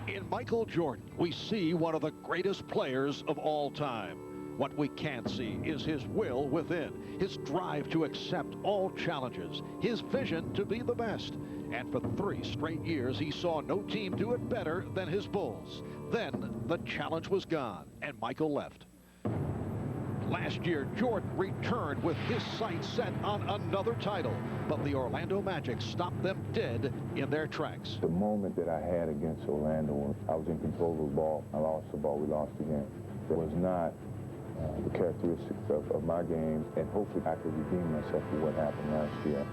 In Michael Jordan, we see one of the greatest players of all time. What we can't see is his will within, his drive to accept all challenges, his vision to be the best. And for 3 straight years, he saw no team do it better than his Bulls. Then the challenge was gone, and Michael left. Last year, Jordan returned with his sights set on another title, but the Orlando Magic stopped them dead in their tracks. The moment that I had against Orlando, I was in control of the ball. I lost the ball. We lost the game. It was not the characteristics of my game, and hopefully I could redeem myself for what happened last year.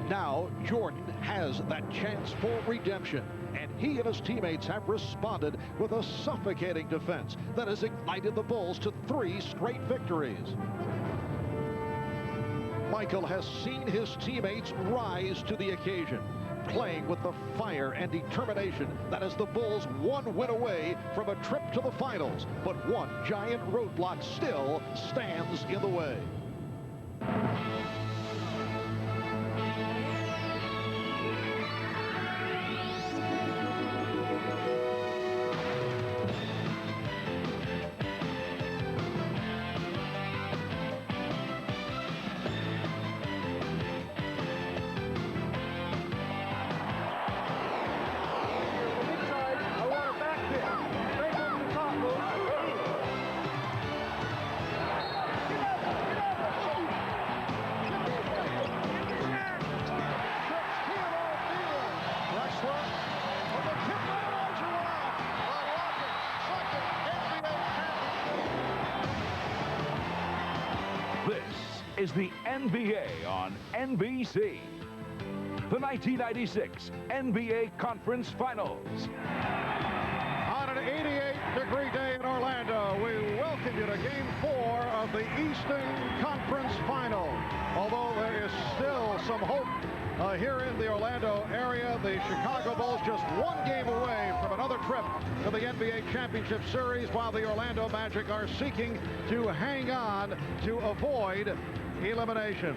Now, Jordan has that chance for redemption, and he and his teammates have responded with a suffocating defense that has ignited the Bulls to 3 straight victories. Michael has seen his teammates rise to the occasion, playing with the fire and determination that is the Bulls 1 win away from a trip to the finals, but one giant roadblock still stands in the way. Is the NBA on NBC. The 1996 NBA Conference Finals. On an 88-degree day in Orlando, we welcome you to Game 4 of the Eastern Conference Final. Although there is still some hope here in the Orlando area, the Chicago Bulls just 1 game away from another trip to the NBA Championship Series, while the Orlando Magic are seeking to hang on to avoid elimination.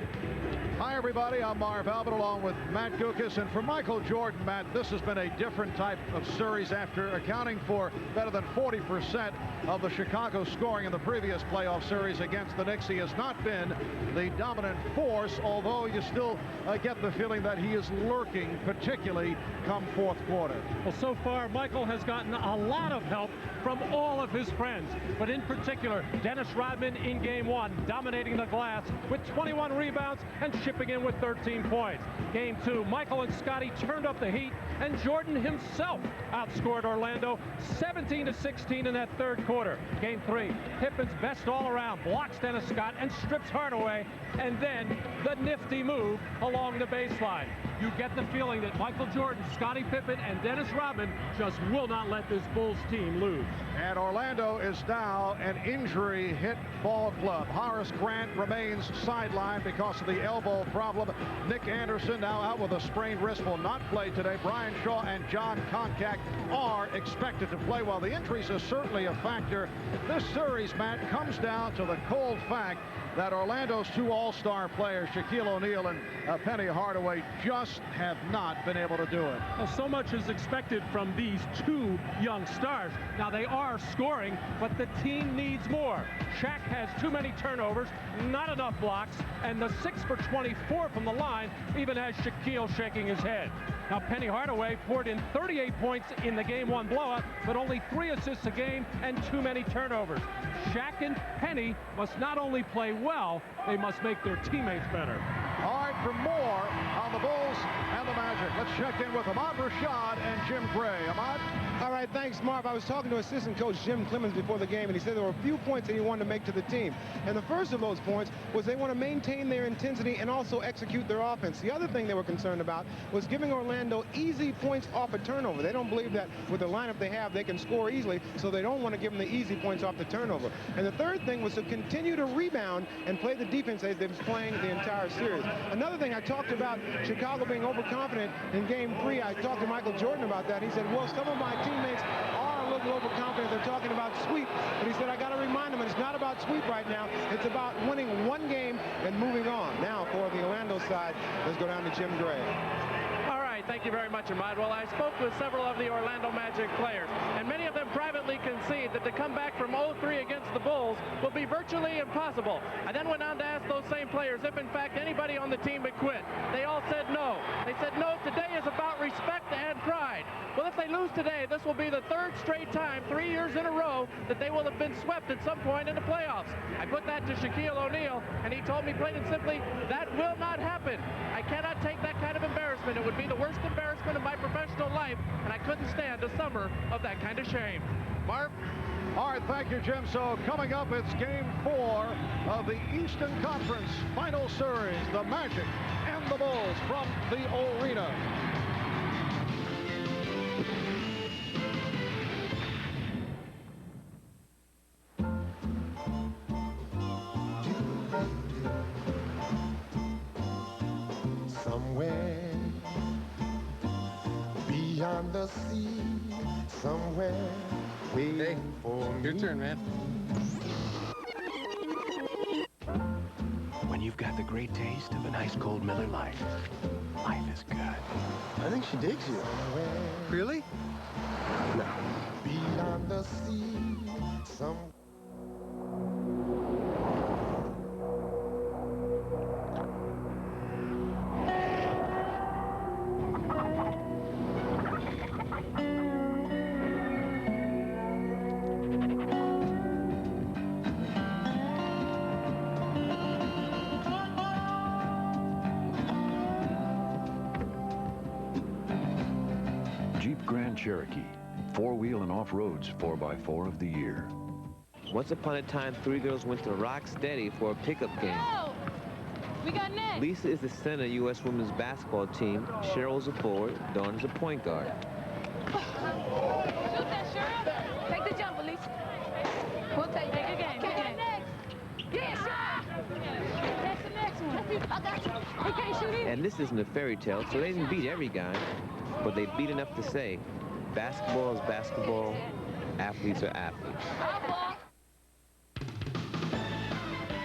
Hi, everybody. I'm Marv along with Matt Guokas. And for Michael Jordan, Matt, this has been a different type of series after accounting for better than 40% of the Chicago scoring in the previous playoff series against the Knicks. He has not been the dominant force, although you still get the feeling that he is lurking, particularly come 4th quarter. Well, so far, Michael has gotten a lot of help from all of his friends, but in particular, Dennis Rodman in Game 1, dominating the glass with 21 rebounds and chipping in with 13 points. Game 2, Michael and Scottie turned up the heat, and Jordan himself outscored Orlando 17-16 in that 3rd quarter. Game 3, Pippen's best all-around, blocks Dennis Scott and strips Hardaway, and then the nifty move along the baseline. You get the feeling that Michael Jordan, Scottie Pippen, and Dennis Rodman just will not let this Bulls team lose. And Orlando is now an injury-hit ball club. Horace Grant remains sidelined because of the elbow problem. Nick Anderson, now out with a sprained wrist, will not play today. Brian Shaw and Jon Koncak are expected to play. While the injuries are certainly a factor, this series, Matt, comes down to the cold fact that Orlando's 2 all-star players, Shaquille O'Neal and Anfernee Hardaway, just have not been able to do it. Well, so much is expected from these 2 young stars. Now, they are scoring, but the team needs more. Shaq has too many turnovers, not enough blocks, and the 6 for 24 from the line even has Shaquille shaking his head. Now, Penny Hardaway poured in 38 points in the Game 1 blowout, but only 3 assists a game and too many turnovers. Shaq and Penny must not only play well, they must make their teammates better. All right, for more on the Bulls and the Magic, let's check in with Ahmad, Rashad, and Jim Gray. Ahmad? All right, thanks, Marv. I was talking to assistant coach Jim Clemens before the game, and he said there were a few points that he wanted to make to the team. And the first of those points was they want to maintain their intensity and also execute their offense. The other thing they were concerned about was giving Orlando easy points off a turnover. They don't believe that with the lineup they have, they can score easily, so they don't want to give them the easy points off the turnover. And the third thing was to continue to rebound and play the defense they've been playing the entire series. Another thing, I talked about Chicago being overconfident in Game 3. I talked to Michael Jordan about that. He said, well, some of my teammates are a little overconfident. They're talking about sweep. But he said, I got to remind them, it's not about sweep right now. It's about winning 1 game and moving on. Now, for the Orlando side, let's go down to Jim Gray. All right, Thank you very much, Ahmad. Well, I spoke with several of the Orlando Magic players, and many of them privately concede that to come back from 0-3 against the Bulls will be virtually impossible. I then went on to ask those same players if, in fact, anybody on the team would quit. They all said no. They said, no, today is about respect and pride. Well, if they lose today, this will be the third straight time, 3 years in a row, that they will have been swept at some point in the playoffs. I put that to Shaquille O'Neal, and he told me plain and simply, that will not happen. I cannot take that kind of embarrassment. It would be the worst embarrassment of my professional life, and I couldn't stand a summer of that kind of shame. Marv? All right, thank you, Jim. So coming up, it's Game 4 of the Eastern Conference Final Series. The Magic and the Bulls from the arena. Somewhere beyond the sea, somewhere waiting for me. Your turn, man. When you've got the great taste of an ice cold Miller Lite, life is good. I think she digs you. Really? No. Beyond the sea, some. Cherokee, four-wheel and off-roads 4x4 of the year. Once upon a time, three girls went to Rock Steady for a pickup game. Oh, we got next. Lisa is the center of U.S. women's basketball team. Cheryl's a forward. Dawn is a point guard. Shoot that, Cheryl. Take the jump, Lisa. We'll take it. Good game. Good game. Next. Yeah, Cheryl. That's the next one. I got you. He can't shoot either. And this isn't a fairy tale, so they didn't beat every guy, but they beat enough to say, basketball is basketball, athletes are athletes.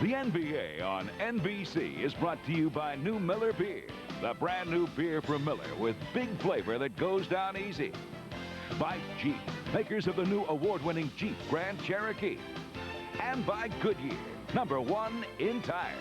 The NBA on NBC is brought to you by New Miller Beer, the brand new beer from Miller with big flavor that goes down easy. By Jeep, makers of the new award-winning Jeep Grand Cherokee. And by Goodyear, #1 in tires.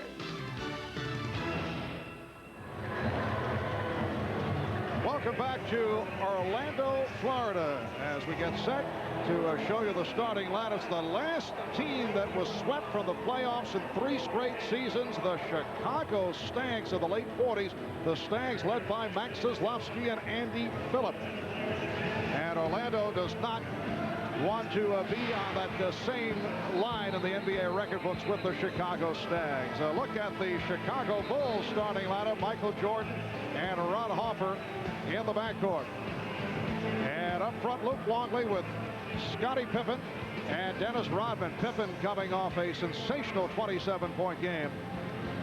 Welcome back to Orlando, Florida, as we get set to show you the starting lineups. The last team that was swept from the playoffs in 3 straight seasons, the Chicago Stags of the late 40s. The Stags led by Max Kozlowski and Andy Phillip. And Orlando does not want to be on that same line in the NBA record books with the Chicago Stags. Look at the Chicago Bulls starting lineup. Michael Jordan and Ron Harper in the backcourt. And up front, Luc Longley with Scottie Pippen and Dennis Rodman. Pippen coming off a sensational 27-point game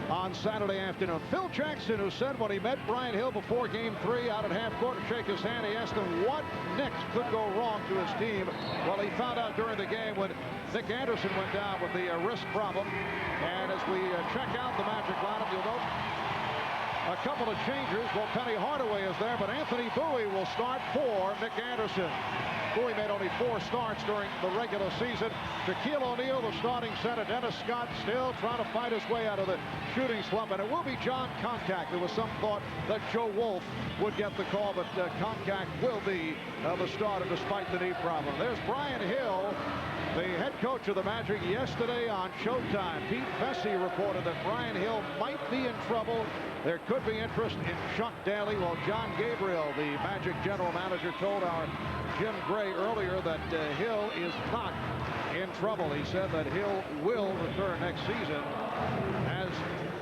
on Saturday afternoon. Phil Jackson, who said when he met Brian Hill before Game 3 out at half court to shake his hand, he asked him what next could go wrong to his team. Well, he found out during the game when Nick Anderson went down with the wrist problem. And as we check out the Magic lineup, you'll note a couple of changers. Well, Anfernee Hardaway is there, but Anthony Bowie will start for Nick Anderson. Bowie made only 4 starts during the regular season. Shaquille O'Neal, the starting center. Dennis Scott still trying to fight his way out of the shooting slump. And it will be Jon Koncak. There was some thought that Joe Wolf would get the call, but Koncak will be the starter despite the knee problem. There's Brian Hill, the head coach of the Magic, yesterday on Showtime. Pete Vecsey reported that Brian Hill might be in trouble. There could be interest in Chuck Daly. Well, John Gabriel, the Magic general manager, told our Jim Gray earlier that Hill is not in trouble. He said that Hill will return next season as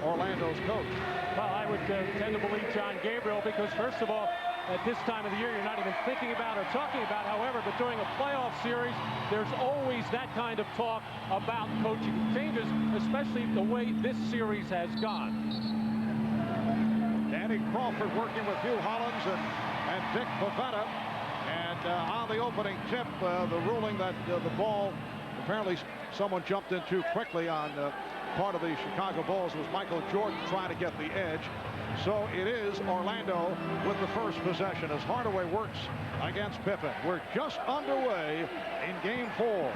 Orlando's coach. Well, I would tend to believe John Gabriel because, first of all, at this time of the year, you're not even thinking about or talking about, however, but during a playoff series, there's always that kind of talk about coaching changes, especially the way this series has gone. Danny Crawford working with Hugh Hollins and Dick Bavetta. And on the opening tip, the ruling that the ball, apparently someone jumped in too quickly on part of the Chicago Bulls, was Michael Jordan trying to get the edge. So it is Orlando with the first possession as Hardaway works against Pippen. We're just underway in game 4.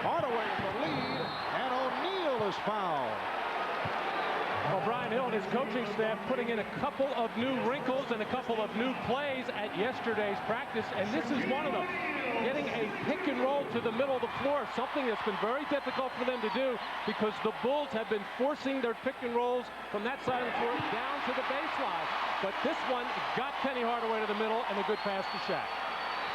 Hardaway in the lead, and O'Neal is fouled. Well, Brian Hill and his coaching staff putting in a couple of new wrinkles and a couple of new plays at yesterday's practice, and this is one of them. Getting a pick and roll to the middle of the floor, something that's been very difficult for them to do because the Bulls have been forcing their pick and rolls from that side of the floor down to the baseline. But this one got Penny Hardaway to the middle and a good pass to Shaq.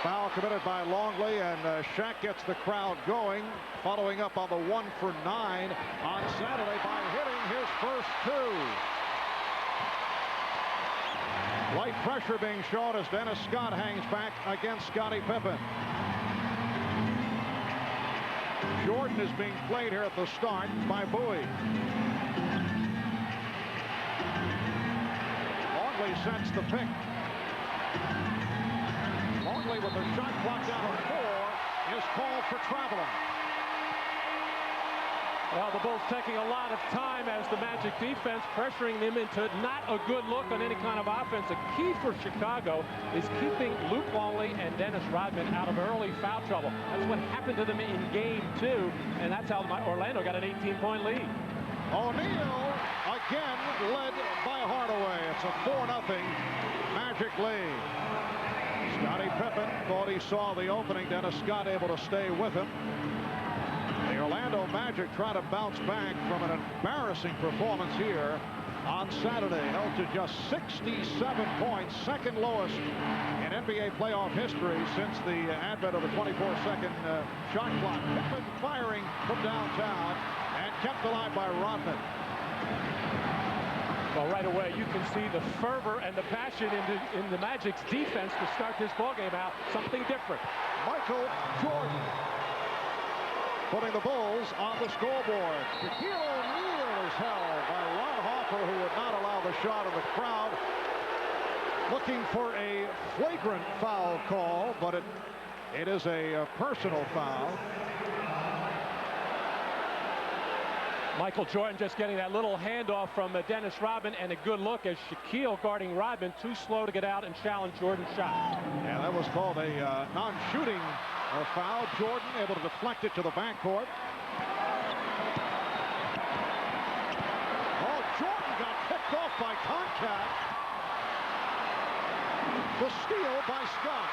Foul committed by Longley, and Shaq gets the crowd going, following up on the 1 for 9 on Saturday by hitting his first 2. Light pressure being shown as Dennis Scott hangs back against Scottie Pippen. Jordan is being played here at the start by Bowie. Longley sets the pick. Longley with the shot clock down to 4 is called for traveling. Well, the Bulls taking a lot of time as the Magic defense pressuring them into not a good look on any kind of offense. A key for Chicago is keeping Luc Longley and Dennis Rodman out of early foul trouble. That's what happened to them in game 2, and that's how Orlando got an 18-point lead. O'Neal again led by Hardaway. It's a 4-0 Magic lead. Scottie Pippen thought he saw the opening. Dennis Scott able to stay with him. The Orlando Magic try to bounce back from an embarrassing performance here on Saturday. Held to just 67 points, second lowest in NBA playoff history since the advent of the 24-second shot clock. Pippen firing from downtown and kept alive by Rodman. Well, right away, you can see the fervor and the passion in the Magic's defense to start this ballgame out. Something different. Michael Jordan putting the Bulls on the scoreboard. Shaquille O'Neal is held by Ron Harper, who would not allow the shot of the crowd. Looking for a flagrant foul call, but it is a personal foul. Michael Jordan just getting that little handoff from Dennis Rodman, and a good look as Shaquille guarding Rodman, too slow to get out and challenge Jordan's shot. Yeah, that was called a non-shooting foul. Jordan able to deflect it to the backcourt. Oh, Jordan got picked off by Koncak. The steal by Scott.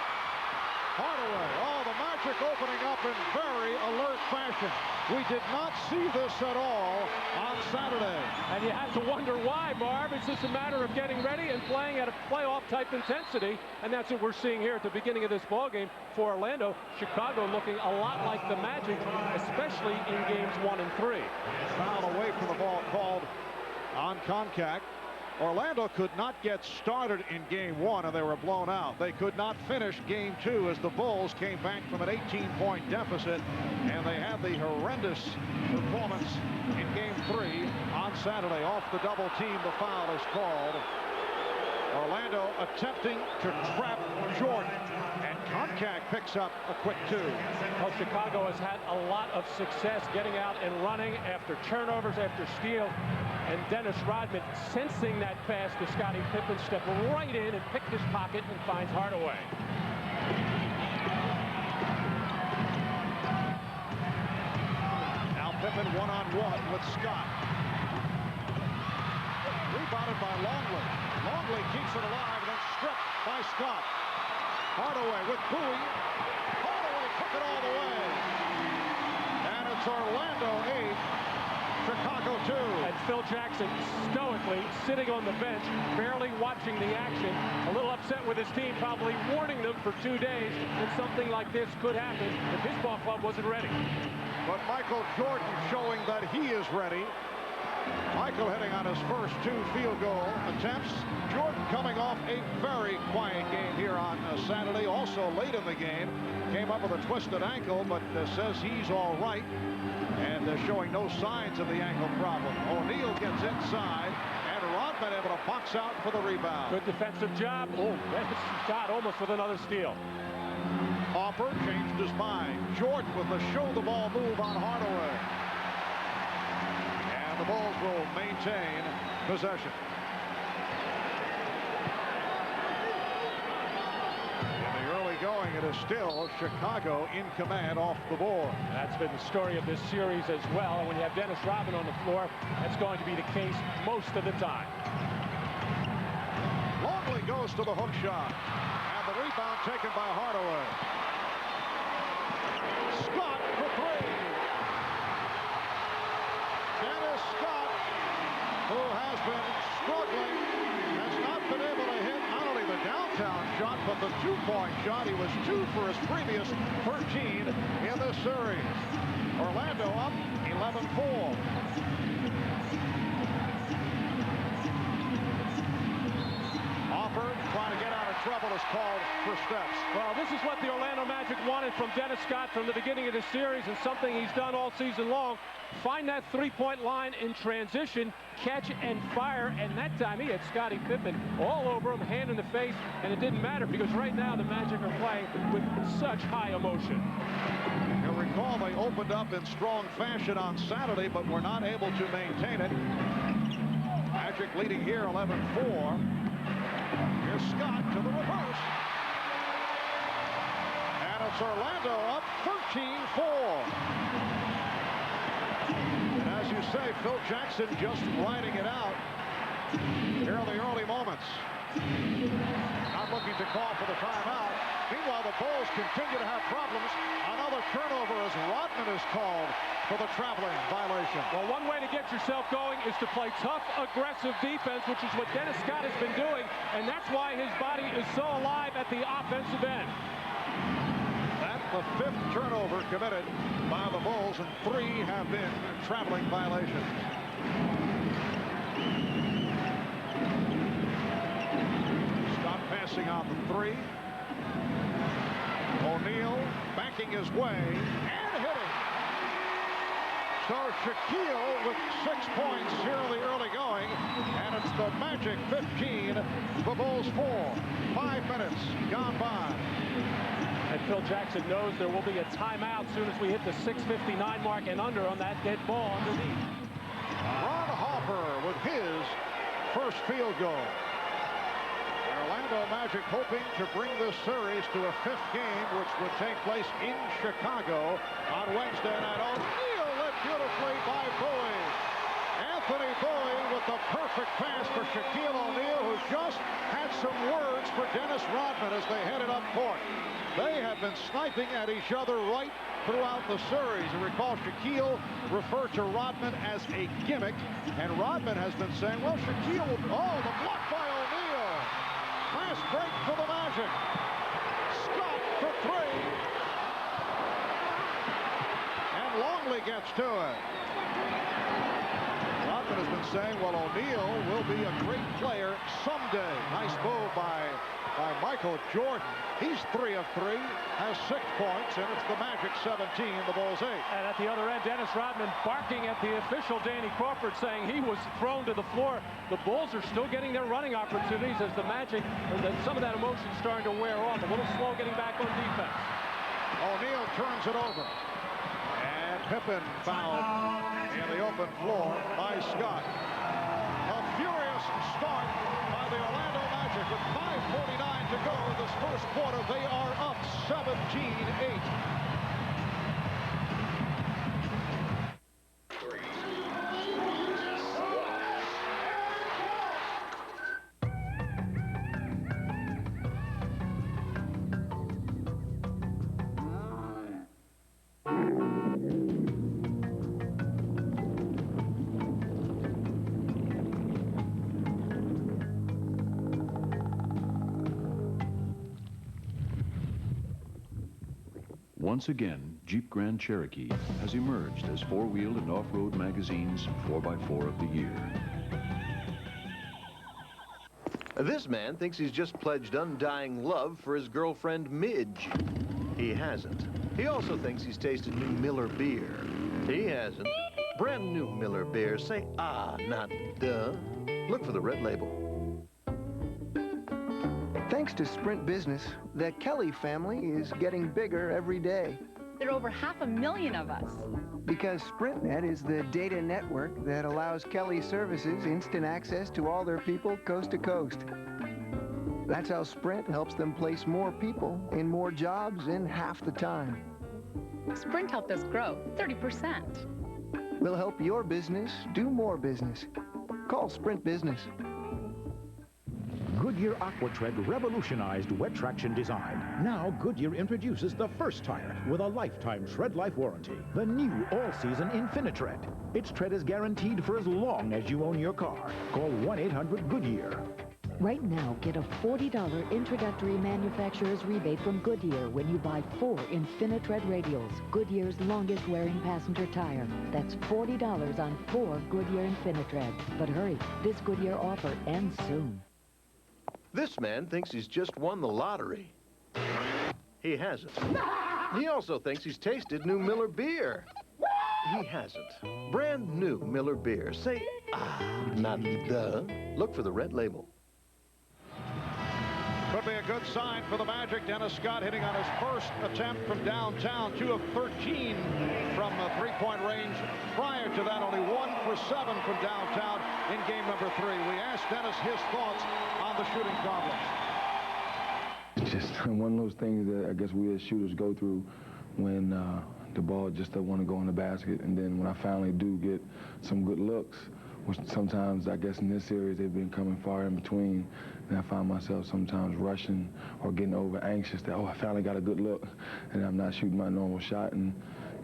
Hardaway. Oh, the Magic opening up in very alert fashion. We did not see this at all on Saturday. And you have to wonder why, Marv. It's just a matter of getting ready and playing at a playoff-type intensity, and that's what we're seeing here at the beginning of this ballgame for Orlando. Chicago looking a lot like the Magic, especially in games 1 and 3. Foul away from the ball called on Koncak. Orlando could not get started in game 1, and they were blown out. They could not finish game 2 as the Bulls came back from an 18-point deficit, and they had the horrendous performance in game 3 on Saturday. Off the double team, the foul is called. Orlando attempting to trap Jordan, and Koncak picks up a quick 2. Well, Chicago has had a lot of success getting out and running after turnovers, after steals. And Dennis Rodman, sensing that pass to Scottie Pippen, stepped right in and picked his pocket and finds Hardaway. Now Pippen one-on-one with Scott. Rebounded by Longley. Longley keeps it alive and then stripped by Scott. Hardaway with Bowie. Hardaway took it all the way. And it's Orlando 8. Chicago 2. And Phil Jackson stoically sitting on the bench, barely watching the action, a little upset with his team, probably warning them for 2 days that something like this could happen if his ball club wasn't ready. But Michael Jordan showing that he is ready. Michael hitting on his first 2 field goal attempts. Jordan coming off a very quiet game here on Saturday. Also late in the game, came up with a twisted ankle, but says he's all right. And showing no signs of the ankle problem. O'Neal gets inside, and Rodman able to box out for the rebound. Good defensive job. Oh, that's shot almost with another steal. Harper changed his mind. Jordan with the show-the-ball move on Hardaway. And the Bulls will maintain possession. going, it is still Chicago in command off the board. That's been the story of this series as well. And when you have Dennis Rodman on the floor, that's going to be the case most of the time. Longley goes to the hook shot. And the rebound taken by Hardaway. Scott for three. Dennis Scott, who has been struggling, has not been able to hit not only the downtown shot, but the two-point shot. He was 2 for his previous 13 in this series. Orlando up 11-4. Trying to get out of trouble is called for steps. Well, this is what the Orlando Magic wanted from Dennis Scott from the beginning of the series, and something he's done all season long. Find that three-point line in transition, catch and fire, and that time he had Scottie Pippen all over him, hand in the face, and it didn't matter because right now the Magic are playing with such high emotion. You'll recall they opened up in strong fashion on Saturday, but were not able to maintain it. Magic leading here 11-4. Here's Scott to the reverse. And it's Orlando up 13-4. And as you say, Phil Jackson just riding it out here in the early moments. Not looking to call for the timeout. Meanwhile, the Bulls continue to have problems. Another turnover as Rodman is called for the traveling violation. Well, one way to get yourself going is to play tough, aggressive defense, which is what Dennis Scott has been doing, and that's why his body is so alive at the offensive end. That's the 5th turnover committed by the Bulls, and 3 have been traveling violations. Scott passing out the 3. O'Neal backing his way and hitting. So Shaquille with 6 points here in the early going, and it's the Magic 15, the Bulls 4. 5 minutes gone by. And Phil Jackson knows there will be a timeout as soon as we hit the 6:59 mark and under on that dead ball underneath. Ron Harper with his first field goal. Orlando Magic hoping to bring this series to a 5th game, which would take place in Chicago on Wednesday night. O'Neal led beautifully by Bowie. Anthony Bowie with the perfect pass for Shaquille O'Neal, who just had some words for Dennis Rodman as they headed up court. They have been sniping at each other right throughout the series. And recall, Shaquille referred to Rodman as a gimmick, and Rodman has been saying, well, Shaquille will... Oh, the block by O'Neal. Fast break for the Magic. Scott for 3. And Longley gets to it. Rodman has been saying, well, O'Neal will be a great player someday. Nice move by Michael Jordan. He's 3 of 3, has 6 points, and it's the Magic 17, the Bulls 8. And at the other end, Dennis Rodman barking at the official, Danny Crawford, saying he was thrown to the floor. The Bulls are still getting their running opportunities as the Magic, some of that emotion is starting to wear off. A little slow getting back on defense. O'Neal turns it over. And Pippen fouled in the open floor by Scott. A furious start by the Orlando Magic with 5:49 to go in this first quarter. They are up 17-8. Once again, Jeep Grand Cherokee has emerged as four-wheel and off-road magazine's 4x4 of the year. This man thinks he's just pledged undying love for his girlfriend, Midge. He hasn't. He also thinks he's tasted new Miller beer. He hasn't. Brand new Miller beer. Say, ah, not duh. Look for the red label. Thanks to Sprint Business, the Kelly family is getting bigger every day. There are over 500,000 of us. Because SprintNet is the data network that allows Kelly Services instant access to all their people coast to coast. That's how Sprint helps them place more people in more jobs in half the time. Sprint helped us grow 30%. We'll help your business do more business. Call Sprint Business. Goodyear AquaTread revolutionized wet traction design. Now Goodyear introduces the first tire with a lifetime tread life warranty. The new all-season InfiniTread. Its tread is guaranteed for as long as you own your car. Call 1-800-GOODYEAR. Right now, get a $40 introductory manufacturer's rebate from Goodyear when you buy 4 InfiniTread radials, Goodyear's longest-wearing passenger tire. That's $40 on 4 Goodyear InfiniTreads. But hurry, this Goodyear offer ends soon. This man thinks he's just won the lottery. He hasn't. He also thinks he's tasted new Miller beer. He hasn't. Brand new Miller beer. Say, not duh. Look for the red label. Could be a good sign for the Magic. Dennis Scott hitting on his first attempt from downtown, 2 of 13 from three-point range. Prior to that, only 1 for 7 from downtown in game number 3. We asked Dennis his thoughts on the shooting problem. It's just one of those things that I guess we as shooters go through when the ball just doesn't want to go in the basket. And then when I finally do get some good looks, which sometimes, I guess in this series, they've been coming far in between. And I find myself sometimes rushing or getting over anxious that, oh, I finally got a good look, and I'm not shooting my normal shot. And,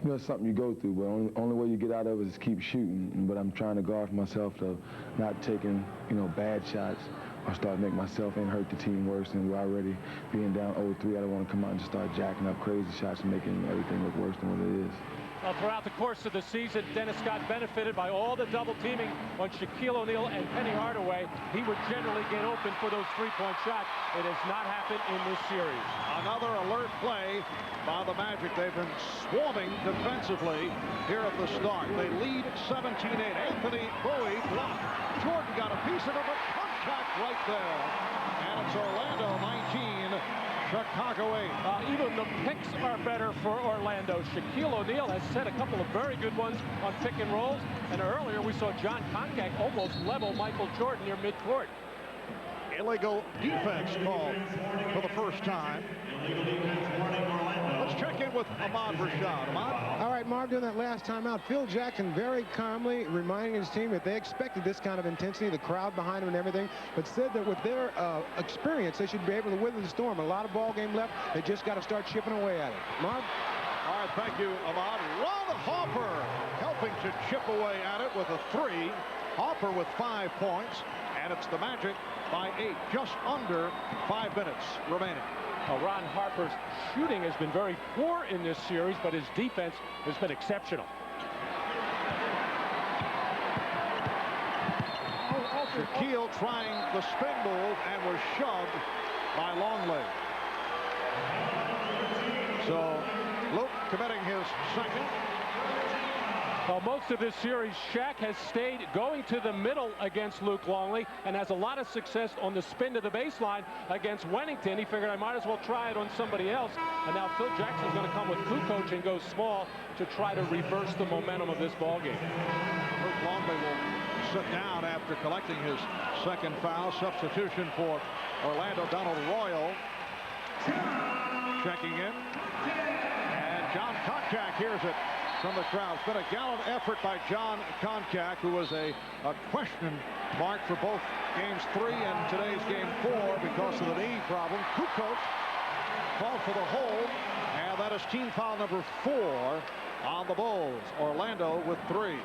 you know, it's something you go through, but only way you get out of it is keep shooting. But I'm trying to guard myself to not taking, you know, bad shots or start making myself and hurt the team worse. And we're already being down 0-3. I don't want to come out and just start jacking up crazy shots and making everything look worse than what it is. Well, throughout the course of the season, Dennis Scott benefited by all the double teaming on Shaquille O'Neal and Anfernee Hardaway. He would generally get open for those three-point shots. It has not happened in this series. Another alert play by the Magic. They've been swarming defensively here at the start. They lead 17-8. Anthony Bowie blocked. Jordan got a piece of it, but contact right there. And it's Orlando 19. Chicago 8. Even the picks are better for Orlando. Shaquille O'Neal has set a couple of very good ones on pick and rolls. And earlier we saw Jon Koncak almost level Michael Jordan near midcourt. Illegal defense called for the first time. Let's check in with Ahmad Rashad. Ahmad? All right, Marv, during that last timeout, Phil Jackson very calmly reminding his team that they expected this kind of intensity, the crowd behind them and everything, but said that with their experience, they should be able to weather the storm. A lot of ball game left. They just got to start chipping away at it. Marv? All right, thank you, Ahmad. Ron Harper helping to chip away at it with a 3. Harper with 5 points, and it's the Magic by 8, just under 5 minutes remaining. Ron Harper's shooting has been very poor in this series, but his defense has been exceptional. Shaquille trying the spin move and was shoved by Longley. So Luc committing his second. Well, most of this series, Shaq has stayed going to the middle against Luc Longley and has a lot of success on the spin to the baseline against Wennington. He figured I might as well try it on somebody else. And now Phil Jackson's going to come with Kukoc and go small to try to reverse the momentum of this ballgame. Luc Longley will sit down after collecting his second foul. Substitution for Orlando, Donald Royal checking in. And Jon Koncak hears it from the crowd. It's been a gallant effort by Jon Koncak, who was a question mark for both games 3 and today's game 4 because of the knee problem. Kukoc called for the hold, and that is team foul number 4 on the Bulls. Orlando with 3.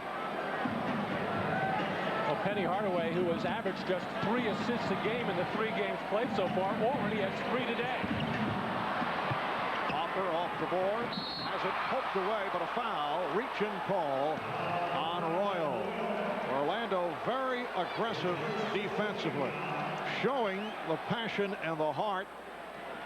Well, Anfernee Hardaway, who has averaged just 3 assists a game in the 3 games played so far, already has 3 today. Off the board, has it poked away, but a foul, reach-in call on Royal. Orlando very aggressive defensively, showing the passion and the heart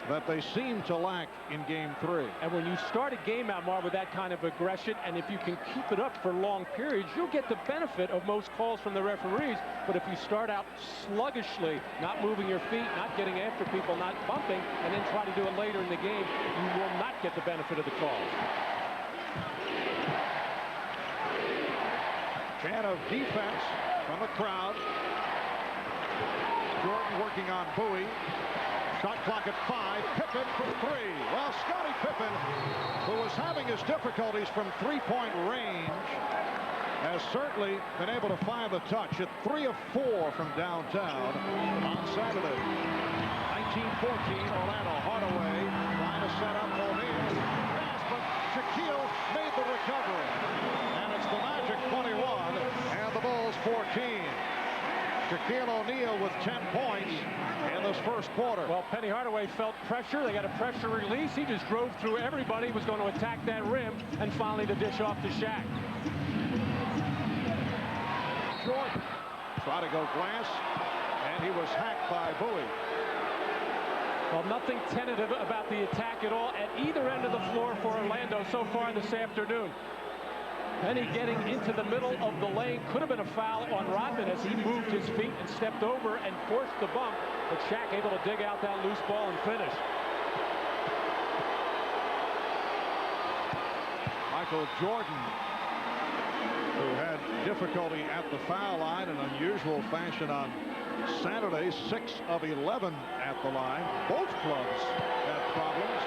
that they seem to lack in game 3. And when you start a game out, Marv, with that kind of aggression, and if you can keep it up for long periods, you'll get the benefit of most calls from the referees. But if you start out sluggishly, not moving your feet, not getting after people, not bumping, and then try to do it later in the game, you will not get the benefit of the calls. Fan of defense from the crowd. Jordan working on Bowie. Shot clock at 5. Pippen from 3. Well, Scottie Pippen, who was having his difficulties from three-point range, has certainly been able to find the touch at 3 of 4 from downtown on Saturday. 1914, Orlando. Hardaway trying to set up O'Neal. Pass, but Shaquille made the recovery. And it's the Magic 21 and the Bulls 14. Shaquille O'Neal with 10 points in this first quarter. Well, Penny Hardaway felt pressure. They got a pressure release. He just drove through everybody, was going to attack that rim, and finally the dish off to Shaq. Jordan tried to go glass, and he was hacked by Bowie. Well, nothing tentative about the attack at all at either end of the floor for Orlando so far this afternoon. Penny getting into the middle of the lane could have been a foul on Rodman as he moved his feet and stepped over and forced the bump, but Shaq able to dig out that loose ball and finish. Michael Jordan, who had difficulty at the foul line in unusual fashion on Saturday, 6 of 11 at the line. Both clubs had problems.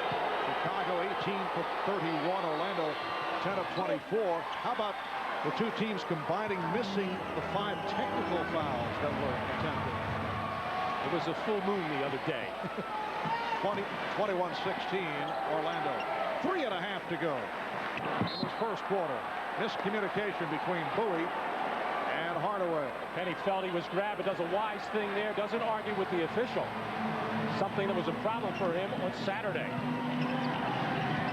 Chicago 18 for 31, Orlando 10 of 24. How about the two teams combining, missing the 5 technical fouls that were attempted? It was a full moon the other day. 21-16, Orlando. 3.5 to go in this first quarter. Miscommunication between Bowie and Hardaway. Penny felt he was grabbed, but does a wise thing there. Doesn't argue with the official. Something that was a problem for him on Saturday.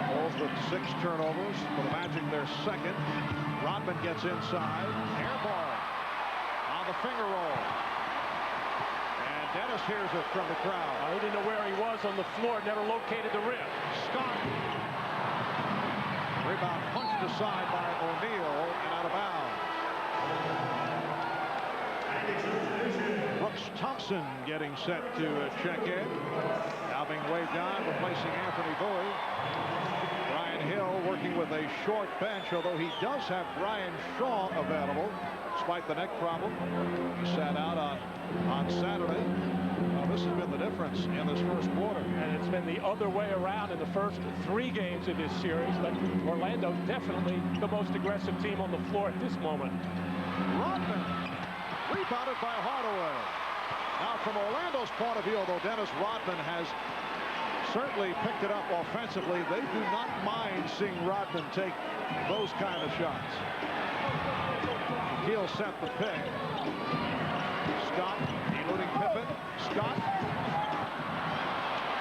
Bulls with 6 turnovers for the Magic, their second. Rodman gets inside. Air ball on the finger roll. And Dennis hears it from the crowd. He didn't know where he was on the floor, never located the rim. Scott. Rebound punched aside by O'Neal and out of bounds. Brooks Thompson getting set to check in. Now being waved on, replacing Anfernee Bowie. Brian Hill working with a short bench, although he does have Brian Shaw available, despite the neck problem. He sat out on Saturday. Well, this has been the difference in this first quarter. And it's been the other way around in the first 3 games of this series, but Orlando definitely the most aggressive team on the floor at this moment. Rodman rebounded by Hardaway. Now from Orlando's point of view, although Dennis Rodman has certainly picked it up offensively, they do not mind seeing Rodman take those kind of shots. He'll set the pick. Scott eluding Pippen. Scott.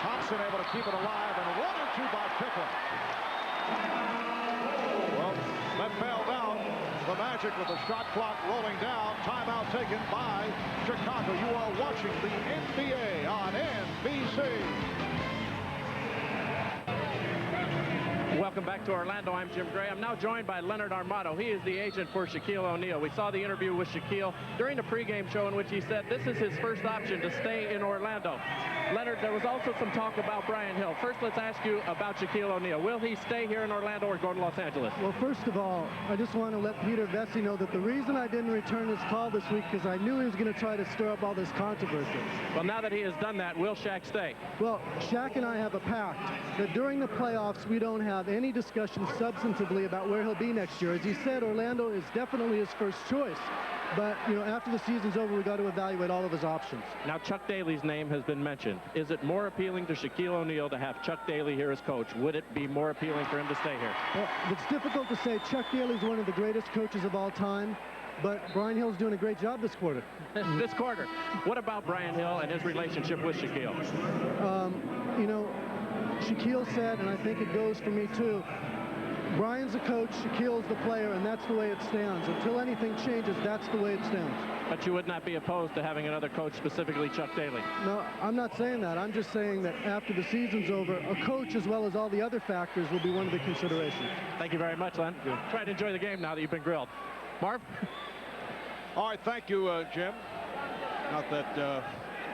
Thompson able to keep it alive, and 1 and 2 by Pippen. Well, that fell down. The Magic with the shot clock rolling down. Timeout taken by Chicago. You are watching the NBA on NBC. Welcome back to Orlando. I'm Jim Gray. I'm now joined by Leonard Armato. He is the agent for Shaquille O'Neal. We saw the interview with Shaquille during the pregame show in which he said this is his first option to stay in Orlando. Leonard, there was also some talk about Brian Hill. First, let's ask you about Shaquille O'Neal. Will he stay here in Orlando or go to Los Angeles? Well, first of all, I just want to let Peter Vecsey know that the reason I didn't return his call this week because I knew he was going to try to stir up all this controversy. Well, now that he has done that, will Shaq stay? Well, Shaq and I have a pact that during the playoffs we don't have any discussion substantively about where he'll be next year. As he said, Orlando is definitely his first choice. But, you know, after the season's over, we've got to evaluate all of his options. Now, Chuck Daly's name has been mentioned. Is it more appealing to Shaquille O'Neal to have Chuck Daly here as coach? Would it be more appealing for him to stay here? Well, it's difficult to say. Chuck Daly's one of the greatest coaches of all time, but Brian Hill's doing a great job this quarter. This quarter. What about Brian Hill and his relationship with Shaquille? You know, Shaquille said, and I think it goes for me too, Brian's the coach, Shaquille's the player, and that's the way it stands. Until anything changes, that's the way it stands. But you would not be opposed to having another coach, specifically Chuck Daly? No, I'm not saying that. I'm just saying that after the season's over, a coach, as well as all the other factors, will be one of the considerations. Thank you very much, Len. Try to enjoy the game now that you've been grilled. Marv? All right, thank you, Jim. Not that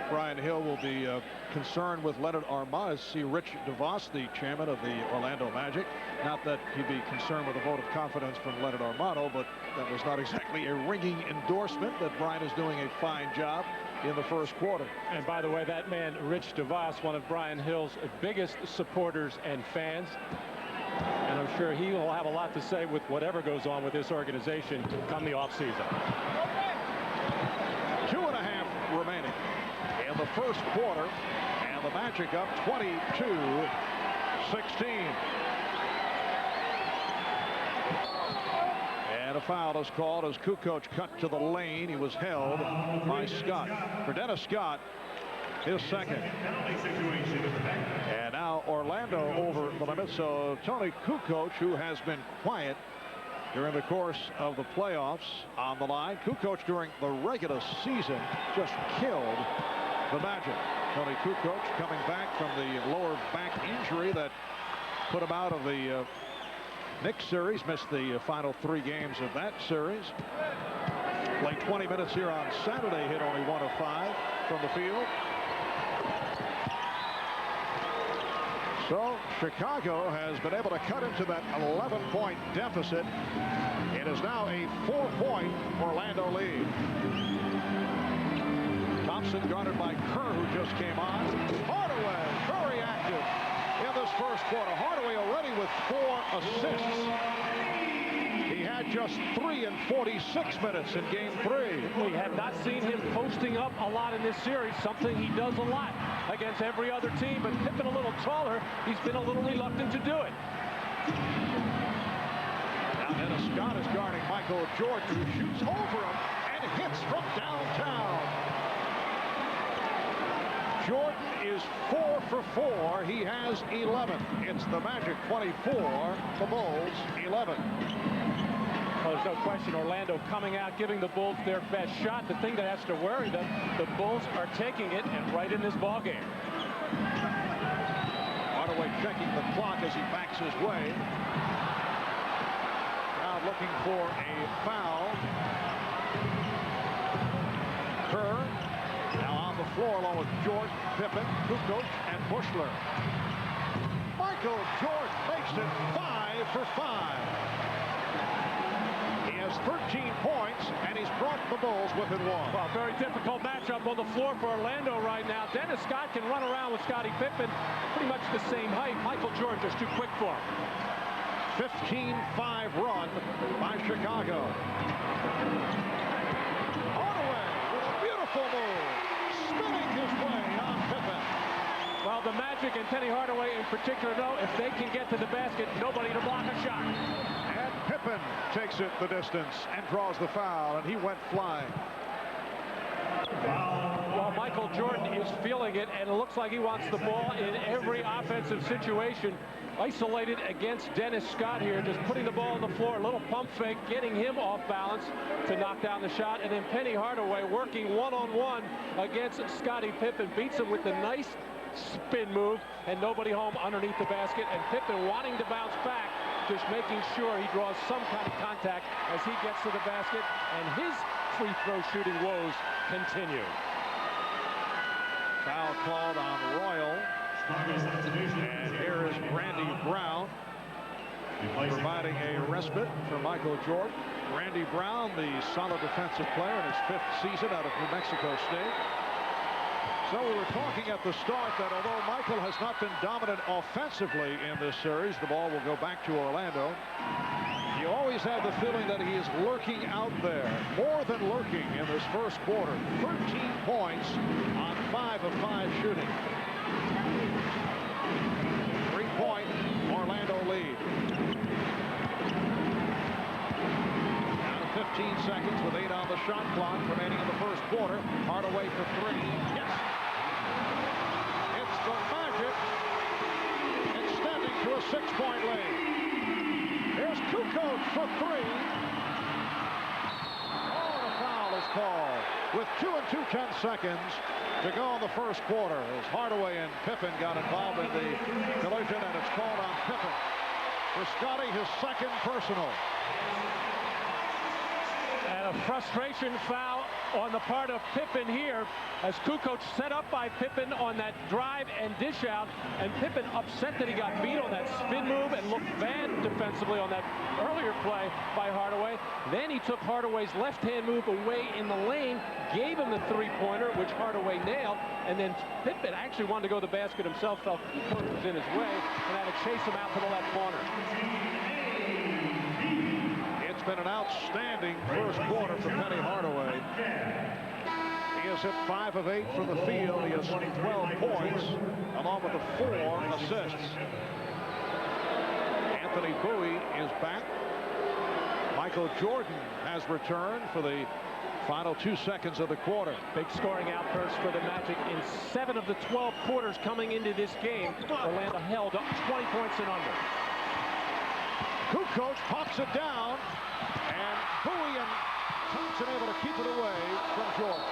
Brian Hill will be concerned with Leonard Armand. See Rich DeVos, the chairman of the Orlando Magic. Not that he'd be concerned with a vote of confidence from Leonard Armando, but that was not exactly a ringing endorsement that Brian is doing a fine job in the first quarter. And by the way, that man, Rich DeVos, one of Brian Hill's biggest supporters and fans. And I'm sure he will have a lot to say with whatever goes on with this organization come the offseason. 2.5 remaining in the first quarter, and the Magic up 22-16. And a foul is called as Kukoc cut to the lane. He was held by Scott. For Dennis Scott, his second. And now Orlando over the limit. So Toni Kukoc, who has been quiet during the course of the playoffs, on the line. Kukoc during the regular season just killed the Magic. Toni Kukoc coming back from the lower back injury that put him out of the Knicks series, missed the final 3 games of that series. Played 20 minutes here on Saturday, hit only 1 of 5 from the field. So Chicago has been able to cut into that 11-point deficit. It is now a 4-point Orlando lead. Thompson guarded by Kerr, who just came on. Hardaway, very active in this first quarter. Hardaway already with 4 assists. He had just 3 in 46 minutes in game 3. We have not seen him posting up a lot in this series, something he does a lot against every other team, but Pippen a little taller, he's been a little reluctant to do it. Now Dennis Scott is guarding Michael Jordan, who shoots over him and hits from downtown. Jordan is 4 for 4. He has 11. It's the Magic 24, the Bulls 11. Well, there's no question Orlando coming out, giving the Bulls their best shot. The thing that has to worry them, the Bulls are taking it and right in this ball game. Hardaway checking the clock as he backs his way. Now looking for a foul. Kerr now on the floor along with Jordan, Pippen, Kukoc, and Buechler. Michael Jordan makes it 5 for 5. He has 13 points, and he's brought the Bulls within 1. Well, very difficult matchup on the floor for Orlando right now. Dennis Scott can run around with Scottie Pippen, pretty much the same height. Michael Jordan just too quick for him. 15-5 run by Chicago. Hardaway with a beautiful move, spinning his way on Pippen. Well, the Magic and Anfernee Hardaway in particular know if they can get to the basket, nobody to block a shot. And Pippen takes it the distance and draws the foul, and he went flying. Well, Michael Jordan is feeling it, and it looks like he wants the ball in every offensive situation. Isolated against Dennis Scott here, just putting the ball on the floor, a little pump fake, getting him off balance to knock down the shot. And then Anfernee Hardaway working one-on-one against Scottie Pippen, beats him with the nice spin move, and nobody home underneath the basket. And Pippen wanting to bounce back, just making sure he draws some kind of contact as he gets to the basket, and his free throw shooting woes continue. Foul called on Royal. And here is Randy Brown providing a respite for Michael Jordan. Randy Brown, the solid defensive player in his 5th season out of New Mexico State. So we were talking at the start that although Michael has not been dominant offensively in this series, the ball will go back to Orlando. You always have the feeling that he is lurking out there, more than lurking in this first quarter. 13 points on 5 of 5 shooting. 3-point Orlando lead. Down to 15 seconds with 8 on the shot clock remaining in the first quarter. Hardaway for 3. Yes. It's the Magic extending to a 6-point lead. Here's Kukoc for 3. Oh, and a foul is called with 2 and 2/10 seconds to go in the first quarter as Hardaway and Pippen got involved in the collision, and it's called on Pippen. For Scottie, his 2nd personal. And a frustration foul on the part of Pippen here, as Kukoc set up by Pippen on that drive and dish out, and Pippen upset that he got beat on that spin move and looked bad defensively on that earlier play by Hardaway. Then he took Hardaway's left-hand move away in the lane, gave him the three-pointer, which Hardaway nailed, and then Pippen actually wanted to go to the basket himself, felt Kukoc was in his way, and had to chase him out to the left corner. It's been an outstanding first quarter for Penny Hardaway. He has hit 5 of 8 from the field. He has 12 points, along with the 4 assists. Anfernee Bowie is back. Michael Jordan has returned for the final 2 seconds of the quarter. Big scoring outburst for the Magic in 7 of the 12 quarters coming into this game. Orlando held up 20 points and under. Kukoc pops it down, and Bowie and Thompson able to keep it away from Jordan.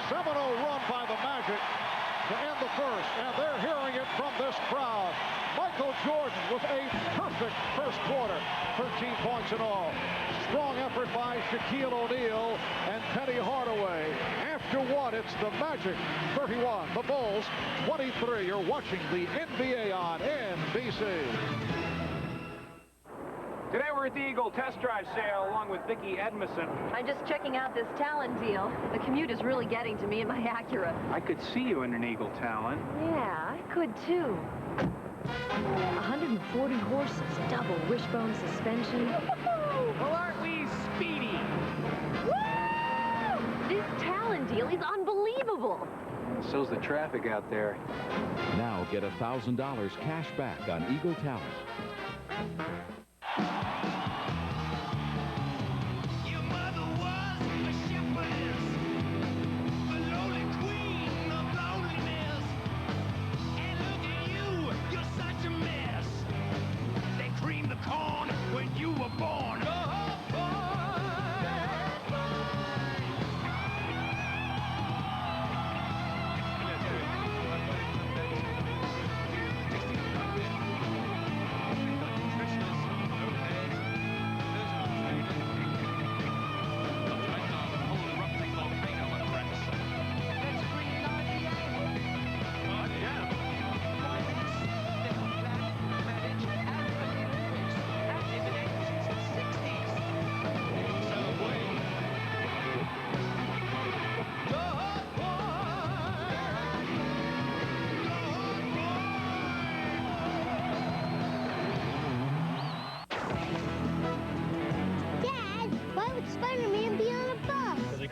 7-0 run by the Magic to end the first, and they're hearing it from this crowd. Michael Jordan with a perfect first quarter, 13 points in all. Strong effort by Shaquille O'Neal and Penny Hardaway. After one, it's the Magic 31, the Bulls 23. You're watching the NBA on NBC. Today we're at the Eagle Test Drive sale along with Vicki Edmondson. I'm just checking out this Talon deal. The commute is really getting to me in my Acura. I could see you in an Eagle Talon. Yeah, I could too. 140 horses, double wishbone suspension. Well, aren't we speedy? Woo! This Talon deal is unbelievable. So's the traffic out there. Now get $1,000 cash back on Eagle Talon.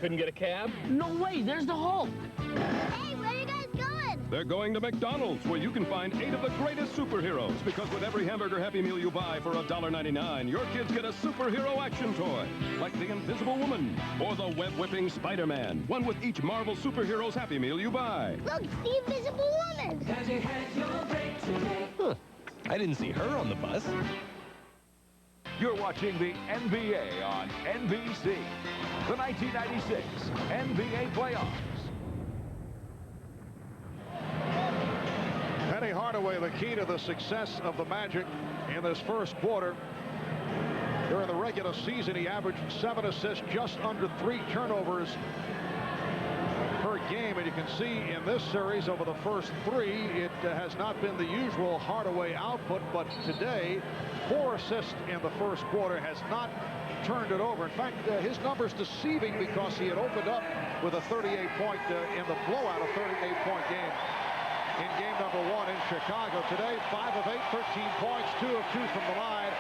Couldn't get a cab? No way, there's the Hulk. Hey, where are you guys going? They're going to McDonald's, where you can find 8 of the greatest superheroes. Because with every hamburger Happy Meal you buy for $1.99, your kids get a superhero action toy, like the Invisible Woman or the web-whipping Spider-Man. One with each Marvel superhero's Happy Meal you buy. Look, the Invisible Woman. Huh, I didn't see her on the bus. You're watching the NBA on NBC. The 1996 NBA playoffs. Penny Hardaway, the key to the success of the Magic in this first quarter. During the regular season, he averaged 7 assists, just under 3 turnovers per game. And you can see in this series, over the first 3, it has not been the usual Hardaway output, but today, 4 assists in the first quarter, has not turned it over. In fact, his numbers deceiving, because he had opened up with a 38-point in the blowout, a 38-point game in game number 1 in Chicago. Today, 5 of 8, 13 points, 2 of 2 from the line.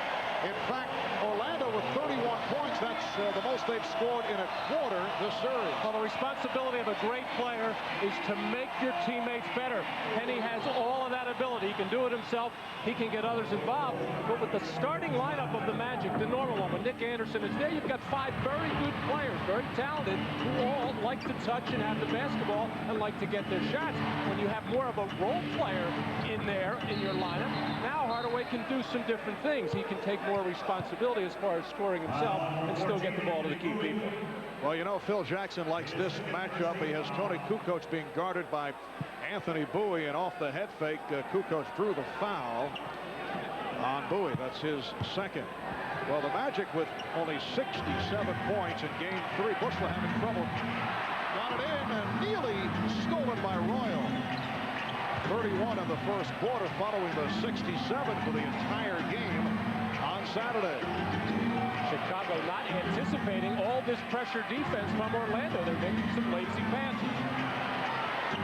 In fact, Orlando with 31 points, that's the most they've scored in a quarter this series. Well, the responsibility of a great player is to make your teammates better. Penny has all of that ability. He can do it himself. He can get others involved. But with the starting lineup of the Magic, the normal one, when Nick Anderson is there, you've got 5 very good players, very talented, who all like to touch and have the basketball and like to get their shots. When you have more of a role player in there in your lineup, now Hardaway can do some different things. He can take more responsibility as far as scoring himself and still get the ball to the key people. Well, you know, Phil Jackson likes this matchup. He has Toni Kukoc being guarded by Anfernee Bowie, and off the head fake, Kukoc drew the foul on Bowie. That's his second. Well, the Magic with only 67 points in Game 3. Buechler having trouble. Got it in and nearly stolen by Royal. 31 in the first quarter, following the 67 for the entire game on Saturday. Chicago not anticipating all this pressure defense from Orlando. They're making some lazy passes.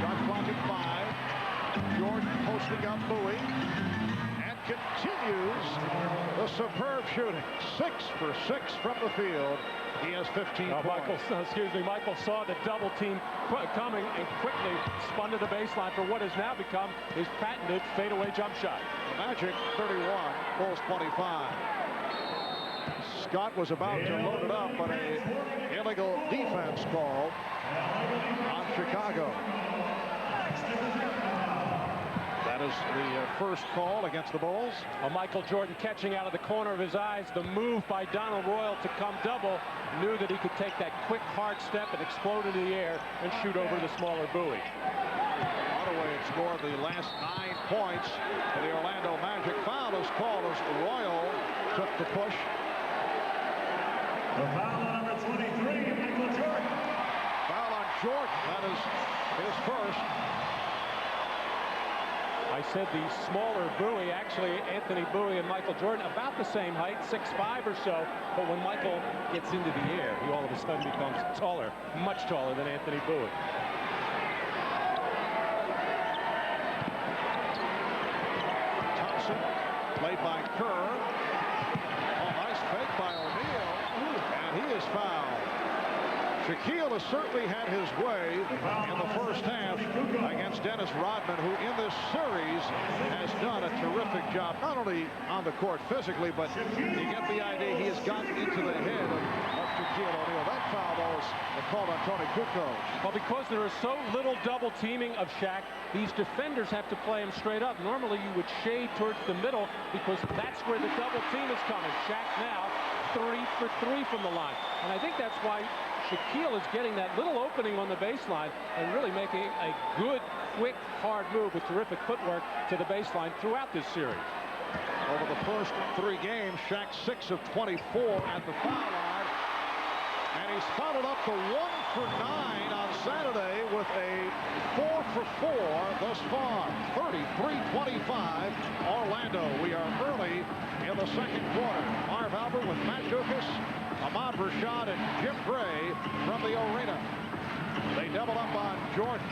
Shot clock at 5. Jordan posting up Bowie. And continues the superb shooting. 6 for 6 from the field. He has 15 points. Michael saw the double team coming and quickly spun to the baseline for what has now become his patented fadeaway jump shot. Magic 31, Bulls 25. Scott was about to load it up, but a illegal defense call on Chicago. That is the first call against the Bulls. Michael Jordan catching out of the corner of his eyes. The move by Donald Royal to come double. Knew that he could take that quick, hard step and explode into the air and shoot over the smaller Bowie. Hardaway had scored the last 9 points for the Orlando Magic. Foul is called as Royal took the push. The foul on number 23, Michael Jordan. Foul on Jordan. That is his first. I said the smaller Bowie, actually Anthony Bowie and Michael Jordan about the same height, 6'5" or so, but when Michael gets into the air, he all of a sudden becomes taller, much taller than Anthony Bowie. Thompson, played by Kerr. Oh, nice fake by O'Neal, and he is fouled. Shaquille has certainly had his way in the first half against Dennis Rodman, who in this series has done a terrific job, not only on the court physically, but you get the idea he has gotten into the head of Shaquille O'Neal. That foul, though, is called on Toni Kukoc. Well, because there is so little double teaming of Shaq, these defenders have to play him straight up. Normally, you would shade towards the middle because that's where the double team is coming. Shaq now 3 for 3 from the line. And I think that's why Shaquille is getting that little opening on the baseline and really making a good, quick, hard move with terrific footwork to the baseline throughout this series. Over the first 3 games, Shaq 6 of 24 at the foul line. And he's followed up the 1 for 9 on Saturday with a 4 for 4 thus far. 33-25 Orlando. We are early in the second quarter. Marv Albert with Matt Guokas, Ahmad, Rashad, and Jim Gray from the arena. They double up on Jordan.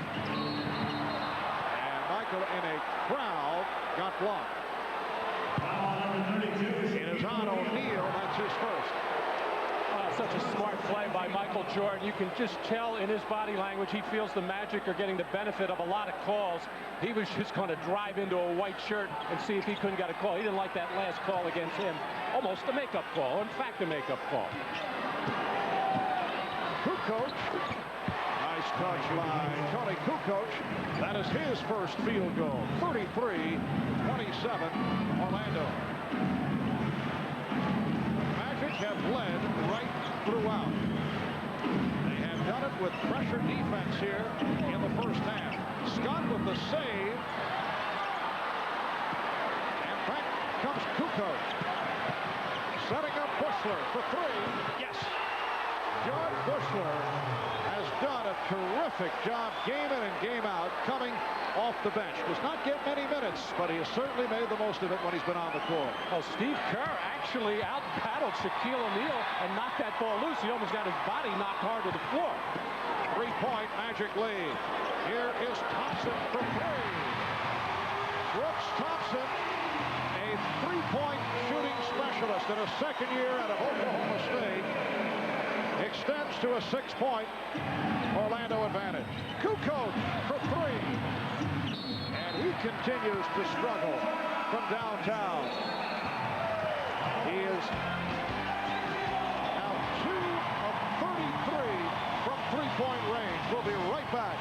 And Michael in a crowd got blocked. It is on O'Neal. That's his first. Such a smart play by Michael Jordan. You can just tell in his body language he feels the Magic are getting the benefit of a lot of calls. He was just going to drive into a white shirt and see if he couldn't get a call. He didn't like that last call against him. Almost a makeup call. In fact, a makeup call. Kukoc. Nice touch by Toni Kukoc. That is his first field goal. 33-27 Orlando. Have led right throughout. They have done it with pressure defense here in the first half. Scott with the save. And back comes Kukoc. Setting up Buechler for 3. Yes. Jud Buechler has done a terrific job game in and game out coming off the bench. Does not get many minutes, but he has certainly made the most of it when he's been on the court. Oh, Steve Kerr actually out-battled Shaquille O'Neal and knocked that ball loose. He almost got his body knocked hard to the floor. 3-point Magic lead. Here is Thompson for 3. Brooks Thompson, a 3-point shooting specialist in his second year out of Oklahoma State, extends to a 6-point Orlando advantage. Kukoc for 3. And he continues to struggle from downtown. He is now 2 of 33 from 3-point range. We'll be right back.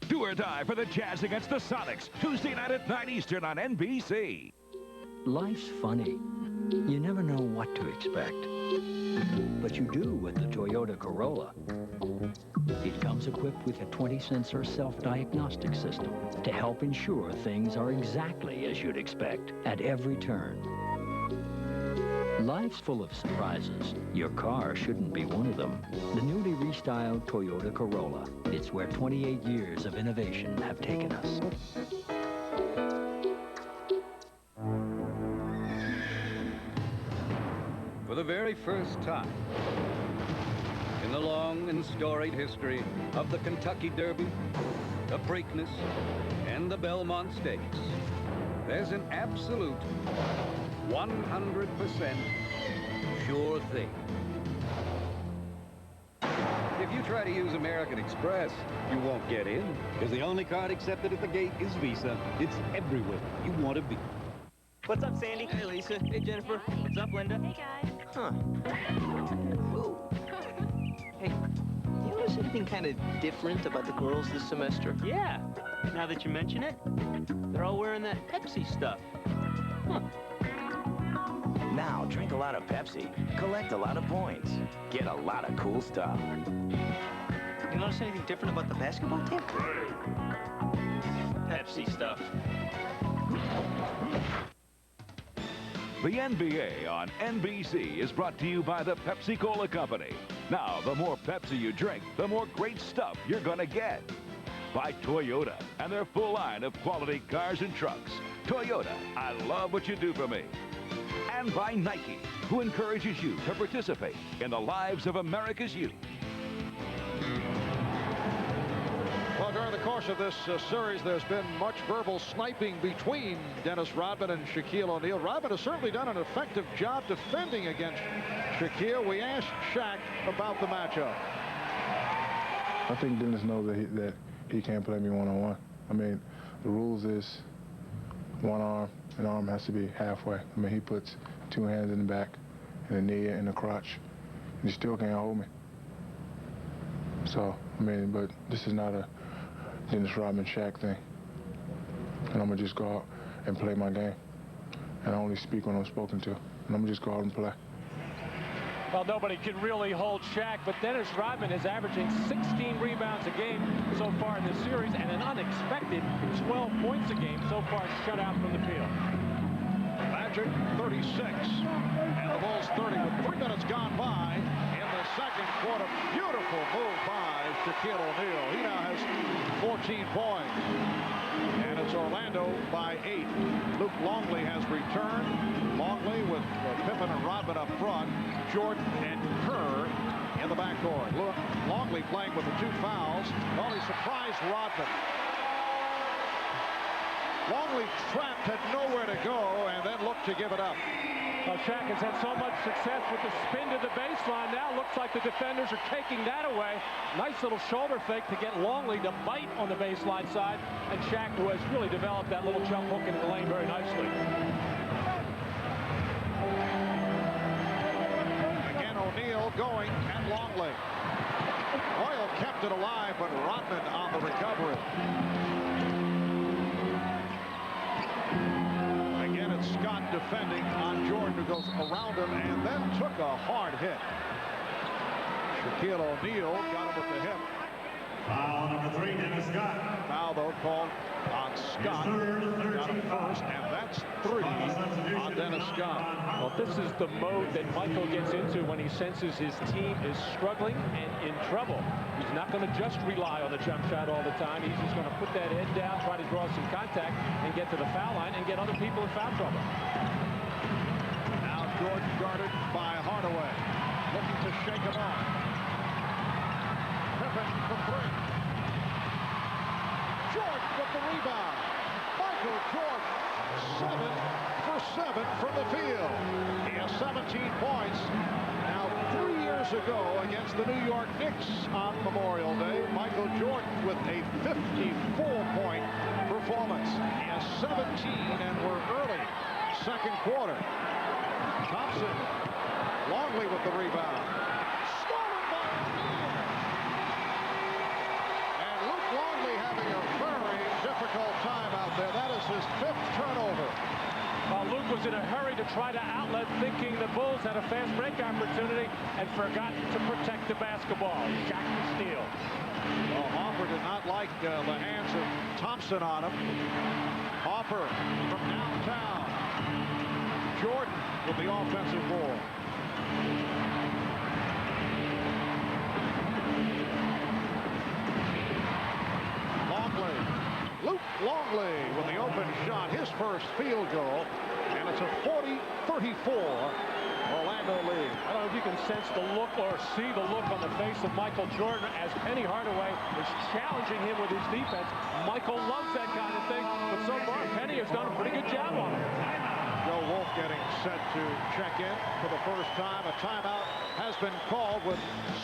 Do or die for the Jazz against the Sonics. Tuesday night at 9 Eastern on NBC. Life's funny. You never know what to expect. But you do with the Toyota Corolla. It comes equipped with a 20-sensor self-diagnostic system to help ensure things are exactly as you'd expect at every turn. Life's full of surprises. Your car shouldn't be one of them. The newly restyled Toyota Corolla. It's where 28 years of innovation have taken us. For the very first time in the long and storied history of the Kentucky Derby, the Preakness, and the Belmont Stakes, there's an absolute 100% sure thing. If you try to use American Express, you won't get in, because the only card accepted at the gate is Visa. It's everywhere you want to be. What's up, Sandy? Hey, Lisa. Hey, Jennifer. What's up, Linda? Hey, guys. Huh. Ooh. Hey, you notice anything kind of different about the girls this semester? Yeah. Now that you mention it, they're all wearing that Pepsi stuff. Huh. Now, drink a lot of Pepsi, collect a lot of points, get a lot of cool stuff. You notice anything different about the basketball team? Pepsi stuff. The NBA on NBC is brought to you by the Pepsi-Cola Company. Now, the more Pepsi you drink, the more great stuff you're going to get. By Toyota and their full line of quality cars and trucks. Toyota, I love what you do for me. And by Nike, who encourages you to participate in the lives of America's youth. Well, during the course of this series, there's been much verbal sniping between Dennis Rodman and Shaquille O'Neal. Rodman has certainly done an effective job defending against Shaquille. We asked Shaq about the matchup. I think Dennis knows that he can't play me one-on-one. I mean, the rules is one arm, an arm has to be halfway. I mean, he puts two hands in the back and a knee in the crotch, and he still can't hold me. So, I mean, but this is not a Dennis Rodman Shaq thing. And I'm going to just go out and play my game. And I only speak when I'm spoken to. And I'm going to just go out and play. Well, nobody can really hold Shaq, but Dennis Rodman is averaging 16 rebounds a game so far in this series and an unexpected 12 points a game so far shut out from the field. Magic 36, and the Bulls 30 with 3 minutes gone by in the second quarter. Beautiful move by Shaquille O'Neal. He now has 14 points. And it's Orlando by 8. Luc Longley has returned. Longley with Pippen and Rodman up front. Jordan and Kerr in the backcourt. Longley playing with the 2 fouls. Well, he surprised Rodman. Longley trapped, had nowhere to go, and then looked to give it up. Well, Shaq has had so much success with the spin to the baseline. Now looks like the defenders are taking that away. Nice little shoulder fake to get Longley to bite on the baseline side. And Shaq, who has really developed that little jump hook into the lane very nicely. Again, O'Neal going at Longley. Oil kept it alive, but Rodman on the recovery. Again, it's Scott defending on Jordan, who goes around him and then took a hard hit. Shaquille O'Neal got him with the hip. Foul number 3, Dennis Scott. Foul, though, called on Scott. Got him first, and that's 3 on Dennis Scott. Well, this is the mode that Michael gets into when he senses his team is struggling and in trouble. He's not going to just rely on the jump shot all the time. He's just going to put that head down, try to draw some contact, and get to the foul line and get other people in foul trouble. Now Jordan guarded by Hardaway. Looking to shake him off. Pippen for 3. Jordan with the rebound. Michael Jordan, 7 for 7 from the field. He has 17 points. Now, 3 years ago against the New York Knicks on Memorial Day, Michael Jordan with a 54-point performance. He has 17, and we're early, second quarter. Thompson, Longley with the rebound. Stolen by O'Neal. And Luc Longley having a very difficult time out there. That is his 5th turnover. Luc was in a hurry to try to outlet, thinking the Bulls had a fast break opportunity and forgot to protect the basketball. Shaq the steal. Well, Harper did not like the hands of Thompson on him. Harper from downtown. Jordan with the offensive board. Luc Longley with the open shot, his first field goal, and it's a 40-34 Orlando lead. I don't know if you can sense the look or see the look on the face of Michael Jordan as Penny Hardaway is challenging him with his defense. Michael loves that kind of thing, but so far Penny has done a pretty good job on him. Joe Wolf getting set to check in for the first time. A timeout has been called with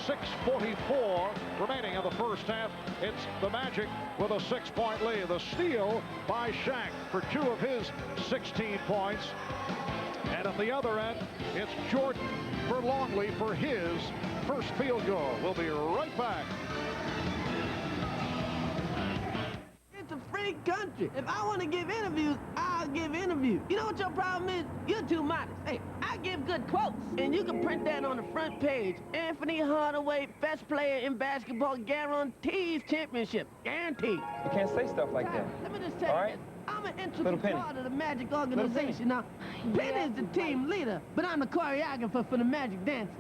6:44 remaining in the first half. It's the Magic with a 6-point lead. The steal by Shaq for 2 of his 16 points. And at the other end, it's Jordan for Longley for his first field goal. We'll be right back. It's a free country. If I want to give interviews, I'll give interviews. You know what your problem is? You're too modest. Hey, I give good quotes, and you can print that on the front page. Anfernee Hardaway, best player in basketball, guarantees championship. Guaranteed. You can't say stuff like that. Let me just tell you this. I'm an integral part of the Magic organization. Now, Penny is the team leader, but I'm the choreographer for the Magic dancing.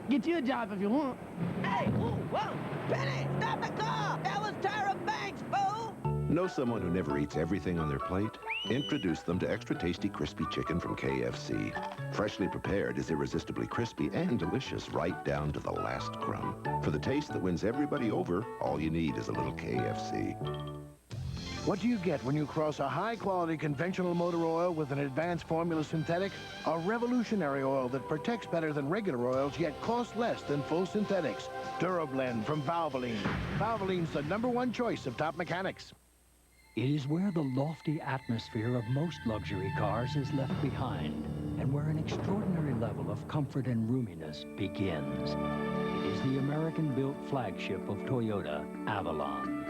Get you a job if you want. Hey, whoa, Penny, stop the car! That was Tyra Banks, fool! Know someone who never eats everything on their plate? Introduce them to extra tasty crispy chicken from KFC. Freshly prepared is irresistibly crispy and delicious right down to the last crumb. For the taste that wins everybody over, all you need is a little KFC. What do you get when you cross a high-quality conventional motor oil with an advanced formula synthetic? A revolutionary oil that protects better than regular oils, yet costs less than full synthetics. DuraBlend from Valvoline. Valvoline's the #1 choice of top mechanics. It is where the lofty atmosphere of most luxury cars is left behind, and where an extraordinary level of comfort and roominess begins. It is the American-built flagship of Toyota, Avalon.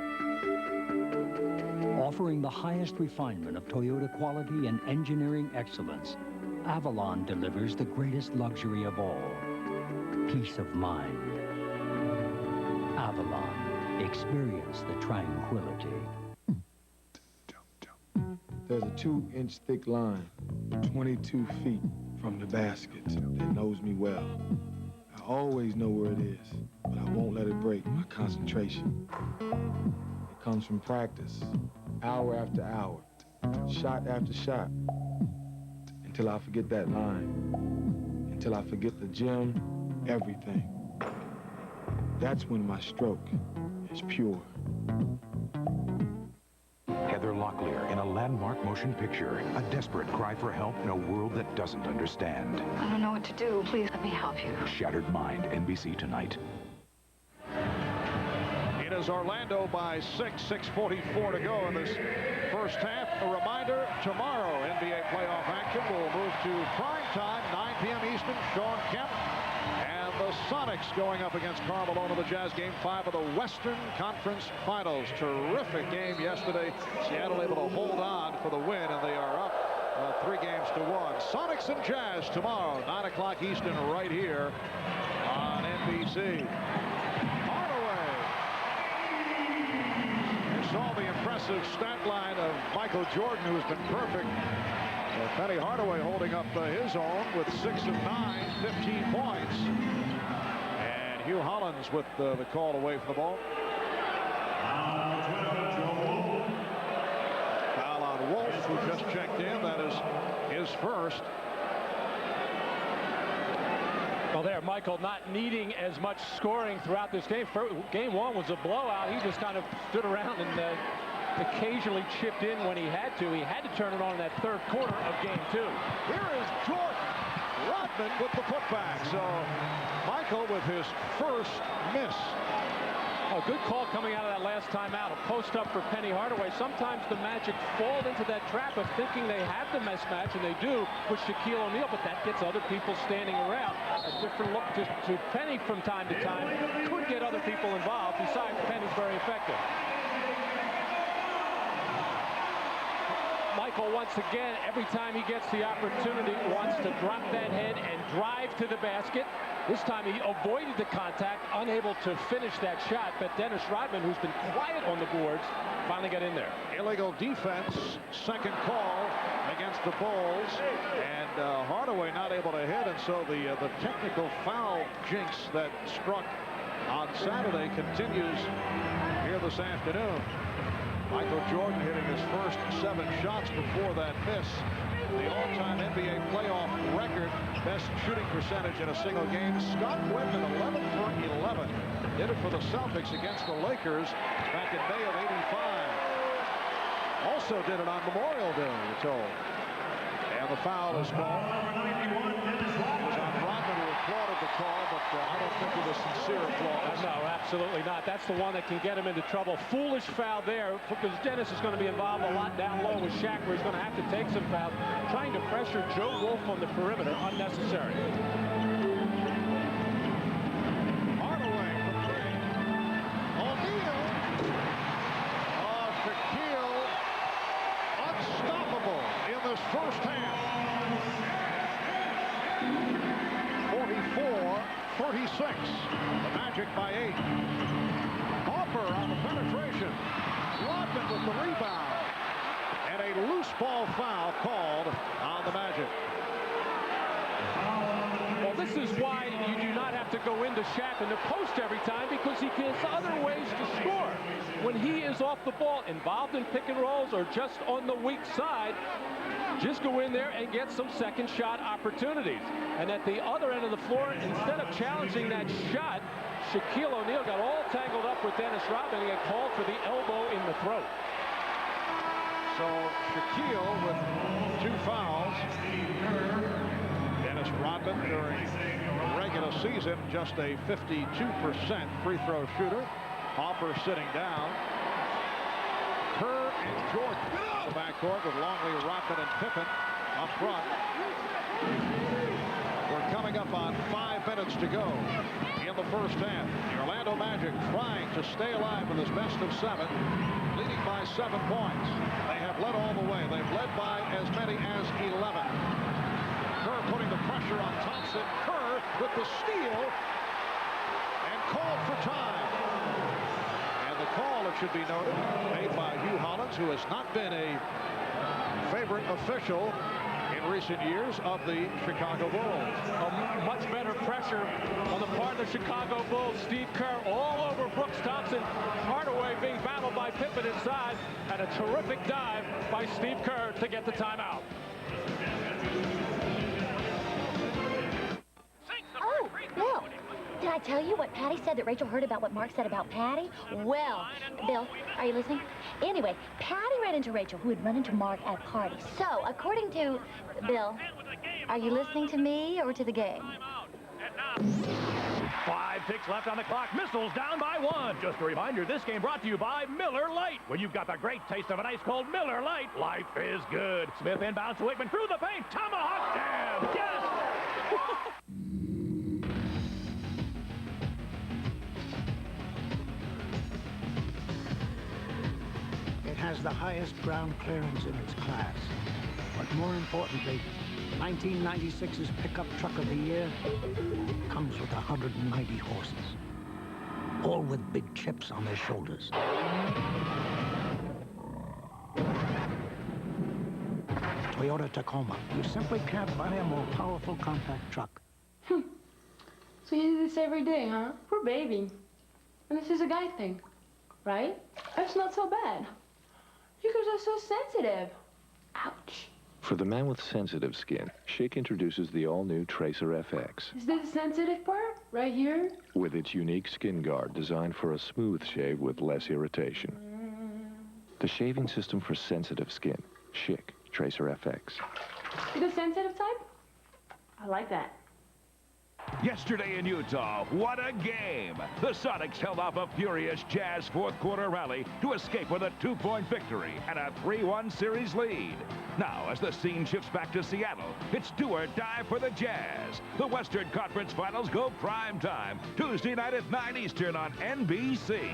Offering the highest refinement of Toyota quality and engineering excellence, Avalon delivers the greatest luxury of all, peace of mind. Avalon, experience the tranquility. There's a 2-inch thick line, 22 feet from the basket that knows me well. I always know where it is, but I won't let it break my concentration. It comes from practice, hour after hour, shot after shot, until I forget that line, until I forget the gym, everything. That's when my stroke is pure. Heather Locklear in a landmark motion picture, a desperate cry for help in a world that doesn't understand. I don't know what to do. Please let me help you. Shattered Mind, NBC tonight. It is Orlando by 6:44 to go in this first half. A reminder, tomorrow NBA playoff action will move to prime time, 9 p.m. Eastern. Sean Kemp and the Sonics going up against Karl Malone of the Jazz, Game 5 of the Western Conference Finals. Terrific game yesterday. Seattle able to hold on for the win, and they are up 3 games to 1. Sonics and Jazz tomorrow, 9 o'clock Eastern, right here on NBC. Saw the impressive stat line of Michael Jordan, who has been perfect. Penny Hardaway holding up his own with 6 of 9, 15 points. And Hugh Hollins with the call away from the ball. Foul on Wolf, who just checked in. That is his first. Well, there, Michael not needing as much scoring throughout this game. Game 1 was a blowout. He just kind of stood around and occasionally chipped in when he had to. He had to turn it on in that third quarter of Game 2. Here is Jordan. Rodman with the putback. So Michael with his first miss. A good call coming out of that last timeout. A post up for Penny Hardaway. Sometimes the Magic fall into that trap of thinking they have the mismatch, and they do with Shaquille O'Neal, but that gets other people standing around. A different look to Penny from time to time could get other people involved. Besides, Penny's very effective. Michael, once again, every time he gets the opportunity, wants to drop that head and drive to the basket. This time he avoided the contact, unable to finish that shot, but Dennis Rodman, who's been quiet on the boards, finally got in there. Illegal defense, second call against the Bulls, and Hardaway not able to hit, and so the technical foul jinx that struck on Saturday continues here this afternoon. Michael Jordan hitting his first 7 shots before that miss. The all-time NBA playoff record, best shooting percentage in a single game. Scott Whitman, 11 for 11. Did it for the Celtics against the Lakers back in May of '85. Also did it on Memorial Day, we're told. And the foul is called. It was on Rodman, who applauded the call, but I don't think it was sincere applause. No, absolutely not. That's the one that can get him into trouble. Foolish foul there, because Dennis is going to be involved a lot down low with Shaq, where he's going to have to take some fouls. Trying to pressure Joe Wolf on the perimeter, unnecessary. Hardaway from 3. O'Neal. Oh, Shaquille, unstoppable in this first half. 44-36. The Magic by 8. Harper on the penetration. Rodman with the rebound. And a loose ball foul called on the Magic. Well, this is why you do not have to go into Shaq in the post every time, because he has other ways to score. When he is off the ball, involved in pick and rolls or just on the weak side, just go in there and get some second shot opportunities. And at the other end of the floor, instead of challenging that shot, Shaquille O'Neal got all tangled up with Dennis Rodman and got called for the elbow in the throat. So Shaquille with 2 fouls. Dennis Rodman during the regular season just a 52% free throw shooter. Harper sitting down. Kerr and Jordan in the backcourt with Longley, Rodman, and Pippen up front. We're coming up on 5 minutes to go in the first half. The Orlando Magic trying to stay alive with this best of 7, leading by 7 points. They have led all the way. They've led by as many as 11. Kerr putting the pressure on Thompson. Kerr with the steal and called for time. And the call, it should be noted, made by Hugh Hollins, who has not been a favorite official in recent years of the Chicago Bulls. Much better pressure on the part of the Chicago Bulls. Steve Kerr all over Brooks Thompson. Hardaway being battled by Pippen inside, and a terrific dive by Steve Kerr to get the timeout. Oh, Bill, did I tell you what Patty said that Rachel heard about what Mark said about Patty? Well, Bill, are you listening? Anyway, Patty ran into Rachel, who had run into Mark at a party. So, according to Bill, are you listening to me or to the game? 5 ticks left on the clock. Missiles down by 1. Just a reminder, this game brought to you by Miller Lite. When you've got the great taste of an ice-cold Miller Lite, life is good. Smith inbounds to Wakeman through the paint. Tomahawk jam. Yes! It has the highest ground clearance in its class. But more importantly, 1996's pickup truck of the year comes with 190 horses, all with big chips on their shoulders. Toyota Tacoma. You simply can't buy a more powerful compact truck. So you do this every day, huh? Poor baby. And this is a guy thing, right? That's not so bad. You guys are so sensitive. Ouch. For the man with sensitive skin, Schick introduces the all-new Tracer FX. Is this the sensitive part? Right here? With its unique skin guard designed for a smooth shave with less irritation. The shaving system for sensitive skin. Schick Tracer FX. You the sensitive type? I like that. Yesterday in Utah, what a game! The Sonics held off a furious Jazz fourth-quarter rally to escape with a 2-point victory and a 3-1 series lead. Now, as the scene shifts back to Seattle, it's do or die for the Jazz. The Western Conference Finals go prime time, Tuesday night at 9 Eastern on NBC.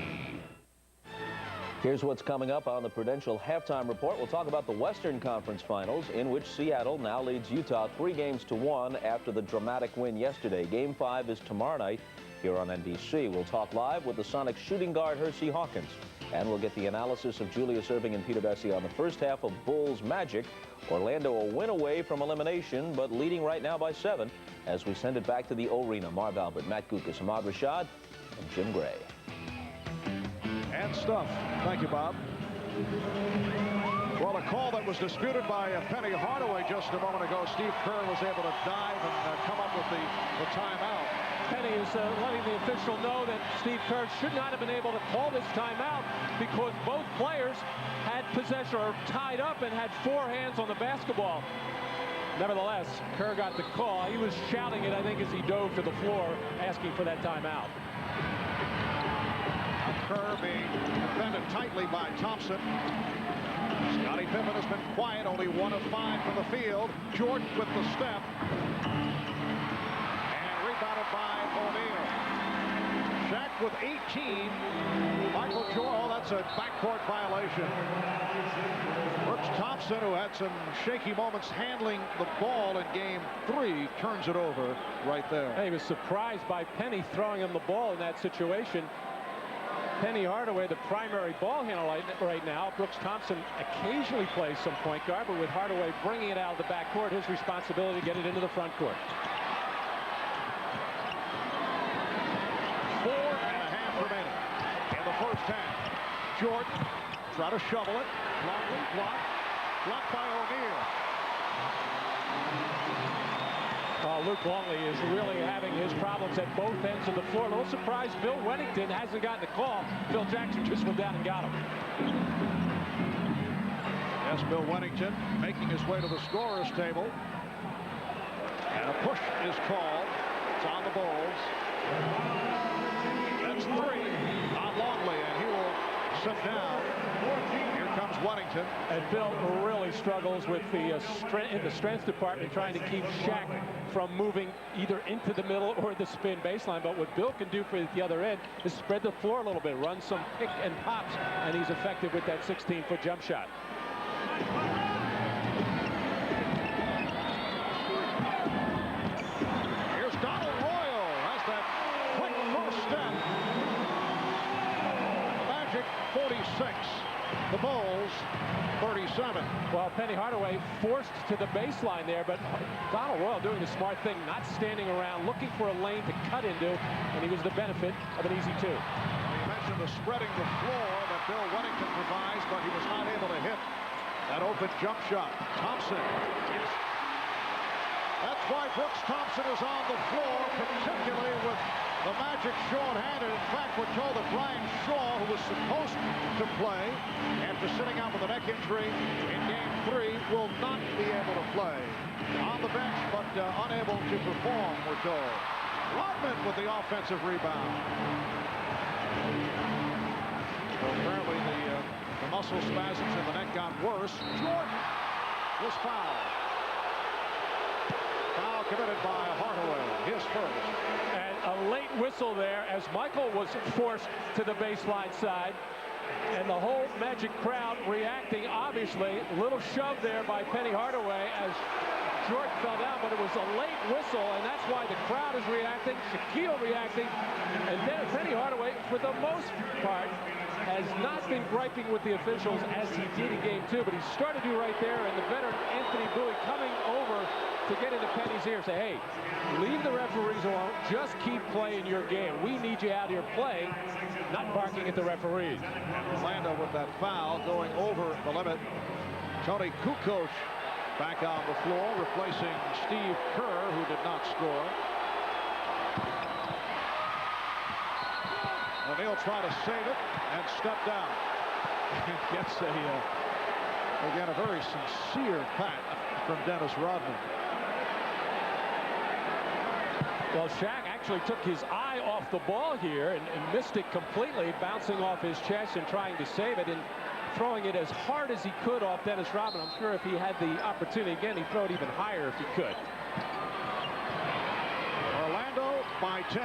Here's what's coming up on the Prudential Halftime Report. We'll talk about the Western Conference Finals, in which Seattle now leads Utah 3-1 after the dramatic win yesterday. Game 5 is tomorrow night here on NBC. We'll talk live with the Sonics shooting guard Hersey Hawkins. And we'll get the analysis of Julius Erving and Peter Vecsey on the first half of Bulls Magic. Orlando a win away from elimination, but leading right now by 7 as we send it back to the O-Arena. Marv Albert, Matt Guokas, Ahmad Rashad, and Jim Gray. And stuff. Thank you, Bob. Well, a call that was disputed by Anfernee Hardaway just a moment ago. Steve Kerr was able to dive and come up with the timeout. Penny is letting the official know that Steve Kerr should not have been able to call this timeout because both players had possession or tied up and had 4 hands on the basketball. Nevertheless, Kerr got the call. He was shouting it, I think, as he dove to the floor, asking for that timeout. Kerr being defended tightly by Thompson. Scottie Pippen has been quiet, only 1 of 5 from the field. Jordan with the step. And rebounded by O'Neal. Shaq with 18. Michael Jordan, oh, that's a backcourt violation. Brooks Thompson, who had some shaky moments handling the ball in game 3, turns it over right there. He was surprised by Penny throwing him the ball in that situation. Anfernee Hardaway, the primary ball handler right now. Brooks Thompson occasionally plays some point guard, but with Hardaway bringing it out of the backcourt, his responsibility to get it into the front court. 4.5 remaining in the first half. Jordan try to shovel it. Longley blocked by O'Neal. Luc Longley is really having his problems at both ends of the floor. A little surprised Bill Wennington hasn't gotten a call. Phil Jackson just went down and got him. Yes, Bill Wennington making his way to the scorer's table. And a push is called. It's on the Bulls. That's 3 on Longley, and he will sit down. Here comes Wennington. And Bill really struggles with the strength department, trying to keep Shaq from moving either into the middle or the spin baseline. But what Bill can do for the other end is spread the floor a little bit, run some pick and pops, and he's effective with that 16-foot jump shot. Here's Donald Royal. Has that quick first step. Magic 46. The Bulls 37. Well, Anfernee Hardaway forced to the baseline there, but Donald Royal doing the smart thing, not standing around, looking for a lane to cut into, and he was the benefit of an easy 2. Well, you mentioned the spreading the floor that Bill Wennington provides, but he was not able to hit that open jump shot. Thompson. That's why Brooks Thompson is on the floor, particularly with the Magic short-handed. In fact, we're told that Brian Shaw, who was supposed to play after sitting out with a neck injury in game 3, will not be able to play. On the bench, but unable to perform, we're told. Rodman with the offensive rebound. So apparently the muscle spasms in the neck got worse. Jordan was fouled. Foul committed by Hardaway, his first. And a late whistle there as Michael was forced to the baseline side. And the whole Magic crowd reacting, obviously. A little shove there by Anfernee Hardaway as Jordan fell down, but it was a late whistle, and that's why the crowd is reacting, Shaquille reacting, and then Anfernee Hardaway, for the most part, has not been griping with the officials as he did in game 2, but he started to right there, and the veteran Anthony Bowie coming over to get into Penny's ear, say, hey, leave the referees alone, just keep playing your game. We need you out here playing, not barking at the referees. Orlando with that foul going over the limit. Toni Kukoc back on the floor, replacing Steve Kerr, who did not score. O'Neal tried to save it and step down. Gets again, a very sincere pat from Dennis Rodman. Well, Shaq actually took his eye off the ball here and missed it completely, bouncing off his chest and trying to save it and throwing it as hard as he could off Dennis Rodman. I'm sure if he had the opportunity again, he'd throw it even higher if he could. Orlando by 10.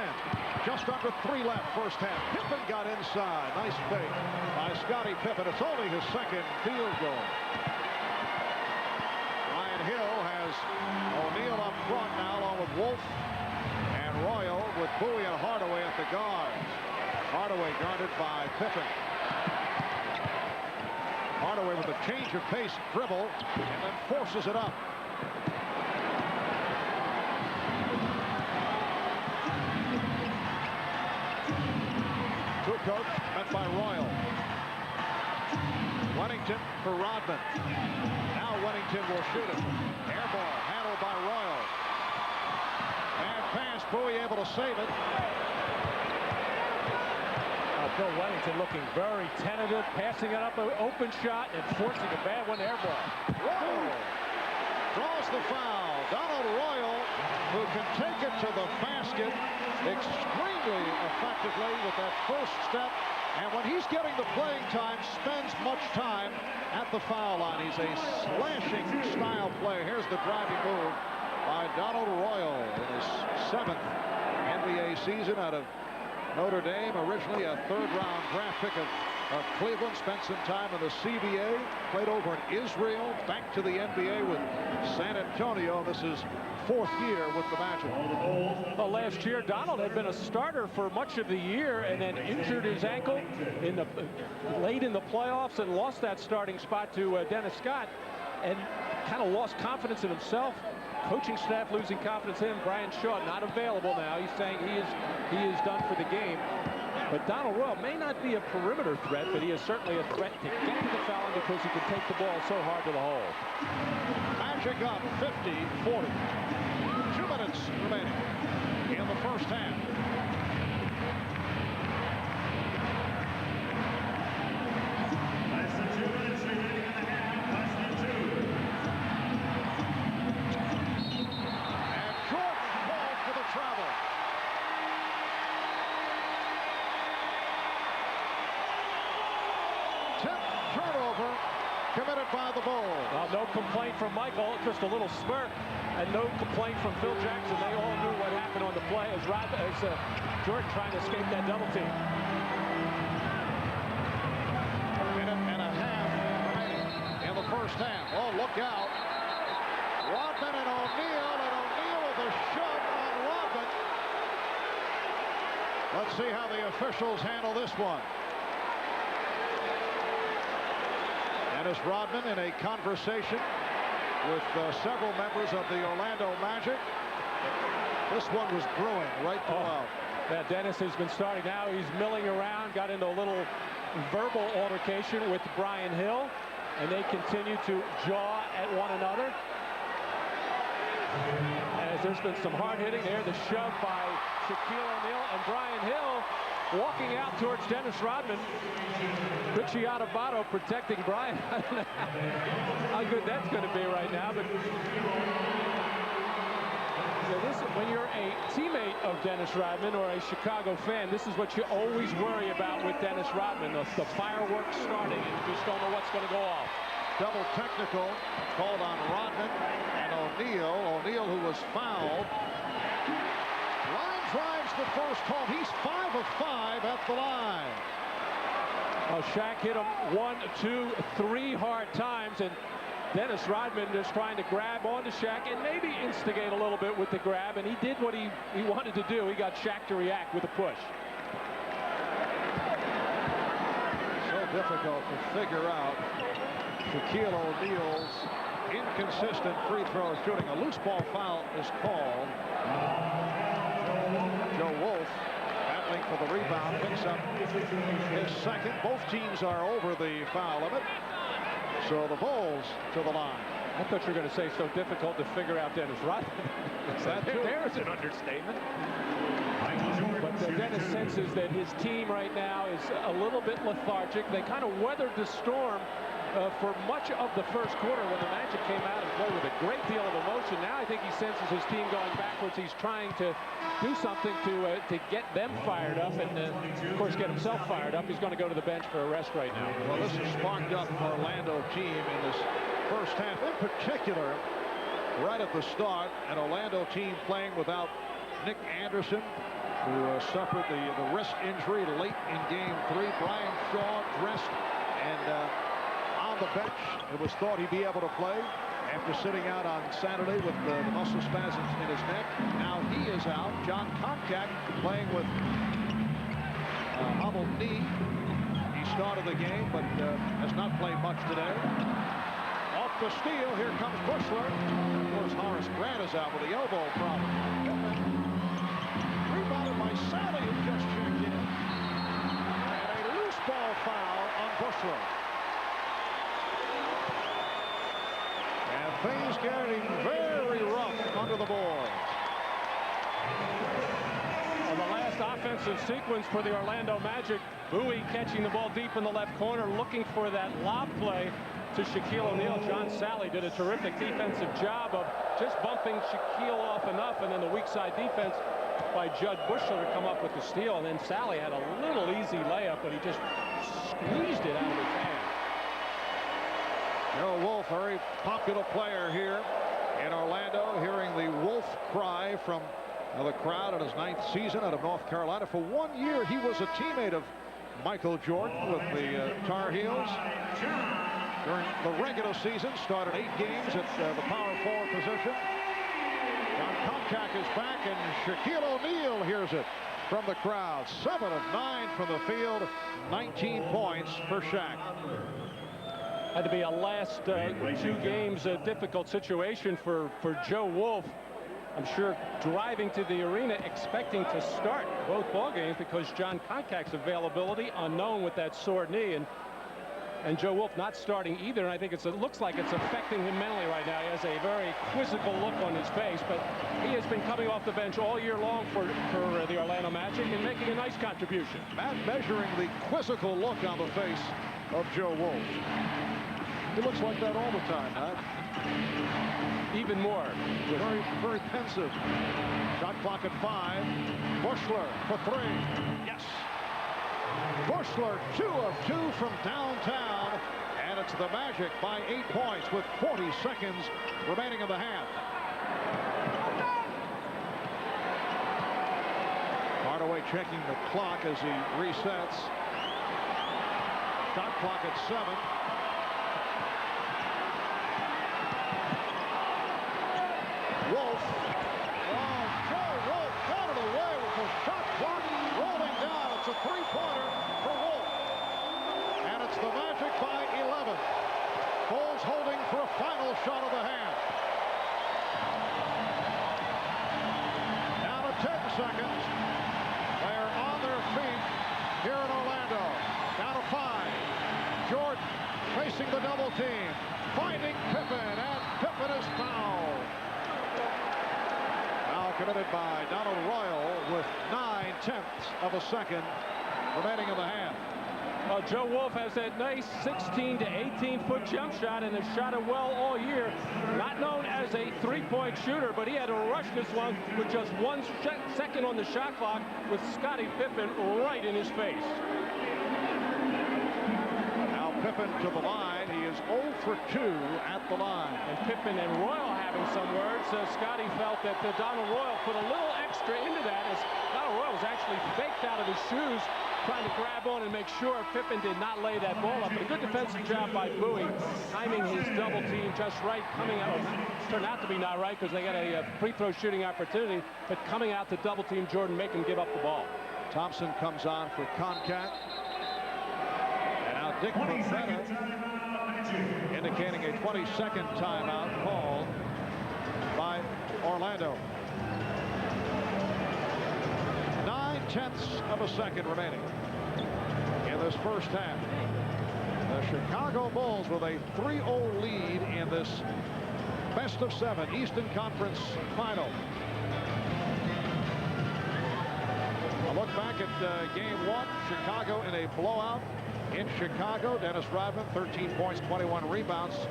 Just under 3 left, first half. Pippen got inside. Nice fake by Scottie Pippen. It's only his second field goal. Ryan Hill has O'Neal up front now, along with Wolf and Royal, with Bowie and Hardaway at the guards. Hardaway guarded by Pippen. Hardaway with a change of pace dribble and then forces it up. Kukoc met by Royal. Wennington for Rodman. Now Wennington will shoot it. Air ball handled by Royal. And pass, Bowie able to save it. Bill Wennington looking very tentative, passing it up an open shot and forcing a bad one air ball. Whoa! Draws the foul. Donald Royal, who can take it to the basket extremely effectively with that first step. And when he's getting the playing time, spends much time at the foul line. He's a slashing style player. Here's the driving move by Donald Royal in his 7th NBA season out of Notre Dame, originally a third-round draft pick of Cleveland, spent some time in the CBA, played over in Israel, back to the NBA with San Antonio. This is 4th year with the Magic. Well, last year, Donald had been a starter for much of the year and then injured his ankle late in the playoffs and lost that starting spot to Dennis Scott and kind of lost confidence in himself. Coaching staff losing confidence in him. Brian Shaw not available now. He's saying he is done for the game. But Donald Royal may not be a perimeter threat, but he is certainly a threat to get to the foul line because he can take the ball so hard to the hole. Magic up 50-40. 2 minutes remaining in the first half. Less than 2 minutes remaining in the half. Less than 2. Travel. Tip turnover committed by the Bulls. Well, no complaint from Michael, just a little smirk, and no complaint from Phil Jackson. They all knew what happened on the play as Jordan trying to escape that double team. A minute and a half remaining in the first half. Oh, look out. Rodman and O'Neal with a shove on Rodman. Let's see how the officials handle this one. Dennis Rodman in a conversation with several members of the Orlando Magic. This one was brewing right throughout. Yeah, Dennis has been starting now. He's milling around, got into a little verbal altercation with Brian Hill, and they continue to jaw at one another. As there's been some hard hitting there, the shove by Shaquille O'Neal and Brian Hill walking out towards Dennis Rodman. Richie Adubato protecting Brian. I don't know how good that's going to be right now, but when you're a teammate of Dennis Rodman or a Chicago fan, this is what you always worry about with Dennis Rodman, the fireworks starting, and you just don't know what's going to go off. Double technical called on Rodman and O'Neal. O'Neal, who was fouled. Line drives the first home. He's 5 of 5 at the line. Well, Shaq hit him 1, 2, 3 hard times, and Dennis Rodman just trying to grab onto Shaq and maybe instigate a little bit with the grab, and he did what he wanted to do. He got Shaq to react with a push. So difficult to figure out Shaquille O'Neal's inconsistent free throw shooting. A loose ball foul is called. Joe Wolf battling for the rebound, picks up his second. Both teams are over the foul limit. So the Bulls to the line. I thought you were going to say so difficult to figure out Dennis Rodman. There's an understatement. But Dennis senses that his team right now is a little bit lethargic. They kind of weathered the storm for much of the first quarter when the Magic came out and played with a great deal of emotion. Now I think he senses his team going backwards. He's trying to do something to get them fired up and, of course, get himself fired up. He's going to go to the bench for a rest right now. Well, this has sparked up the Orlando team in this first half. In particular, right at the start, an Orlando team playing without Nick Anderson who suffered the wrist injury late in Game 3. Brian Shaw dressed and on the bench. It was thought he'd be able to play after sitting out on Saturday with the muscle spasms in his neck. Now he is out. Jon Koncak playing with hobbled knee. He started the game, but has not played much today. Off the steal, here comes Buechler. Of course, Horace Grant is out with the elbow problem. Rebounded by Salley, who just checked in. And a loose ball foul on Buechler. And things getting very rough under the boards. On the last offensive sequence for the Orlando Magic, Bowie catching the ball deep in the left corner, looking for that lob play to Shaquille O'Neal. John Salley did a terrific defensive job of just bumping Shaquille off enough, and then the weak side defense by Jud Buechler to come up with the steal. And then Salley had a little easy layup, but he just squeezed it out of his hand. Joe Wolf, very popular player here in Orlando, hearing the Wolf cry from the crowd in his 9th season out of North Carolina. For 1 year, he was a teammate of Michael Jordan with the Tar Heels. During the regular season, started 8 games at the power forward position. Jon Koncak is back, and Shaquille O'Neal hears it from the crowd. 7 of 9 from the field, 19 points for Shaq. Had to be a last 2 games difficult situation for Joe Wolf. I'm sure driving to the arena expecting to start both ball games because Jon Koncak's availability unknown with that sore knee, and Joe Wolf not starting either. And I think it looks like it's affecting him mentally right now. He has a very quizzical look on his face, but he has been coming off the bench all year long for the Orlando Magic and making a nice contribution. Matt measuring the quizzical look on the face of Joe Wolf. He looks like that all the time, Matt. Even more. Very, very pensive. Shot clock at 5. Buechler for 3. Yes. Buechler 2 of 2 from downtown, and it's the Magic by 8 points with 40 seconds remaining in the half. Hardaway checking the clock as he resets. Shot clock at 7. Wolf. Oh, Joe Wolf got it away with the shot clock rolling down. It's a 3-pointer for Wolf. And it's the Magic by 11. Bulls holding for a final shot of the half. Down to 10 seconds. They are on their feet here in Orlando. Down to 5. Jordan facing the double team. Finding Pippen, and Pippen is fouled. Foul committed by Donald Royal with 9/10 of a second remaining in the half. Well, Joe Wolf has that nice 16 to 18-foot jump shot and has shot it well all year. Not known as a 3-point shooter, but he had to rush this one with just 1 second on the shot clock with Scottie Pippen right in his face. Now Pippen to the line. He is 0 for 2 at the line. And Pippen and Royal having some words. Scottie felt that Donald Royal put a little extra into that as Donald Royal was actually faked out of his shoes, trying to grab on and make sure Pippen did not lay that ball up. But a good defensive job by Bowie, timing his double team just right, coming out. Turned out to be not right because they got a free throw shooting opportunity, but coming out to double team Jordan, make him give up the ball. Thompson comes on for Koncak. And now Dick Bavetta indicating a 22nd timeout call by Orlando. 9/10 of a second remaining in this first half. The Chicago Bulls with a 3-0 lead in this best of 7 Eastern Conference final. A look back at game 1. Chicago in a blowout in Chicago. Dennis Rodman, 13 points, 21 rebounds.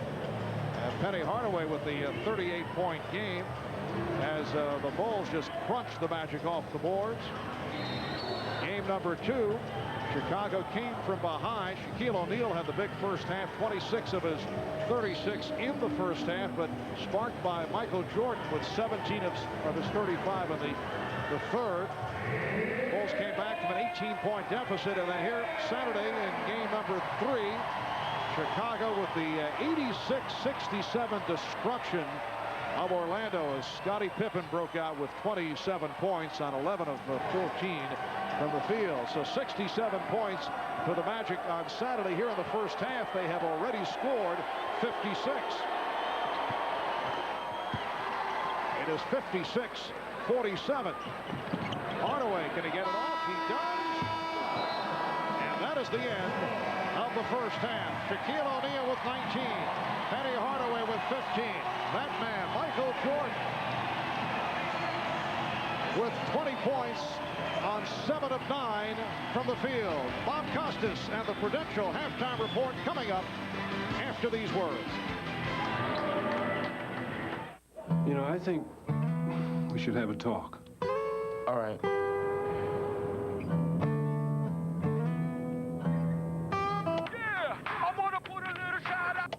Anfernee Hardaway with the 38-point game as the Bulls just crunched the Magic off the boards. Game number 2, Chicago came from behind. Shaquille O'Neal had the big first half, 26 of his 36 in the first half, but sparked by Michael Jordan with 17 of his 35 in the the third. Bulls came back from an 18-point deficit, and then here Saturday in game number 3, Chicago with the 86-67 destruction of Orlando as Scottie Pippen broke out with 27 points on 11 of 14 from the field. So 67 points for the Magic on Saturday. Here in the first half, they have already scored 56. It is 56-47. Hardaway, can he get it off? He does. And that is the end of the first half. Shaquille O'Neal with 19. Anfernee Hardaway with 15. That man, Michael Jordan, with 20 points on 7 of 9 from the field. Bob Costas and the Prudential halftime report coming up after these words. You know, I think we should have a talk. All right. Yeah, I want to put a little shot up.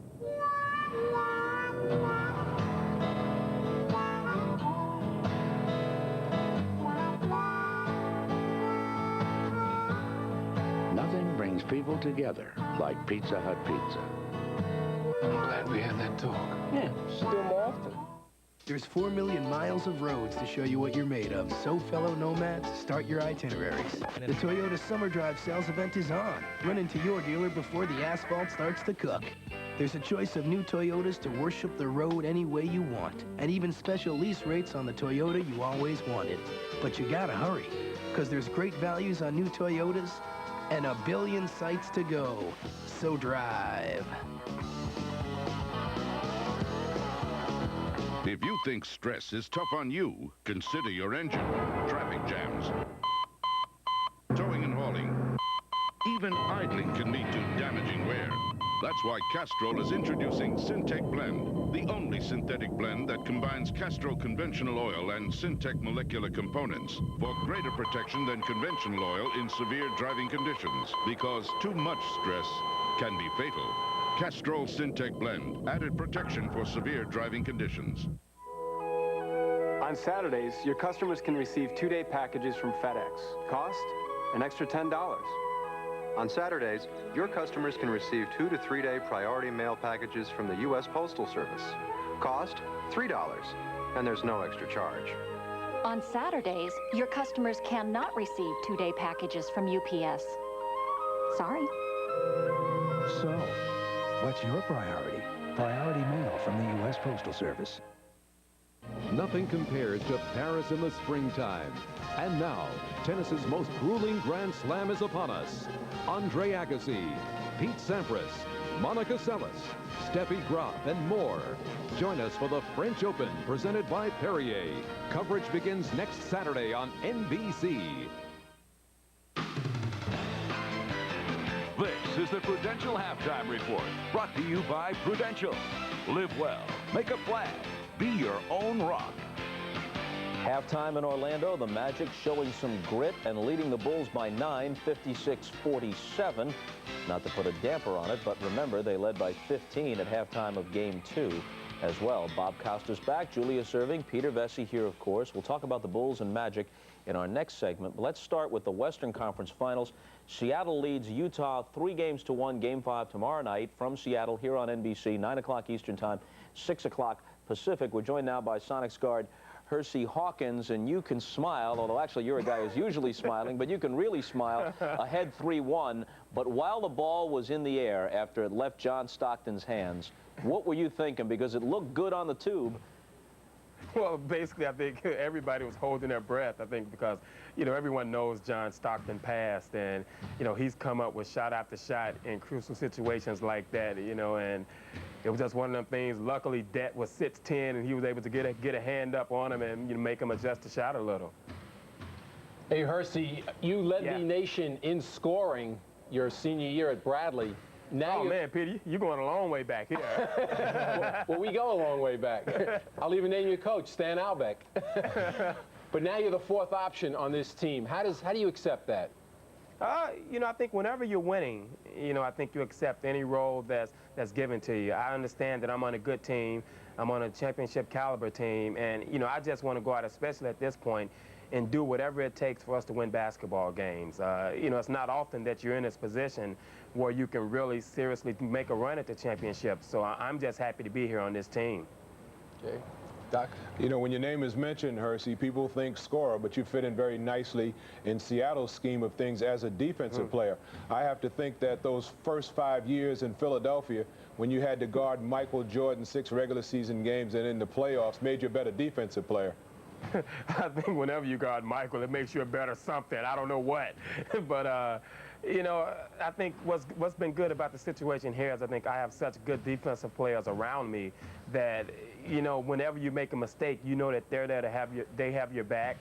Nothing brings people together like Pizza Hut pizza. I'm glad we had that talk. Yeah, should do them more often. There's 4 million miles of roads to show you what you're made of. So, fellow nomads, start your itineraries. The Toyota Summer Drive sales event is on. Run into your dealer before the asphalt starts to cook. There's a choice of new Toyotas to worship the road any way you want. And even special lease rates on the Toyota you always wanted. But you gotta hurry, because there's great values on new Toyotas and a billion sights to go. So drive. If you think stress is tough on you, consider your engine. Traffic jams, towing and hauling, even idling can lead to damaging wear. That's why Castrol is introducing Syntec Blend, the only synthetic blend that combines Castrol conventional oil and Syntec molecular components for greater protection than conventional oil in severe driving conditions, because too much stress can be fatal. Castrol Syntec Blend, added protection for severe driving conditions. On Saturdays, your customers can receive 2-day packages from FedEx. Cost? An extra $10. On Saturdays, your customers can receive 2- to 3-day priority mail packages from the U.S. Postal Service. Cost? $3. And there's no extra charge. On Saturdays, your customers cannot receive 2-day packages from UPS. Sorry. So, what's your priority? Priority mail from the U.S. Postal Service. Nothing compares to Paris in the springtime. And now, tennis's most grueling Grand Slam is upon us. Andre Agassi, Pete Sampras, Monica Seles, Steffi Graf, and more. Join us for the French Open, presented by Perrier. Coverage begins next Saturday on NBC. This is the Prudential Halftime Report, brought to you by Prudential. Live well, make a flag, be your own rock. Halftime in Orlando, the Magic showing some grit and leading the Bulls by 9, 56-47. Not to put a damper on it, but remember, they led by 15 at halftime of Game 2 as well. Bob Costas back, Julia serving, Peter Vecsey here, of course. We'll talk about the Bulls and Magic in our next segment. But let's start with the Western Conference Finals. Seattle leads Utah 3-1, Game 5 tomorrow night from Seattle here on NBC, 9 o'clock Eastern Time, 6 o'clock Pacific. We're joined now by Sonics guard Hersey Hawkins, and you can smile, although actually you're a guy who's usually smiling, but you can really smile, ahead 3-1. But while the ball was in the air after it left John Stockton's hands, what were you thinking? Because it looked good on the tube. Well, basically, I think everybody was holding their breath, I think, because, you know, everyone knows John Stockton passed, and, you know, he's come up with shot after shot in crucial situations like that, you know, and it was just one of them things. Luckily, Det was 6'10", and he was able to get a hand up on him and, you know, make him adjust the shot a little. Hey, Hersey, you led the nation in scoring your senior year at Bradley. Now man, Peter, you're going a long way back here. well, we go a long way back. I'll even name your coach, Stan Albeck. But now you're the fourth option on this team. How do you accept that? You know, I think whenever you're winning, you know, I think you accept any role that's given to you. I understand that I'm on a good team. I'm on a championship caliber team. And, you know, I just want to go out, especially at this point, and do whatever it takes for us to win basketball games. You know, it's not often that you're in this position where you can really seriously make a run at the championship. So I'm just happy to be here on this team. Okay. Doc? You know, when your name is mentioned, Hersey, people think scorer, but you fit in very nicely in Seattle's scheme of things as a defensive player. I have to think that those first 5 years in Philadelphia, when you had to guard Michael Jordan 6 regular season games and in the playoffs, made you a better defensive player. I think whenever you guard Michael, it makes you a better something. I don't know what. But, you know, I think what's been good about the situation here is I think I have such good defensive players around me that, you know, whenever you make a mistake, you know that they're there to have they have your back.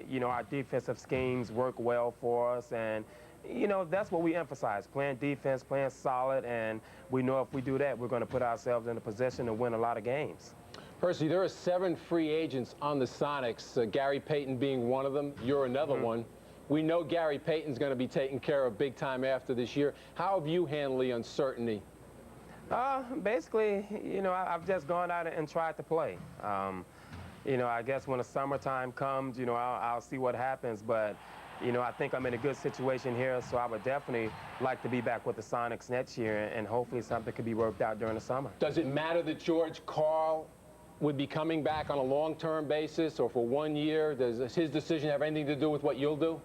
You know, our defensive schemes work well for us, and, you know, that's what we emphasize, playing defense, playing solid, and we know if we do that, we're going to put ourselves in a position to win a lot of games. Percy, there are 7 free agents on the Sonics, Gary Payton being one of them. You're another one. We know Gary Payton's going to be taken care of big time after this year. How have you handled the uncertainty? Basically, you know, I've just gone out and tried to play. You know, I guess when the summertime comes, you know, I'll see what happens. But, you know, I think I'm in a good situation here, so I would definitely like to be back with the Sonics next year, and hopefully something could be worked out during the summer. Does it matter that George Karl would be coming back on a long-term basis or for 1 year? Does his decision have anything to do with what you'll do?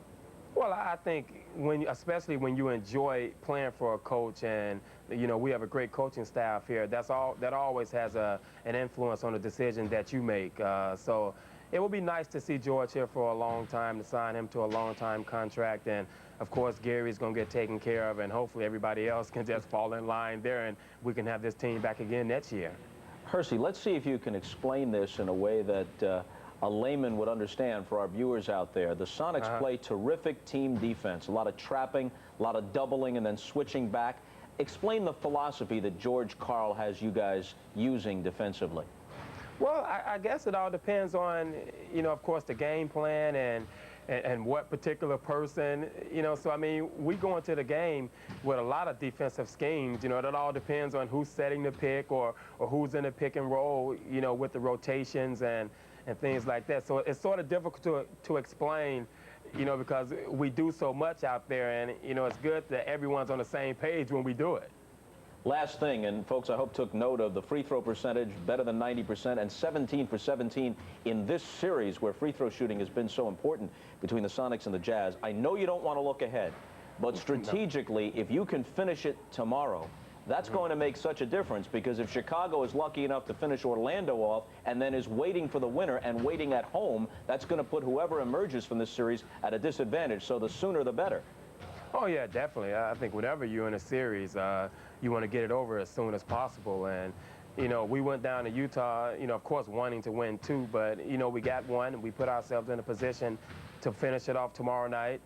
Well, I think especially when you enjoy playing for a coach, and you know we have a great coaching staff here, that always has an influence on the decision that you make. So it would be nice to see George here for a long time, to sign him to a long-time contract, and of course Gary's going to get taken care of, and hopefully everybody else can just fall in line there, and we can have this team back again next year. Hersey, let's see if you can explain this in a way that a layman would understand for our viewers out there. The Sonics play terrific team defense, a lot of trapping, a lot of doubling, and then switching back. Explain the philosophy that George Karl has you guys using defensively. Well, I guess it all depends on, you know, of course, the game plan and what particular person, you know. So, I mean, we go into the game with a lot of defensive schemes. You know, that all depends on who's setting the pick or who's in the pick and roll, you know, with the rotations and things like that. So it's sort of difficult to explain, you know, because we do so much out there, and, you know, it's good that everyone's on the same page when we do it. Last thing, and folks, I hope took note of the free throw percentage, better than 90%, and 17 for 17 in this series where free throw shooting has been so important between the Sonics and the Jazz. I know you don't want to look ahead, but strategically, if you can finish it tomorrow, that's going to make such a difference, because if Chicago is lucky enough to finish Orlando off and then is waiting for the winner and waiting at home, that's going to put whoever emerges from this series at a disadvantage. So the sooner the better. Oh, yeah, definitely. I think whenever you're in a series, you want to get it over as soon as possible. And, you know, we went down to Utah, you know, of course, wanting to win 2, but, you know, we got 1, and we put ourselves in a position to finish it off tomorrow night.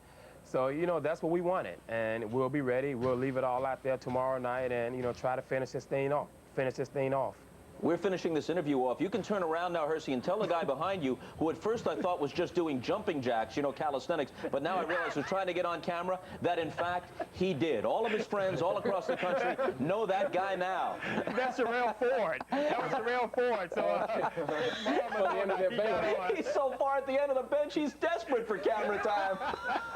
So, you know, that's what we wanted, and we'll be ready. We'll leave it all out there tomorrow night and, you know, try to finish this thing off. We're finishing this interview off. You can turn around now, Hersey, and tell the guy behind you, who at first I thought was just doing jumping jacks, you know, calisthenics, but now I realize was trying to get on camera, that in fact he did. All of his friends all across the country know that guy now. That's a real Ford. That was a real Ford. So he's so far at the end of the bench, he's desperate for camera time.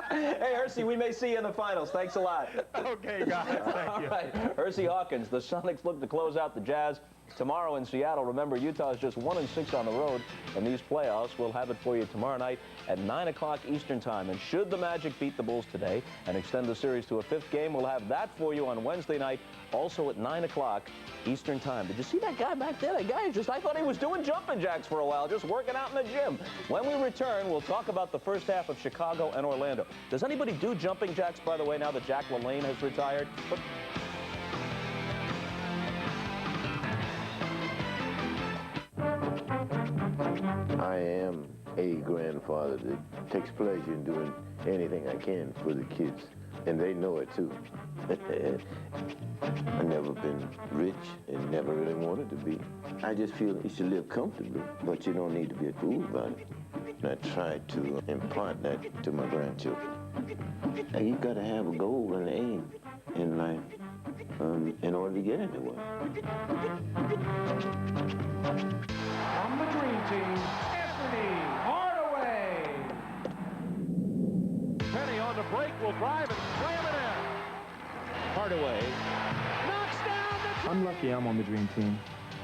Hey, Hersey, we may see you in the finals. Thanks a lot. Okay, guys. Thank you. All right, Hersey Hawkins, the Sonics look to close out the Jazz tomorrow in Seattle. Remember, Utah is just 1-6 on the road in these playoffs. We'll have it for you tomorrow night at 9 o'clock Eastern time. And should the Magic beat the Bulls today and extend the series to a 5th game, we'll have that for you on Wednesday night, also at 9 o'clock Eastern time. Did you see that guy back there? That guy is just, I thought he was doing jumping jacks for a while, just working out in the gym. When we return, we'll talk about the first half of Chicago and Orlando. Does anybody do jumping jacks, by the way, now that Jack LaLanne has retired? I am a grandfather that takes pleasure in doing anything I can for the kids, and they know it too. I've never been rich and never really wanted to be. I just feel you should live comfortably, but you don't need to be a fool about it. And I try to impart that to my grandchildren. And you got to have a goal and an aim in life in order to get anywhere. From the Dream Team, Anfernee Hardaway. the break will drive and slam it in. Hardaway. Knocks down the... I'm lucky I'm on the Dream Team.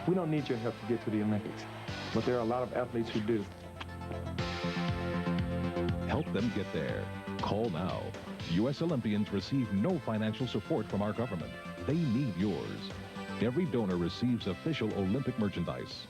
We don't need your help to get to the Olympics, but there are a lot of athletes who do. Help them get there. Call now. U.S. Olympians receive no financial support from our government. They need yours. Every donor receives official Olympic merchandise.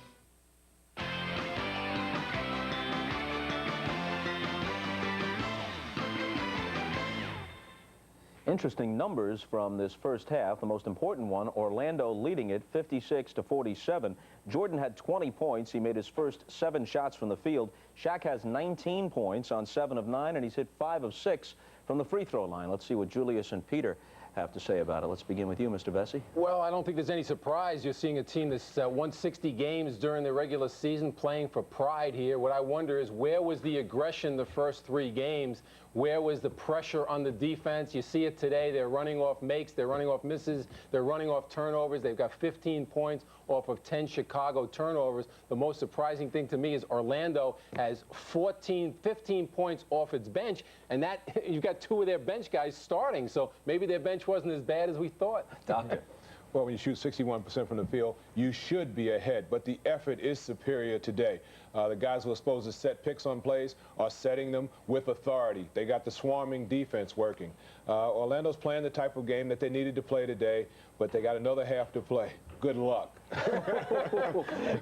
Interesting numbers from this first half. The most important one, Orlando leading it 56-47. Jordan had 20 points. He made his first 7 shots from the field. Shaq has 19 points on 7 of 9, and he's hit 5 of 6 from the free throw line. Let's see what Julius and Peter have to say about it. Let's begin with you, Mr. Vecsey. Well, I don't think there's any surprise you're seeing a team that's won 60 games during the regular season playing for pride here. What I wonder is, where was the aggression the first 3 games? Where was the pressure on the defense? You see it today. They're running off makes. They're running off misses. They're running off turnovers. They've got 15 points off of 10 Chicago turnovers. The most surprising thing to me is Orlando has 15 points off its bench, and that you've got 2 of their bench guys starting, so maybe their bench wasn't as bad as we thought. Doctor. Well, when you shoot 61% from the field, you should be ahead, but the effort is superior today. The guys who are supposed to set picks on plays are setting them with authority. They got the swarming defense working. Orlando's playing the type of game that they needed to play today, but they got another half to play. Good luck.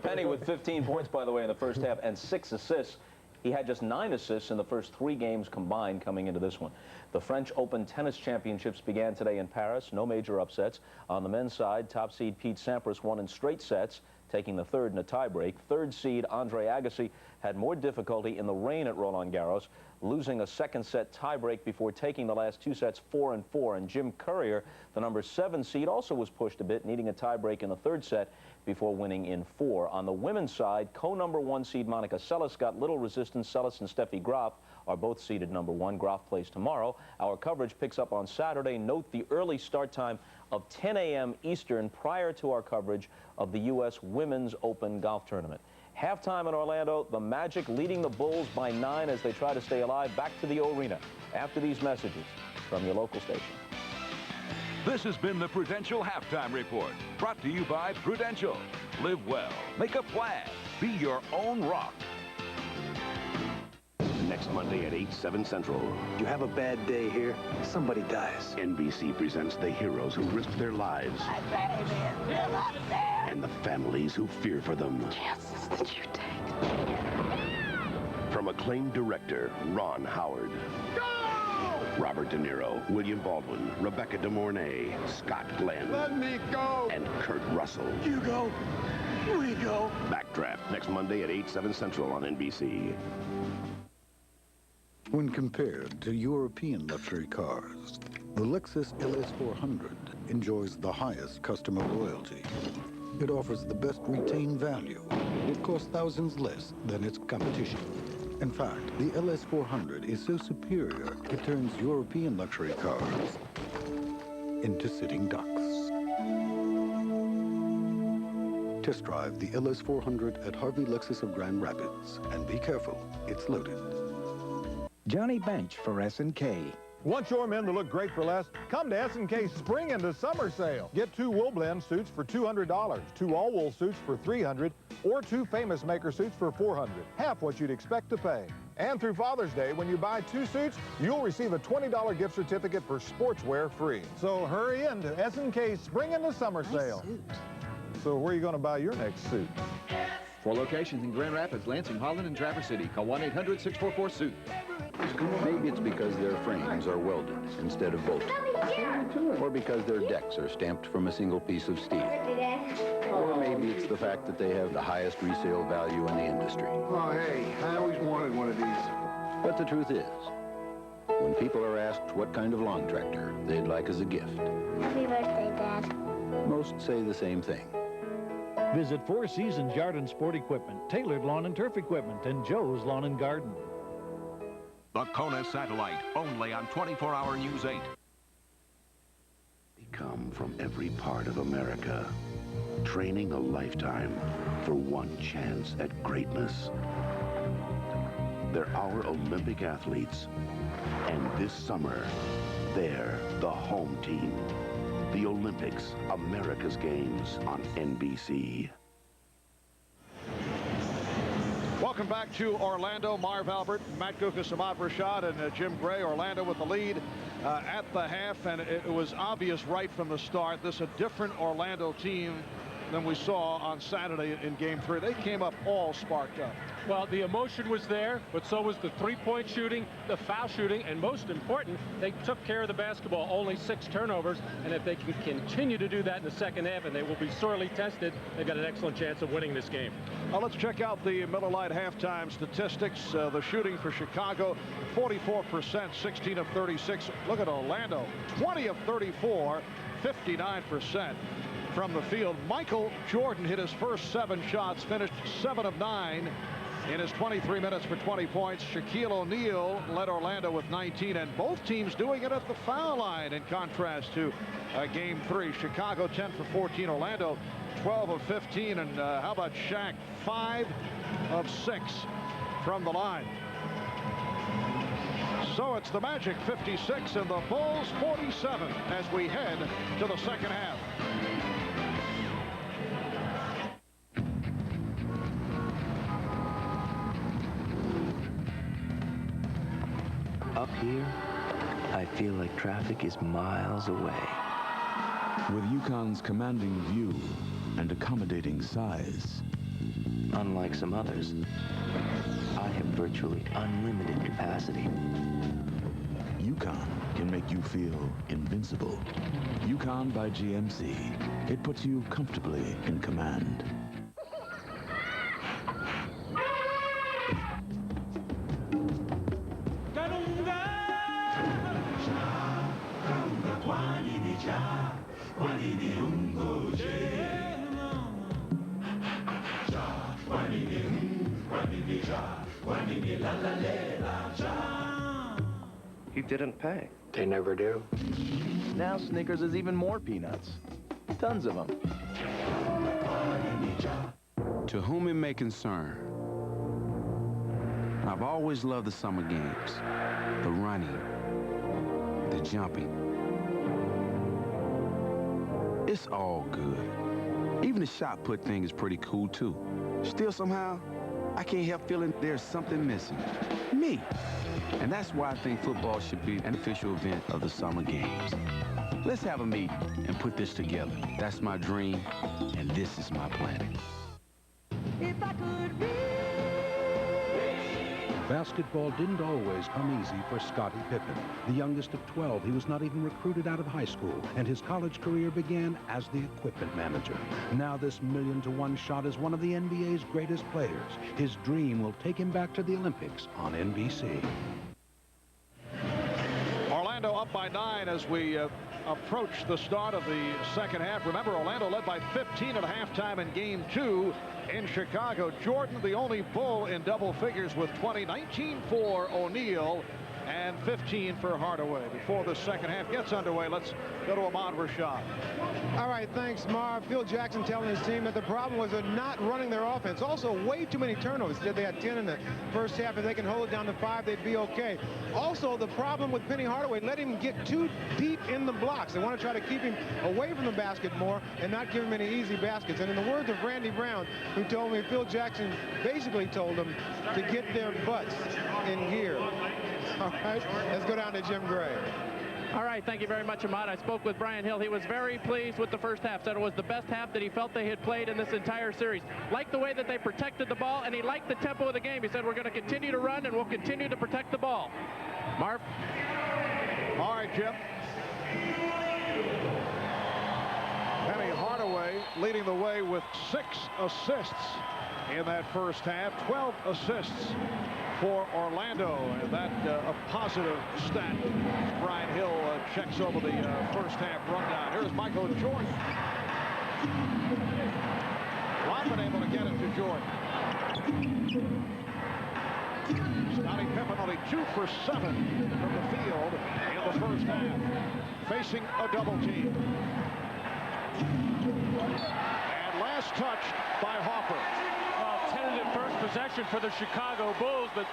Penny with 15 points, by the way, in the first half, and 6 assists. He had just 9 assists in the first 3 games combined coming into this one. The French Open Tennis Championships began today in Paris. No major upsets. On the men's side, top seed Pete Sampras won in straight sets, taking the 3rd in a tiebreak. 3rd seed Andre Agassi had more difficulty in the rain at Roland Garros, losing a 2nd set tiebreak before taking the last 2 sets 4-4. And Jim Courier, the number 7 seed, also was pushed a bit, needing a tiebreak in the 3rd set before winning in 4. On the women's side, co-number 1 seed Monica Seles got little resistance. Seles and Steffi Graf are both seeded number 1. Graf plays tomorrow. Our coverage picks up on Saturday. Note the early start time of 10 a.m. Eastern prior to our coverage of the U.S. Women's Open Golf Tournament. Halftime in Orlando, the Magic leading the Bulls by 9 as they try to stay alive. Back to the arena after these messages from your local station. This has been the Prudential Halftime Report, brought to you by Prudential. Live well, make a plan, be your own rock. Next Monday at 8, 7 Central. You have a bad day here, somebody dies. NBC presents the heroes who risked their lives. And the families who fear for them. Chances that you take. From acclaimed director Ron Howard. Robert De Niro, William Baldwin, Rebecca De Mornay, Scott Glenn. Let me go! And Kurt Russell. You go, we go. Backdraft, next Monday at 8, 7 Central on NBC. When compared to European luxury cars, the Lexus LS400 enjoys the highest customer loyalty. It offers the best retained value. It costs thousands less than its competition. In fact, the LS400 is so superior, it turns European luxury cars into sitting ducks. Test drive the LS400 at Harvey Lexus of Grand Rapids. And be careful, it's loaded. Johnny Bench for S&K. Want your men to look great for less? Come to S&K's Spring into Summer Sale. Get 2 wool blend suits for $200, 2 all-wool suits for $300, or 2 Famous Maker suits for $400, half what you'd expect to pay. And through Father's Day, when you buy 2 suits, you'll receive a $20 gift certificate for sportswear free. So hurry in to S&K's Spring into Summer Sale. So where are you going to buy your next suit? 4 locations in Grand Rapids, Lansing, Holland, and Traverse City. Call 1-800-644-SUIT. Maybe it's because their frames are welded instead of bolted. Or because their decks are stamped from a single piece of steel. Or maybe it's the fact that they have the highest resale value in the industry. Oh, hey, I always wanted one of these. But the truth is, when people are asked what kind of lawn tractor they'd like as a gift, Happy birthday, Dad. most say the same thing. Visit Four Seasons Yard and Sport Equipment, Tailored Lawn and Turf Equipment, and Joe's Lawn and Garden. The Kona Satellite, only on 24-Hour News 8. They come from every part of America, training a lifetime for one chance at greatness. They're our Olympic athletes. And this summer, they're the home team. The Olympics, America's Games on NBC. Welcome back to Orlando. Marv Albert, Matt Guokas, Ahmad Rashad, and Jim Gray. Orlando with the lead at the half, and it was obvious right from the start. This is a different Orlando team than we saw on Saturday in Game 3. They came up all sparked up. Well, the emotion was there, but so was the three-point shooting, the foul shooting, and most important, they took care of the basketball. Only 6 turnovers, and if they can continue to do that in the second half, and they will be sorely tested, they've got an excellent chance of winning this game. Now let's check out the Miller Lite halftime statistics. The shooting for Chicago, 44%, 16 of 36. Look at Orlando, 20 of 34, 59%. From the field. Michael Jordan hit his first 7 shots, finished 7 of 9 in his 23 minutes for 20 points. Shaquille O'Neal led Orlando with 19, and both teams doing it at the foul line in contrast to Game 3. Chicago 10 for 14, Orlando 12 of 15, and how about Shaq? 5 of 6 from the line. So it's the Magic 56 and the Bulls 47 as we head to the second half. Up here, I feel like traffic is miles away. With UConn's commanding view and accommodating size. Unlike some others, I have virtually unlimited capacity. UConn can make you feel invincible. UConn by GMC. It puts you comfortably in command. You didn't pay. They never do. Now Snickers is even more peanuts. Tons of them. To whom it may concern, I've always loved the summer games. The running, the jumping. It's all good. Even the shot put thing is pretty cool too. Still somehow, I can't help feeling there's something missing. Me. And that's why I think football should be an official event of the summer games. Let's have a meeting and put this together. That's my dream, and this is my plan. If I could read. Basketball didn't always come easy for Scottie Pippen. The youngest of 12, he was not even recruited out of high school, and his college career began as the equipment manager. Now this 1,000,000-to-1 shot is one of the NBA's greatest players. His dream will take him back to the Olympics on NBC. Orlando up by 9 as we approach the start of the second half. Remember, Orlando led by 15 at halftime in Game 2 in Chicago. Jordan, the only Bull in double figures with 20, 19 for O'Neal, and 15 for Hardaway. Before the second half gets underway, let's go to Ahmad Rashad. All right, thanks, Marv. Phil Jackson telling his team that the problem was not running their offense. Also, way too many turnovers. They had 10 in the first half. If they can hold it down to 5, they'd be okay. Also, the problem with Penny Hardaway, let him get too deep in the blocks. They want to try to keep him away from the basket more and not give him any easy baskets. And in the words of Randy Brown, who told me Phil Jackson basically told them to get their butts in gear. All right, let's go down to Jim Gray. All right, thank you very much, Ahmad. I spoke with Brian Hill. He was very pleased with the first half. Said it was the best half that he felt they had played in this entire series. Liked the way that they protected the ball, and he liked the tempo of the game. He said, we're going to continue to run, and we'll continue to protect the ball. Marv? All right, Jim. Penny Hardaway leading the way with 6 assists in that first half. 12 assists for Orlando, and that a positive stat. Brian Hill checks over the first half rundown. Here's Michael Jordan. Rodman able to get it to Jordan. Scottie Pippen only 2 for 7 from the field in the first half, facing a double team. And last touch by Harper. Tentative first possession for the Chicago Bulls, but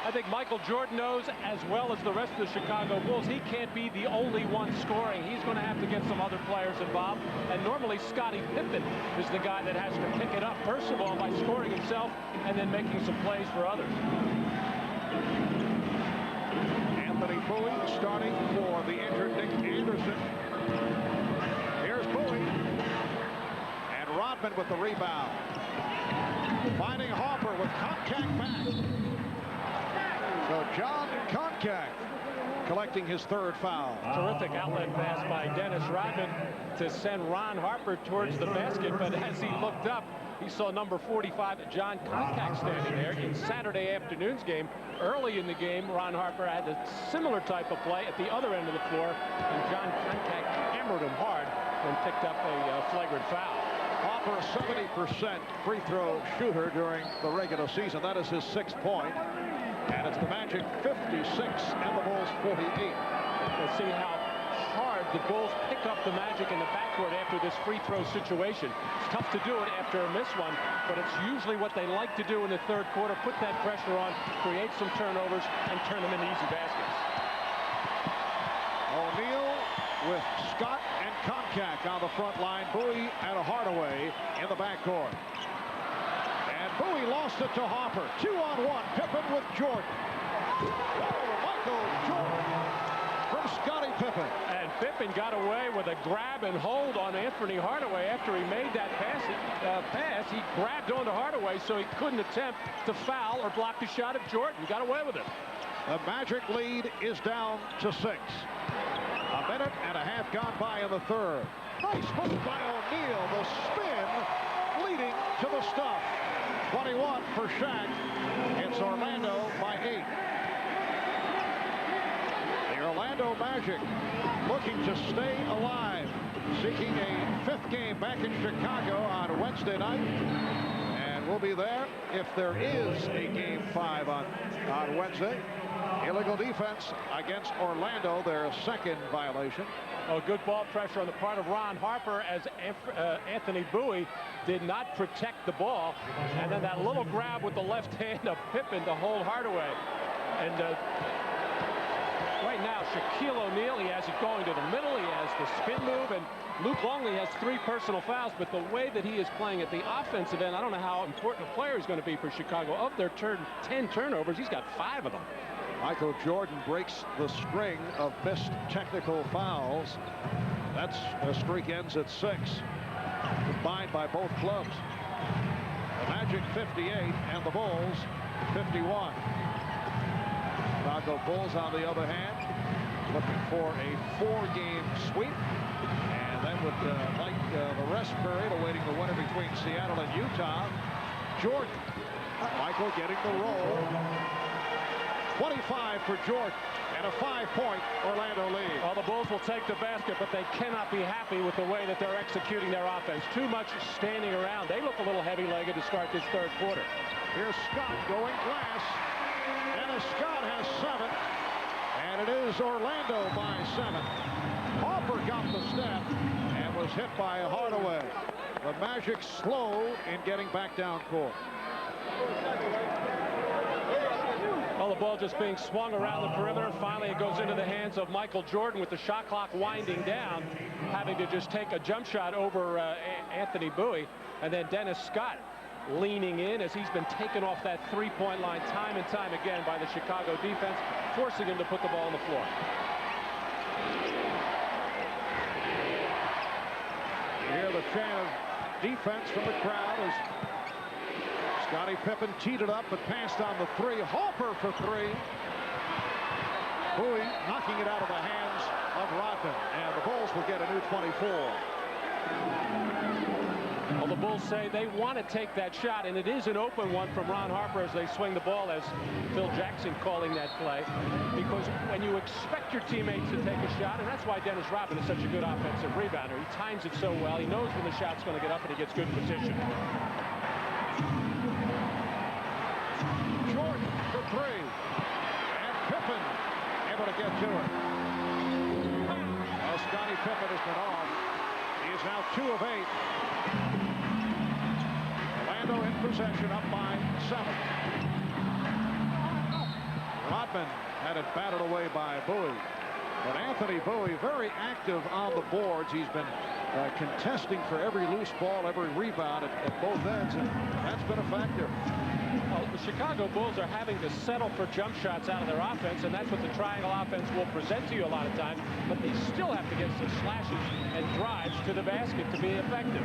I think Michael Jordan knows, as well as the rest of the Chicago Bulls, he can't be the only one scoring. He's going to have to get some other players involved. And normally Scottie Pippen is the guy that has to pick it up, first of all, by scoring himself and then making some plays for others. Anfernee Bowie starting for the injured Nick Anderson. Here's Bowie. And Rodman with the rebound. Finding Harper with Koncak back. So Jon Koncak collecting his third foul. Terrific outlet pass by Dennis Rodman to send Ron Harper towards the basket, but as he looked up, he saw number 45, Jon Koncak, standing there. In Saturday afternoon's game, early in the game, Ron Harper had a similar type of play at the other end of the floor, and Jon Koncak hammered him hard and picked up a flagrant foul. Harper, a 70% free throw shooter during the regular season. That is his 6th point. And it's the Magic 56 and the Bulls 48. Let's see how hard the Bulls pick up the Magic in the backcourt after this free throw situation. It's tough to do it after a miss one, but it's usually what they like to do in the third quarter. Put that pressure on, create some turnovers, and turn them into easy baskets. O'Neal with Scott and Koncak on the front line. Bowie and Hardaway in the backcourt. And Bowie lost it to Harper. 2-on-1. Pippen with Jordan. Michael Jordan from Scottie Pippen. And Pippen got away with a grab and hold on Anfernee Hardaway after he made that pass. He grabbed onto Hardaway so he couldn't attempt to foul or block the shot of Jordan. He got away with it. The Magic lead is down to 6. A minute and a half gone by in the third. Nice move by O'Neal. The spin leading to the stuff. 21 for Shaq. It's Orlando by 8. The Orlando Magic looking to stay alive, seeking a 5th game back in Chicago on Wednesday night. And we'll be there if there is a game 5 on Wednesday. Illegal defense against Orlando, their 2nd violation. Oh, good ball pressure on the part of Ron Harper as Anfernee Bowie did not protect the ball. And then that little grab with the left hand of Pippen to hold Hardaway. And right now, Shaquille O'Neal, he has it going to the middle. He has the spin move. And Luc Longley has 3 personal fouls. But the way that he is playing at the offensive end, I don't know how important a player he's going to be for Chicago. Of their 10 turnovers, he's got 5 of them. Michael Jordan breaks the string of missed technical fouls. That streak ends at 6, combined by both clubs. The Magic 58 and the Bulls 51. Chicago Bulls, on the other hand, looking for a 4-game sweep, and then would like the rest period awaiting the winner between Seattle and Utah. Jordan, Michael getting the roll. 25 for Jordan and a 5-point Orlando lead. Well, the Bulls will take the basket, but they cannot be happy with the way that they're executing their offense. Too much standing around. They look a little heavy-legged to start this third quarter. Here's Scott going glass. Dennis Scott has 7. And it is Orlando by 7. Harper got the step and was hit by Hardaway. The Magic slow in getting back down court. Well, the ball just being swung around the perimeter. Finally, it goes into the hands of Michael Jordan with the shot clock winding down, having to just take a jump shot over Anfernee Bowie. And then Dennis Scott leaning in as he's been taken off that 3-point line time and time again by the Chicago defense, forcing him to put the ball on the floor. You hear the chant of defense from the crowd as Scottie Pippen teed it up but passed on the 3. Harper for 3. Bowie knocking it out of the hands of Rodman, and the Bulls will get a new 24. Well, the Bulls say they want to take that shot, and it is an open one from Ron Harper as they swing the ball, as Phil Jackson calling that play, because when you expect your teammates to take a shot, and that's why Dennis Rodman is such a good offensive rebounder. He times it so well. He knows when the shot's going to get up, and he gets good position. Jordan for 3. And Pippen able to get to it. Well, Scottie Pippen has been off. He is now 2 of 8. Orlando in possession, up by 7. Rodman had it batted away by Bowie. But Anfernee Bowie very active on the boards. He's been contesting for every loose ball, every rebound at both ends, and that's been a factor. Well, the Chicago Bulls are having to settle for jump shots out of their offense, and that's what the triangle offense will present to you a lot of times. But they still have to get some slashes and drives to the basket to be effective.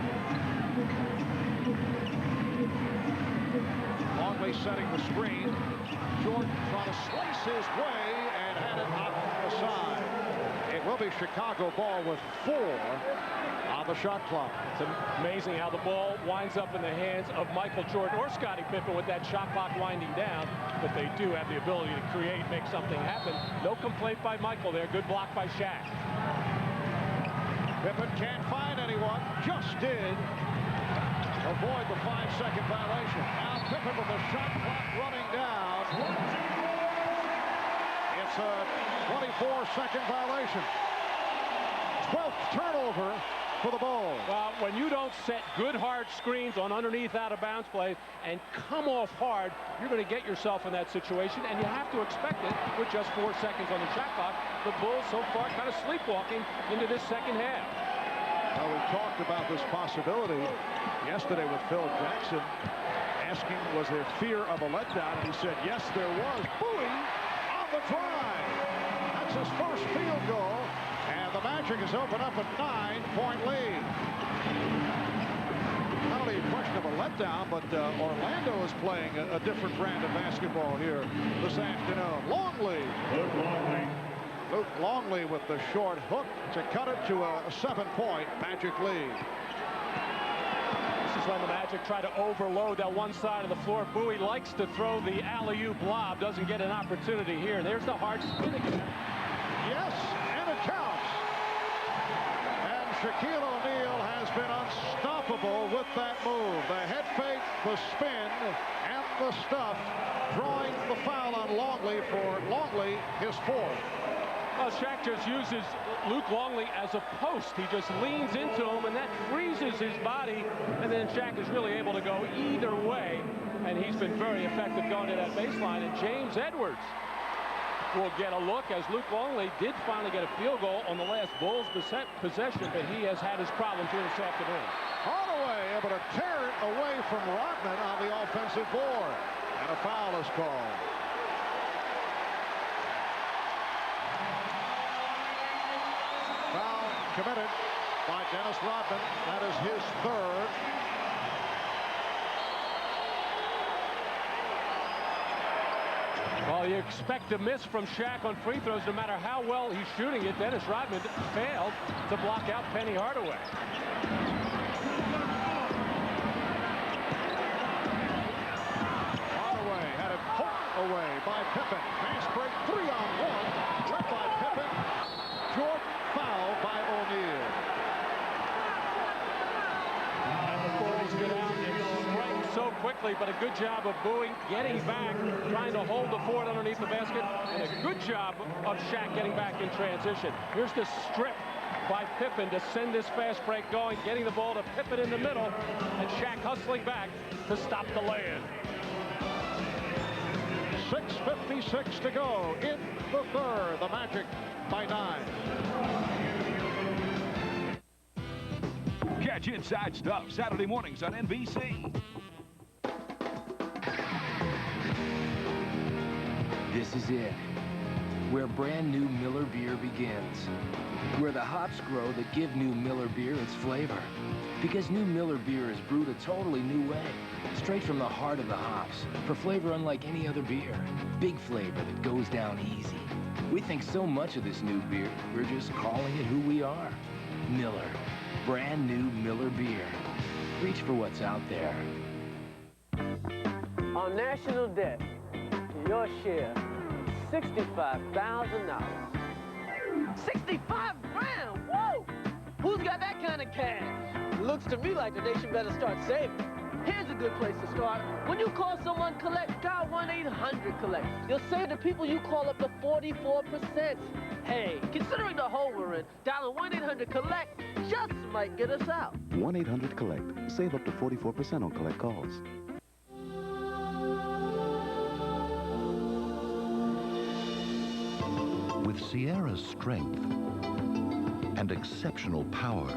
Longley setting the screen. Jordan trying to slice his way and had it on the side. It will be Chicago ball with 4 on the shot clock. It's amazing how the ball winds up in the hands of Michael Jordan or Scottie Pippen with that shot clock winding down, but they do have the ability to create, make something happen. No complaint by Michael there. Good block by Shaq. Pippen can't find anyone. Just did. Avoid the 5-second violation. Now Pippen with the shot clock running down. It's a 24-second violation. 12th turnover for the Bulls. Well, when you don't set good hard screens on underneath out-of-bounds plays and come off hard, you're going to get yourself in that situation, and you have to expect it with just 4 seconds on the shot clock. The Bulls so far kind of sleepwalking into this second half. Well, we talked about this possibility yesterday with Phil Jackson, asking was there fear of a letdown, and he said yes there was. Bowie on the drive. That's his first field goal, and the Magic has opened up a 9-point lead. Not only a question of a letdown, but Orlando is playing a different brand of basketball here this afternoon. Longley. Luc Longley with the short hook to cut it to a 7-point Magic lead. This is when the Magic try to overload that one side of the floor. Bowie likes to throw the alley-oop lob, doesn't get an opportunity here. There's the hard spin again. Yes, and it counts. And Shaquille O'Neal has been unstoppable with that move. The head fake, the spin, and the stuff, drawing the foul on Longley for Longley, his 4th. Well, Shaq just uses Luc Longley as a post. He just leans into him, and that freezes his body. And then Shaq is really able to go either way. And he's been very effective going to that baseline. And James Edwards will get a look, as Luc Longley did finally get a field goal on the last Bulls possession, but he has had his problems here this afternoon. Hardaway able to tear it away from Rodman on the offensive board. And a foul is called. Foul committed by Dennis Rodman. That is his 3rd. Well, you expect a miss from Shaq on free throws no matter how well he's shooting it. Dennis Rodman failed to block out Penny Hardaway. Hardaway had it poked away by Pippen. Fast break 3-on-1. Led by Pippen. Jordan fouled by O'Neal. And the Bulls get out and strike so quickly, but a good job of Bowie getting back, trying to hold the fort underneath the basket, and a good job of Shaq getting back in transition. Here's the strip by Pippen to send this fast break going, getting the ball to Pippen in the middle, and Shaq hustling back to stop the lay-in. 6:56 to go in the 3rd. The Magic by 9. Catch Inside Stuff Saturday mornings on NBC. This is it, where brand new Miller beer begins. Where the hops grow that give new Miller beer its flavor. Because new Miller beer is brewed a totally new way. Straight from the heart of the hops. For flavor unlike any other beer. Big flavor that goes down easy. We think so much of this new beer, we're just calling it who we are. Miller. Brand new Miller beer. Reach for what's out there. On national debt, your share, $65,000. 65 grand, whoa! Who's got that kind of cash? Looks to me like the nation better start saving. Here's a good place to start. When you call someone collect, dial 1-800-COLLECT. You'll save the people you call up to 44%. Hey, considering the hole we're in, dialing 1-800-COLLECT just might get us out. 1-800-COLLECT. Save up to 44% on collect calls. With Sierra's strength and exceptional power,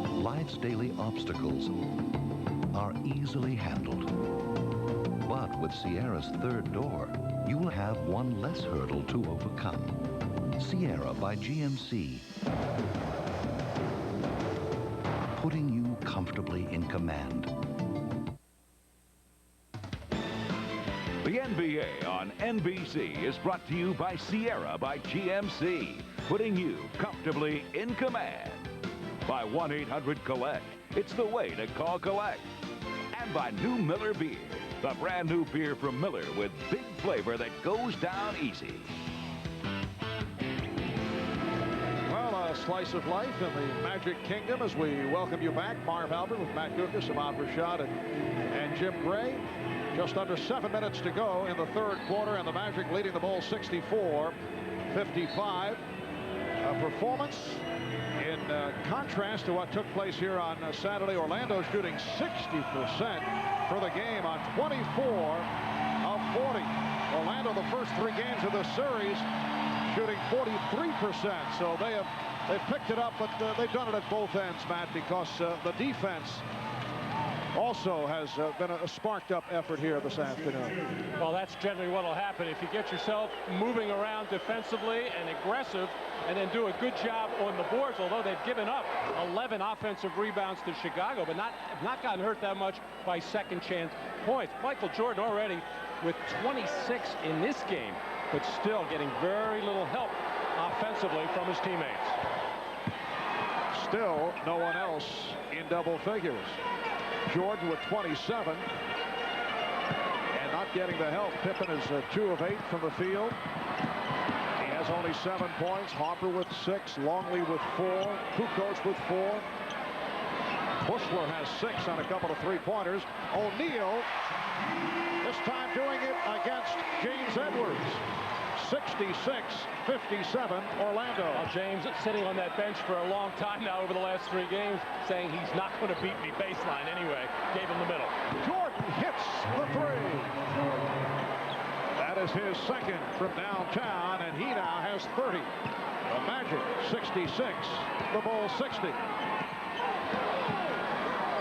life's daily obstacles are easily handled. But with Sierra's third door, you will have one less hurdle to overcome. Sierra by GMC, putting you comfortably in command. The NBA on NBC is brought to you by Sierra by GMC, putting you comfortably in command. By 1-800-COLLECT, it's the way to call collect. And by new Miller Beer, the brand new beer from Miller with big flavor that goes down easy. Well, a slice of life in the Magic Kingdom as we welcome you back. Marv with Matt Guokas, Ahmad, Rashad, and Jim Gray. Just under 7 minutes to go in the third quarter, and the Magic leading the Bulls 64-55. A performance in contrast to what took place here on Saturday. Orlando shooting 60% for the game on 24 of 40. Orlando, the first 3 games of the series, shooting 43%. So they've picked it up, but they've done it at both ends, Matt, because the defense also has been a sparked up effort here this afternoon. Well, that's generally what will happen if you get yourself moving around defensively and aggressive and then do a good job on the boards, although they've given up 11 offensive rebounds to Chicago, but not gotten hurt that much by second chance points. Michael Jordan already with 26 in this game, but still getting very little help offensively from his teammates. Still no one else in double figures. Jordan with 27 and not getting the help. Pippen is 2 of 8 from the field. He has only 7 points. Harper with 6, Longley with 4, Kukoc with 4. Buechler has 6 on a couple of 3-pointers. O'Neal this time doing it against James Edwards. 66-57 Orlando. Well, James sitting on that bench for a long time now over the last 3 games, saying he's not going to beat me baseline anyway. Gave him the middle. Jordan hits the 3. That is his second from downtown, and he now has 30. The Magic 66, the Bulls 60.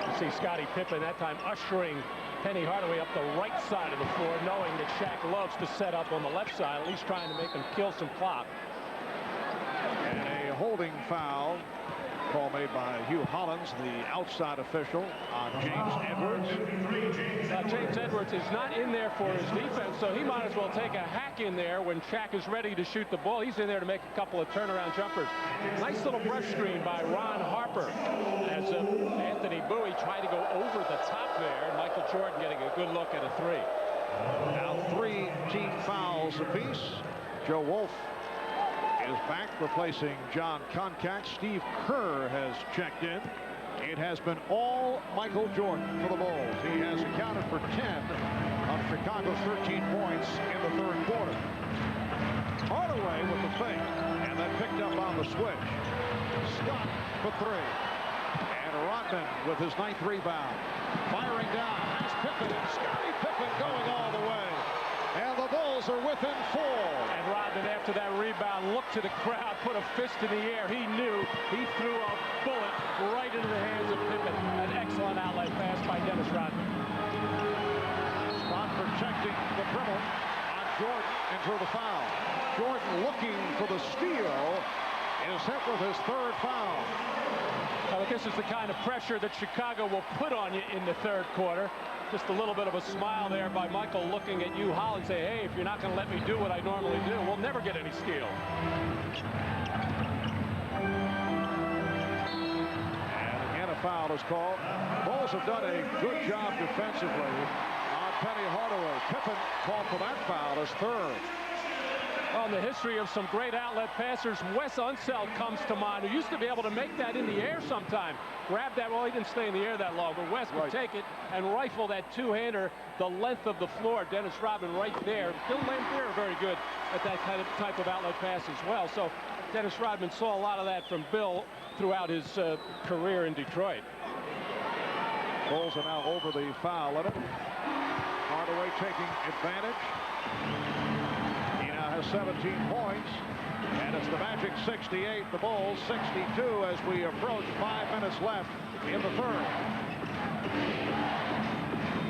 You see Scottie Pippen that time ushering Anfernee Hardaway up the right side of the floor, knowing that Shaq loves to set up on the left side, at least trying to make him kill some clock. And a holding foul call made by Hugh Hollins, the outside official, on James Edwards. James Edwards is not in there for his defense, so he might as well take a hack in there when Shaq is ready to shoot the ball. He's in there to make a couple of turnaround jumpers. Nice little brush screen by Ron Harper as Anthony Bowie tried to go over the top there, and Michael Jordan getting a good look at a 3. Now 3 team fouls apiece. Joe Wolf is back, replacing Jon Koncak. Steve Kerr has checked in. It has been all Michael Jordan for the Bulls. He has accounted for 10 of Chicago's 13 points in the third quarter. Hardaway with the fake, and then picked up on the switch. Scott for 3. And Rodman with his 9th rebound. Firing down, has Pippen, and Scottie Pippen going all the way. And the Bulls are within 4. And Rodman, after that rebound, looked to the crowd, put a fist in the air. He knew he threw a bullet right into the hands of Pippen. An excellent outlet pass by Dennis Rodman. Scott protecting the dribble on Jordan and drew the foul. Jordan looking for the steal, is hit with his 3rd foul. Now, this is the kind of pressure that Chicago will put on you in the third quarter. Just a little bit of a smile there by Michael looking at you, Hollins, say, hey, if you're not going to let me do what I normally do, we'll never get any steal. And again, a foul is called. Bulls have done a good job defensively on Anfernee Hardaway. Pippen called for that foul, his 3rd. Well, in the history of some great outlet passers, Wes Unseld comes to mind, who used to be able to make that in the air sometime. Grab that, well, he didn't stay in the air that long, but Wes would take it and rifle that 2-hander the length of the floor. Dennis Rodman right there. Bill Laimbeer very good at that type of outlet pass as well. So Dennis Rodman saw a lot of that from Bill throughout his career in Detroit. Bulls are now over the foul limit. Hardaway taking advantage. has 17 points. And it's the Magic 68, the Bulls 62 as we approach 5 minutes left in the third.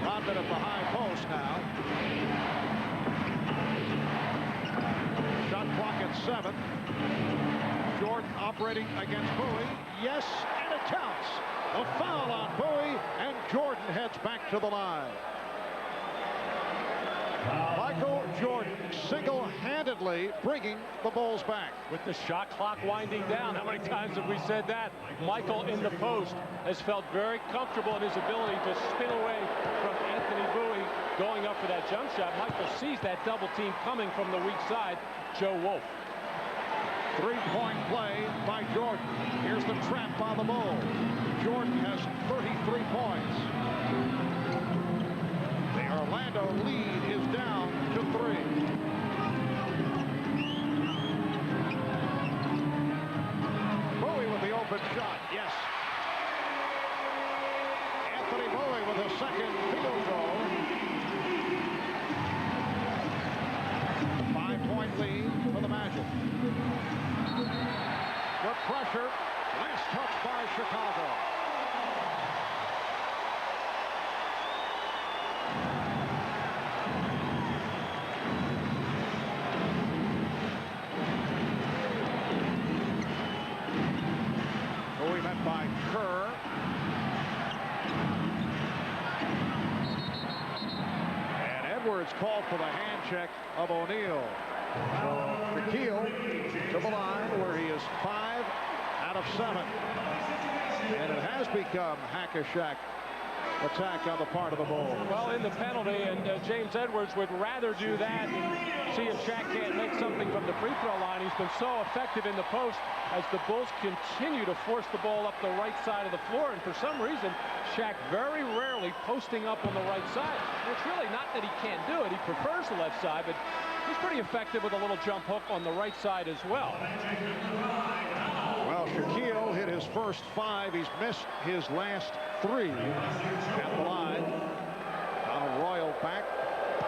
Rodman at the high post now. Shot clock at 7. Jordan operating against Bowie. Yes, and it counts. A foul on Bowie, and Jordan heads back to the line. Michael Jordan single-handedly bringing the Bulls back. With the shot clock winding down, how many times have we said that? Michael in the post has felt very comfortable in his ability to spin away from Anfernee Bowie going up for that jump shot. Michael sees that double team coming from the weak side. Joe Wolf. Three-point play by Jordan. Here's the trap on the Bulls. Jordan has 33 points. The Orlando lead is down to 3. Bowie with the open shot. Yes. Anfernee Bowie with a second field goal. 5-point lead for the Magic. Good pressure. Last touch by Chicago. Bowie met by Kerr. And Edwards called for the hand check of O'Neal. Shaquille to the line where he is 5 out of 7. And it has become hack-a-shack attack on the part of the Bulls. Well, in the penalty, and James Edwards would rather do that and see if Shaq can't make something from the free throw line. He's been so effective in the post as the Bulls continue to force the ball up the right side of the floor. And for some reason, Shaq very rarely posting up on the right side. And it's really not that he can't do it. He prefers the left side, but he's pretty effective with a little jump hook on the right side as well. Well, Shaquille hit his first 5. He's missed his last 3 at the line. Donald Royal back,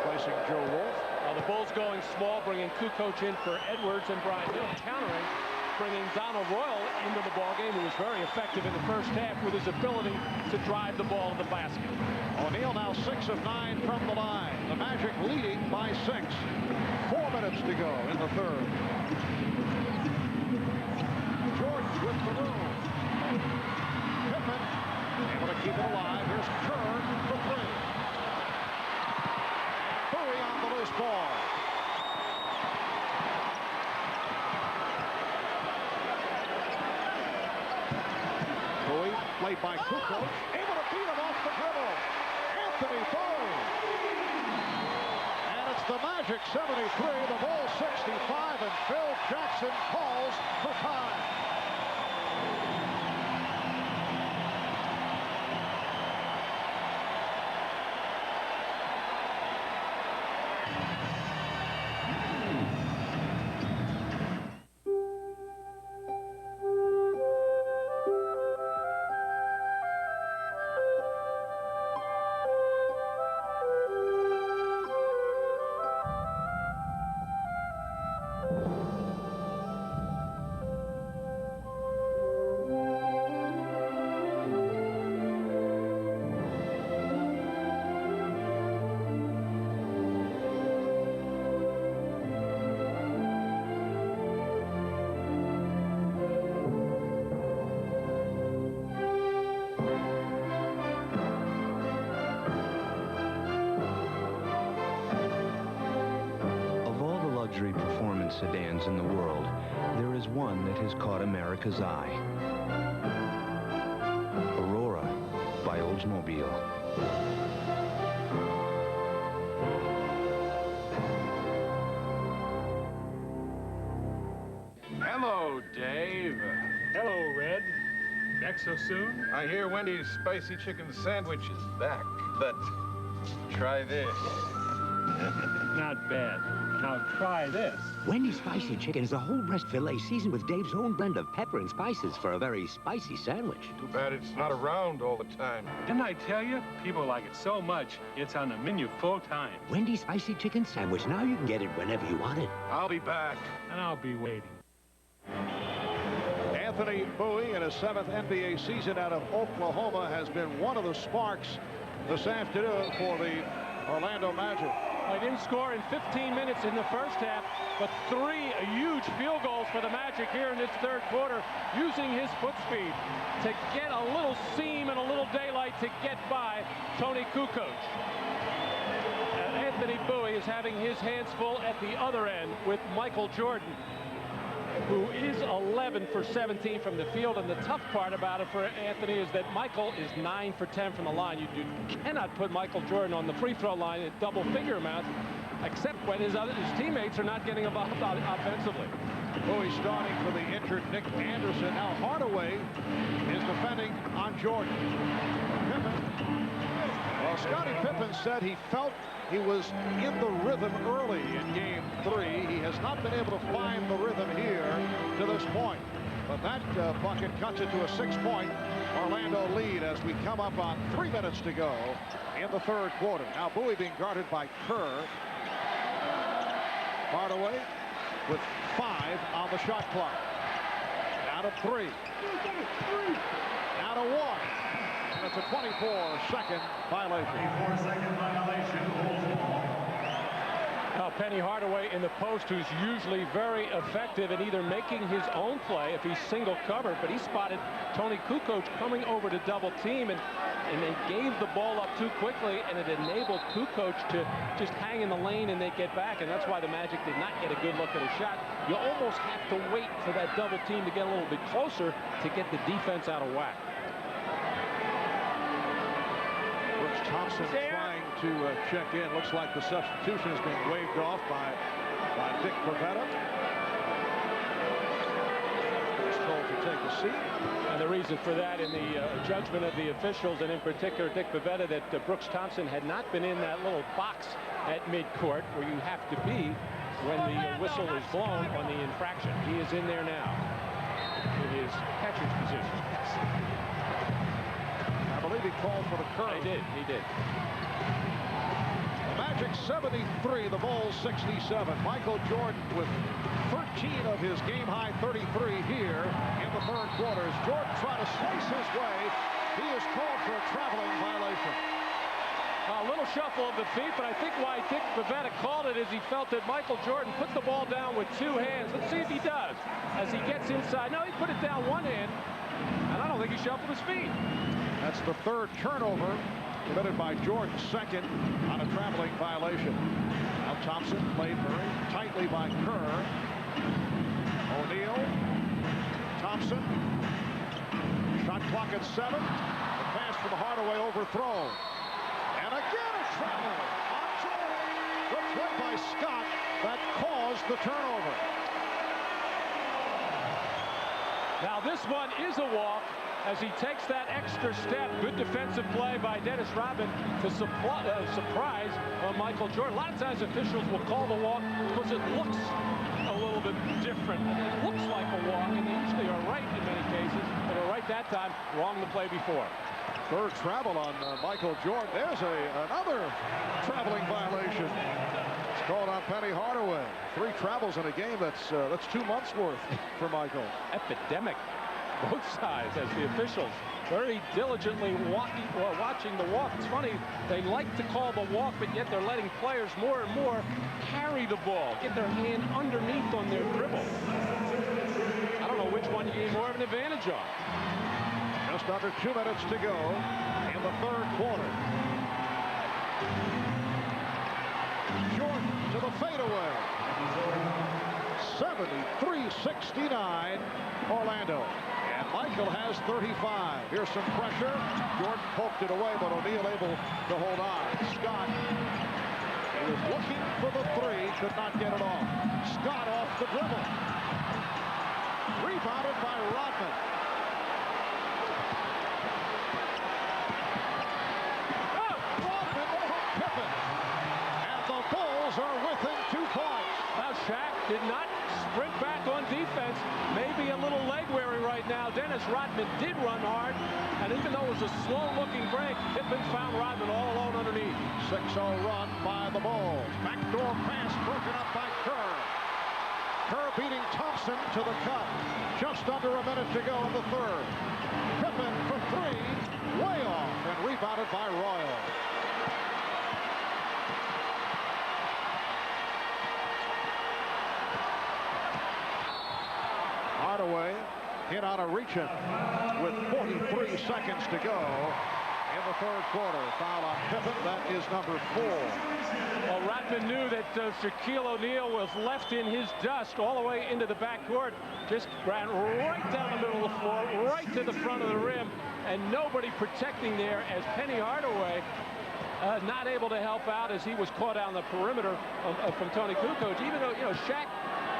placing Joe Wolf. The Bulls going small, bringing Kukoc in for Edwards, and Brian Hill countering, bringing Donald Royal into the ballgame, who was very effective in the first half with his ability to drive the ball to the basket. O'Neal now 6 of 9 from the line. The Magic leading by 6. 4 minutes to go in the third. Jordan with the room. Pippen able to keep it alive. Here's Kerr for 3. Bowie on the loose ball. Bowie played by Kukoc. Able to beat him off the dribble. Anfernee Bowie. And it's the Magic 73, the Bulls 65, and Phil Jackson calls for time. Sedans in the world, there is one that has caught America's eye. Aurora by Oldsmobile. Hello, Dave. Hello, Red. Back so soon? I hear Wendy's spicy chicken sandwich is back, but try this. Not bad. Now try this. Wendy's Spicy Chicken is a whole breast filet seasoned with Dave's own blend of pepper and spices for a very spicy sandwich. Too bad it's not around all the time. Didn't I tell you? People like it so much, it's on the menu full time. Wendy's Spicy Chicken Sandwich. Now you can get it whenever you want it. I'll be back. And I'll be waiting. Anfernee Bowie, in his 7th NBA season out of Oklahoma, has been one of the sparks this afternoon for the Orlando Magic. He didn't score in 15 minutes in the first half, but 3 huge field goals for the Magic here in this third quarter, using his foot speed to get a little seam and a little daylight to get by Toni Kukoc. And Anfernee Bowie is having his hands full at the other end with Michael Jordan, who is 11 for 17 from the field. And the tough part about it for Anthony is that Michael is 9 for 10 from the line. You cannot put Michael Jordan on the free throw line at double-figure amounts, except when his teammates are not getting involved offensively. Bowie starting for the injured Nick Anderson. Now Hardaway is defending on Jordan. Pippen. Well, Scottie Pippen said he felt he was in the rhythm early in Game 3. He has not been able to find the rhythm here to this point. But that bucket cuts it to a 6-point Orlando lead as we come up on 3 minutes to go in the third quarter. Now Bowie being guarded by Kerr. Hardaway with 5 on the shot clock. Out of 3. Out of 1. And it's a 24-second violation. 24-second violation. Now, Penny Hardaway in the post, who's usually very effective in either making his own play if he's single covered, but he spotted Toni Kukoc coming over to double team, and they gave the ball up too quickly, and it enabled Kukoc to just hang in the lane and they get back, and that's why the Magic did not get a good look at a shot. You almost have to wait for that double team to get a little bit closer to get the defense out of whack. Thompson trying to check in. Looks like the substitution is being waved off by Dick Bavetta. He's told to take a seat. And the reason for that, in the judgment of the officials, and in particular Dick Bavetta, that Brooks Thompson had not been in that little box at midcourt where you have to be when the whistle is blown on the infraction. He is in there now in his catcher's position. I believe he called for the curve. He did. The Magic 73, the Bulls 67. Michael Jordan with 13 of his game-high 33 here in the third quarter. As Jordan trying to slice his way, he is called for a traveling violation. A little shuffle of the feet, but I think why Dick Bavetta called it is he felt that Michael Jordan put the ball down with 2 hands. Let's see if he does. As he gets inside. No, he put it down 1 hand, and I don't think he shuffled his feet. That's the 3rd turnover committed by Jordan, 2nd on a traveling violation. Now Thompson played very tightly by Kerr. O'Neal. Thompson. Shot clock at 7. The pass from Hardaway overthrown. And again a travel on Jordan. The play by Scott that caused the turnover. Now this one is a walk as he takes that extra step. Good defensive play by Dennis Rodman to surprise Michael Jordan. A lot of times officials will call the walk because it looks a little bit different. It looks like a walk, and they usually are right in many cases. They were right that time, wrong the play before. 3rd travel on Michael Jordan. There's another traveling violation. It's called on Penny Hardaway. 3 travels in a game. That's 2 months worth for Michael. Epidemic. Both sides, as the officials very diligently watching the walk. It's funny, they like to call the walk, but yet they're letting players more and more carry the ball, get their hand underneath on their dribble. I don't know which one you gain more of an advantage on. Just under 2 minutes to go in the third quarter. Jordan to the fadeaway. 73-69 Orlando. And Michael has 35. Here's some pressure. Jordan poked it away, but O'Neal able to hold on. Scott, he was looking for the 3, could not get it off. Scott off the dribble. Rebounded by Rodman. Rodman over Pippen. And the Bulls are within 2 points. Now, Dennis Rodman did run hard, and even though it was a slow-looking break, Pippen found Rodman all alone underneath. 6-0 run by the Bulls. Backdoor pass broken up by Kerr. Kerr beating Thompson to the cup. Just under a minute to go in the third. Pippen for three, way off, and rebounded by Royal. Hardaway hit on a reach-in with 43 seconds to go in the third quarter. Foul on Pippen. That is number 4. Well, Rodman knew that Shaquille O'Neal was left in his dust all the way into the backcourt. Just ran right down the middle of the floor, right to the front of the rim, and nobody protecting there as Penny Hardaway not able to help out as he was caught on the perimeter from Toni Kukoc. Even though, you know, Shaq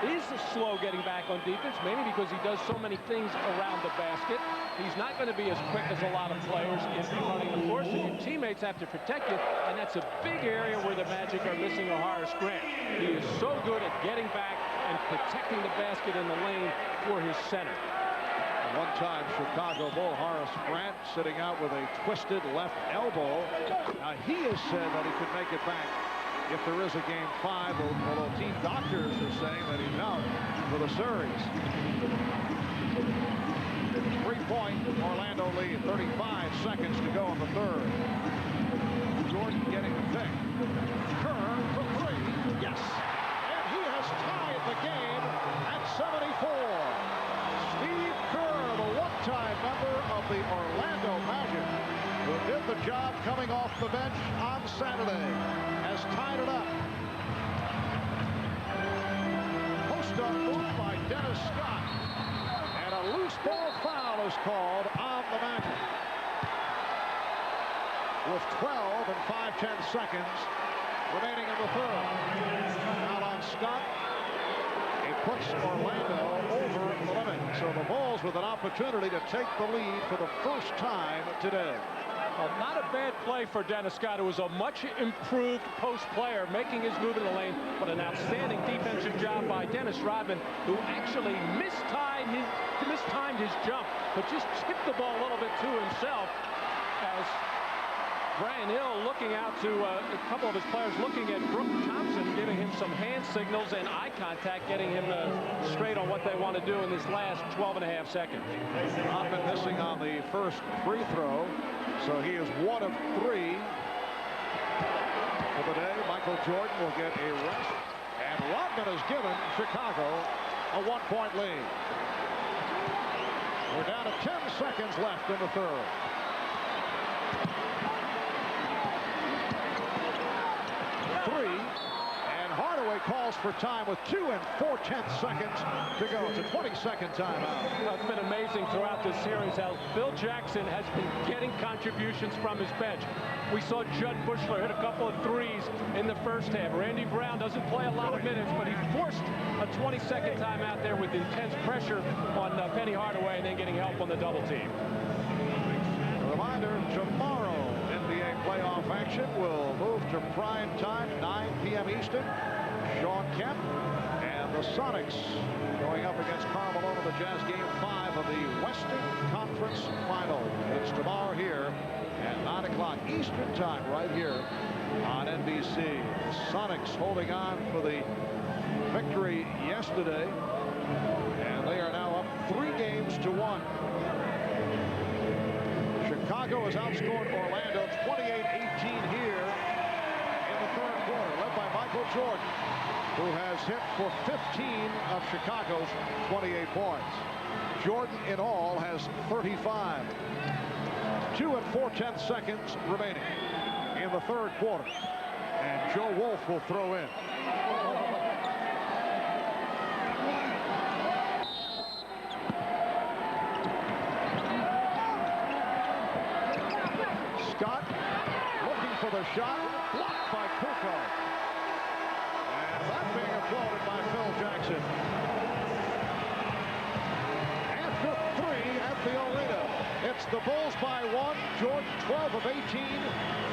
is slow getting back on defense, mainly because he does so many things around the basket. He's not going to be as quick as a lot of players in running the course, so your teammates have to protect you, and that's a big area where the Magic are missing a Horace Grant. He is so good at getting back and protecting the basket in the lane for his center. One-time Chicago Bull Horace Grant sitting out with a twisted left elbow. Now, he has said that he could make it back if there is a game 5, although team doctors are saying that he's out for the series. 3-point Orlando lead, 35 seconds to go in the third. Jordan getting the pick. Kerr for 3, yes. And he has tied the game at 74. Steve Kerr, the one-time member of the Orlando Magic, who did the job coming off the bench on Saturday, has tied it up. Post-up move by Dennis Scott. And a loose ball foul is called on the Magic. With 12 and 5/10 seconds remaining in the third. Foul on Scott. It puts Orlando over the limit. So the Bulls with an opportunity to take the lead for the first time today. Well, not a bad play for Dennis Scott. It was a much improved post player making his move in the lane, but an outstanding defensive job by Dennis Rodman, who actually mistimed his jump, but just tipped the ball a little bit to himself as Brian Hill looking out to a couple of his players, looking at Brook Thompson, giving him some hand signals and eye contact, getting him straight on what they want to do in this last 12.5 seconds. Rodman missing on the first free throw, so he is 1 of 3 for the day. Michael Jordan will get a rest, and Rodman has given Chicago a 1-point lead. We're down to 10 seconds left in the third. And Hardaway calls for time with 2 and 4/10 seconds to go. It's a 20-second timeout. It's been amazing throughout this series how Phil Jackson has been getting contributions from his bench. We saw Jud Buechler hit a couple of threes in the first half. Randy Brown doesn't play a lot of minutes, but he forced a 20-second timeout there with intense pressure on Penny Hardaway and then getting help on the double team. A reminder, tomorrow NBA playoff action will move to prime time, 9 p.m. Eastern. Sean Kemp and the Sonics going up against Carmelo in the Jazz game 5 of the Western Conference Final. It's tomorrow here at 9 o'clock Eastern time, right here on NBC. The Sonics holding on for the victory yesterday, and they are now up 3-1. Chicago has outscored Orlando 28-18 here in the third quarter, led by Michael Jordan, who has hit for 15 of Chicago's 28 points. Jordan in all has 35. 2 and 4/10 seconds remaining in the third quarter. And Joe Wolf will throw in. Scott looking for the shot, blocked by Kukoc. And that being applauded by Phil Jackson. After 3 at the Arena, it's the Bulls by 1. Jordan 12 of 18,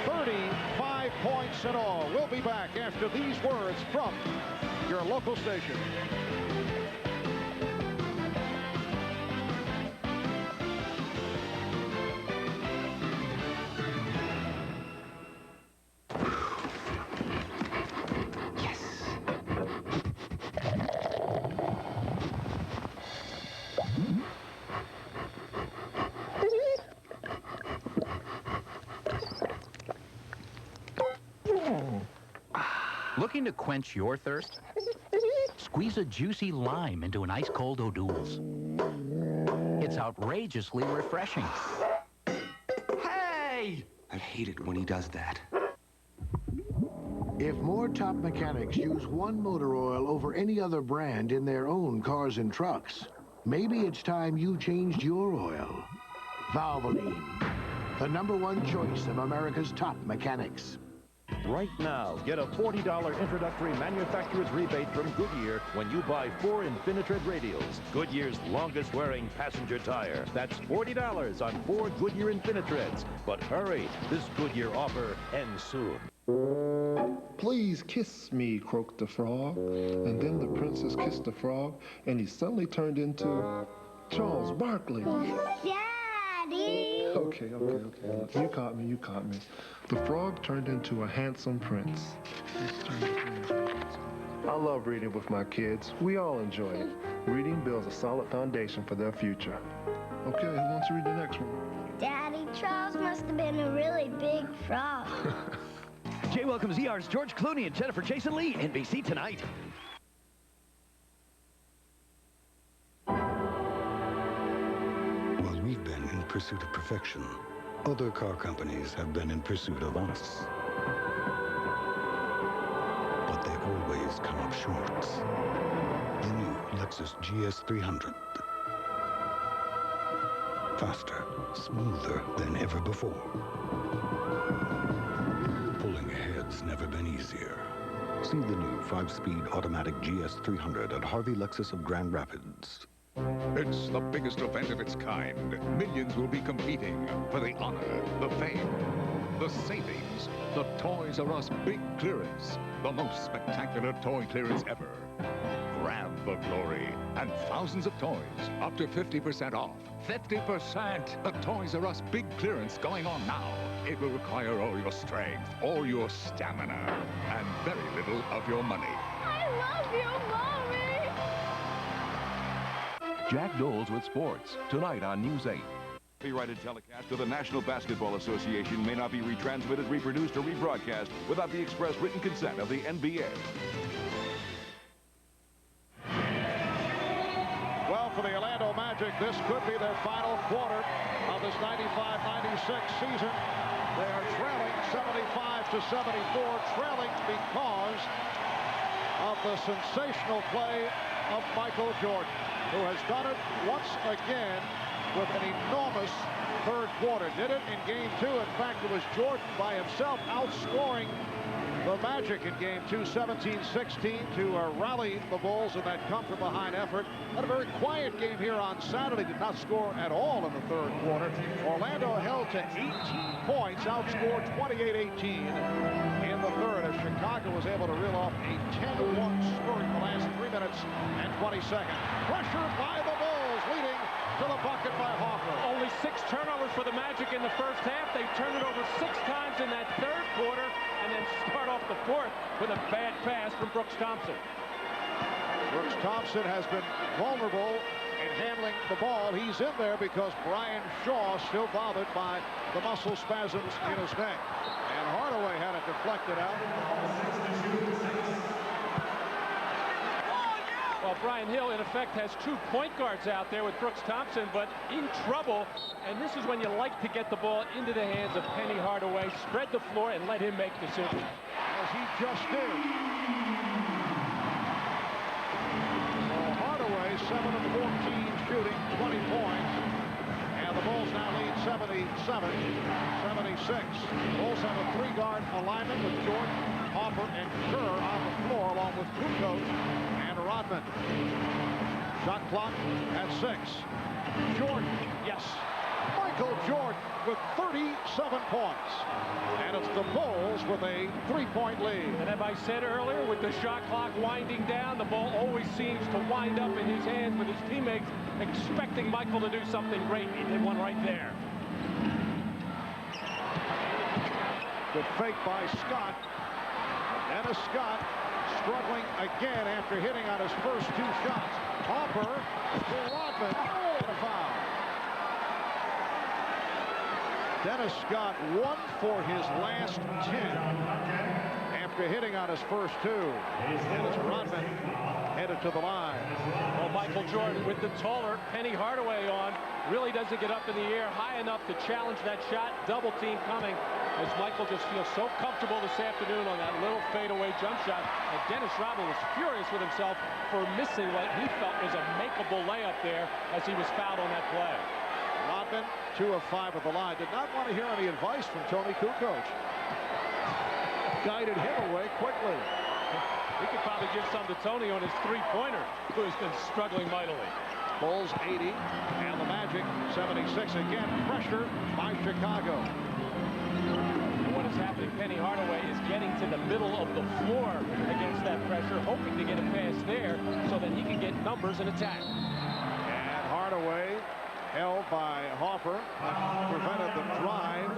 35 points in all. We'll be back after these words from your local station. Looking to quench your thirst? Squeeze a juicy lime into an ice-cold O'Doul's. It's outrageously refreshing. Hey! I hate it when he does that. If more top mechanics use one motor oil over any other brand in their own cars and trucks, maybe it's time you changed your oil. Valvoline, the #1 choice of America's top mechanics. Right now, get a $40 introductory manufacturer's rebate from Goodyear when you buy 4 Infinitread radials, Goodyear's longest-wearing passenger tire. That's $40 on 4 Goodyear Infinitreads. But hurry, this Goodyear offer ends soon. Please kiss me, croaked the frog. And then the princess kissed the frog, and he suddenly turned into Charles Barkley. Daddy! Okay. You caught me. The frog turned into a handsome prince. I love reading with my kids. We all enjoy it. Reading builds a solid foundation for their future. Okay, who wants to read the next one? Daddy, Charles must have been a really big frog. Jay welcomes ER's George Clooney and Jennifer Jason Leigh, NBC Tonight. While we've been in pursuit of perfection, other car companies have been in pursuit of us. But they always come up short. The new Lexus GS 300. Faster, smoother than ever before. Pulling ahead's never been easier. See the new 5-speed automatic GS 300 at Harvey Lexus of Grand Rapids. It's the biggest event of its kind. Millions will be competing for the honor, the fame, the savings, the Toys R Us big clearance, the most spectacular toy clearance ever. Grab the glory and thousands of toys up to 50% off. 50%! The Toys R Us big clearance going on now. It will require all your strength, all your stamina, and very little of your money. I love you, Mommy! Jack Doles with sports, tonight on News 8. Copyrighted telecast of the National Basketball Association may not be retransmitted, reproduced, or rebroadcast without the express written consent of the NBA. Well, for the Orlando Magic, this could be their final quarter of this 95-96 season. They are trailing 75-74, trailing because of the sensational play of Michael Jordan, who has done it once again with an enormous third quarter. Did it in Game 2. In fact, it was Jordan by himself outscoring the Magic in Game 2, 17-16, to rally the Bulls in that come-from-behind effort. Had a very quiet game here on Saturday. Did not score at all in the third quarter. Orlando held to 18 points, outscored 28-18 in the third, as Chicago was able to reel off a 10-1 spurt in the last 3 minutes and 20 seconds. Pressure by the Bulls, leading to the bucket by Harper. Only 6 turnovers for the Magic in the first half. They turned it over 6 times in that third quarter, and then start off the fourth with a bad pass from Brooks Thompson. Brooks Thompson has been vulnerable in handling the ball. He's in there because Brian Shaw still bothered by the muscle spasms in his neck. And Hardaway had it deflected out. Well, Brian Hill, in effect, has 2 point guards out there with Brooks Thompson, but in trouble. And this is when you like to get the ball into the hands of Penny Hardaway, spread the floor, and let him make decisions. As he just did. So Hardaway, 7 of 14 shooting, 20 points. And the Bulls now lead 77-76. Bulls have a 3-guard alignment with Jordan, Harper, and Kerr on the floor, along with Kukoc and Rodman. Shot clock at 6. Jordan, yes. Michael Jordan with 37 points. And it's the Bulls with a 3-point lead. And as I said earlier, with the shot clock winding down, the ball always seems to wind up in his hands with his teammates expecting Michael to do something great. He did one right there. Good fake by Scott. Dennis Scott struggling again after hitting on his first 2 shots. Harper to Rodman. Oh, and a foul. Dennis Scott 1 for his last 10 after after hitting on his first two. Dennis Rodman headed to the line. Well, Michael Jordan with the taller Penny Hardaway on really doesn't get up in the air high enough to challenge that shot. Double team coming as Michael just feels so comfortable this afternoon on that little fadeaway jump shot. And Dennis Rodman was furious with himself for missing what he felt was a makeable layup there as he was fouled on that play. Rodman, 2 of 5 at the line. Did not want to hear any advice from Toni Kukoc. Guided him away quickly. He could probably give some to Toni on his three-pointer, who has been struggling mightily. Bulls 80 and the Magic 76. Again, pressure by Chicago. And what is happening, Penny Hardaway is getting to the middle of the floor against that pressure, hoping to get a pass there so that he can get numbers and attack. And Hardaway held by Harper, prevented the drive.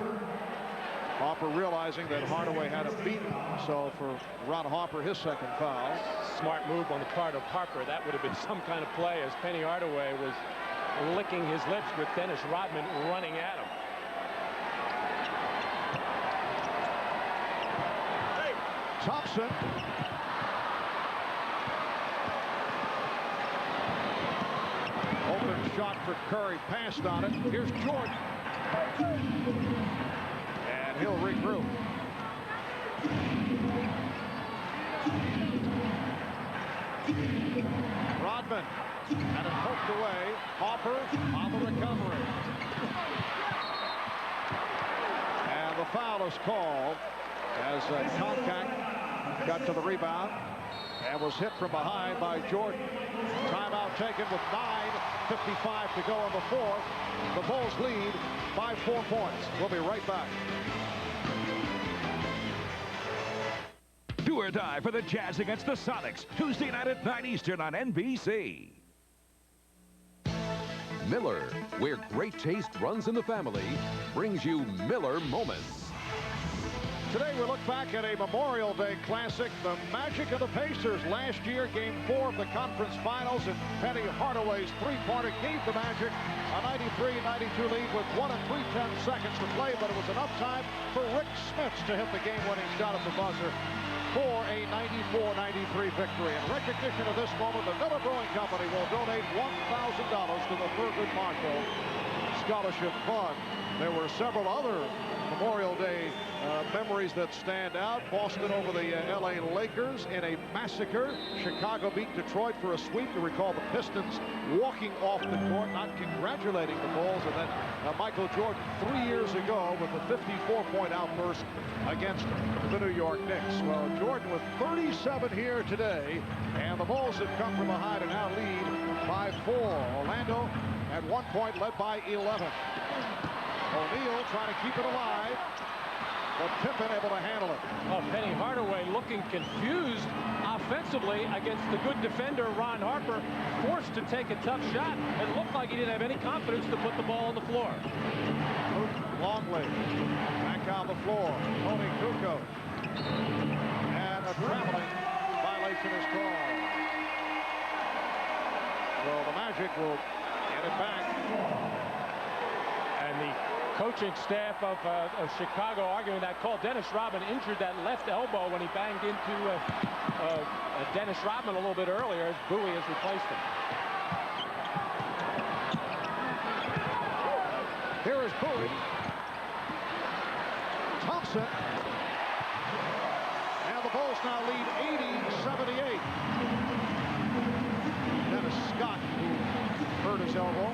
Harper realizing that Hardaway had a beat, so for Ron Harper, his second foul. Smart move on the part of Harper. That would have been some kind of play as Penny Hardaway was licking his lips with Dennis Rodman running at him. Thompson. Open shot for Curry, passed on it. Here's Jordan. And he'll regroup. Rodman had it poked away. Harper on the recovery. And the foul is called as Koncak got to the rebound and was hit from behind by Jordan. Timeout taken with 9:55 to go in the fourth. The Bulls lead by 4 points. We'll be right back. Do or die for the Jazz against the Sonics. Tuesday night at 9 Eastern on NBC. Miller, where great taste runs in the family, brings you Miller Moments. Today we look back at a Memorial Day classic, the Magic of the Pacers. Last year, Game 4 of the conference finals, and Penny Hardaway's three-pointer gave the Magic a 93-92 lead with 1 3/10 seconds to play, but it was enough time for Rick Smits to hit the game-winning shot at the buzzer for a 94-93 victory. In recognition of this moment, the Miller Brewing Company will donate $1,000 to the Thurgood Marshall Scholarship Fund. There were several other Memorial Day memories that stand out. Boston over the LA Lakers in a massacre. Chicago beat Detroit for a sweep. You recall the Pistons walking off the court, not congratulating the Bulls. And then Michael Jordan 3 years ago with a 54-point outburst against the New York Knicks. Well, Jordan with 37 here today, and the Bulls have come from behind and now lead by 4. Orlando at 1 point led by 11. O'Neal trying to keep it alive, but Pippen able to handle it. Oh, Penny Hardaway looking confused offensively against the good defender Ron Harper, forced to take a tough shot. It looked like he didn't have any confidence to put the ball on the floor. Luc Longley back on the floor. Toni Kukoc, and a traveling violation is called. So the Magic will get it back. And the coaching staff of Chicago arguing that call. Dennis Rodman injured that left elbow when he banged into Dennis Rodman a little bit earlier as Bowie has replaced him. Here is Bowie. Thompson. And the Bulls now lead 80-78. Dennis Scott, who hurt his elbow.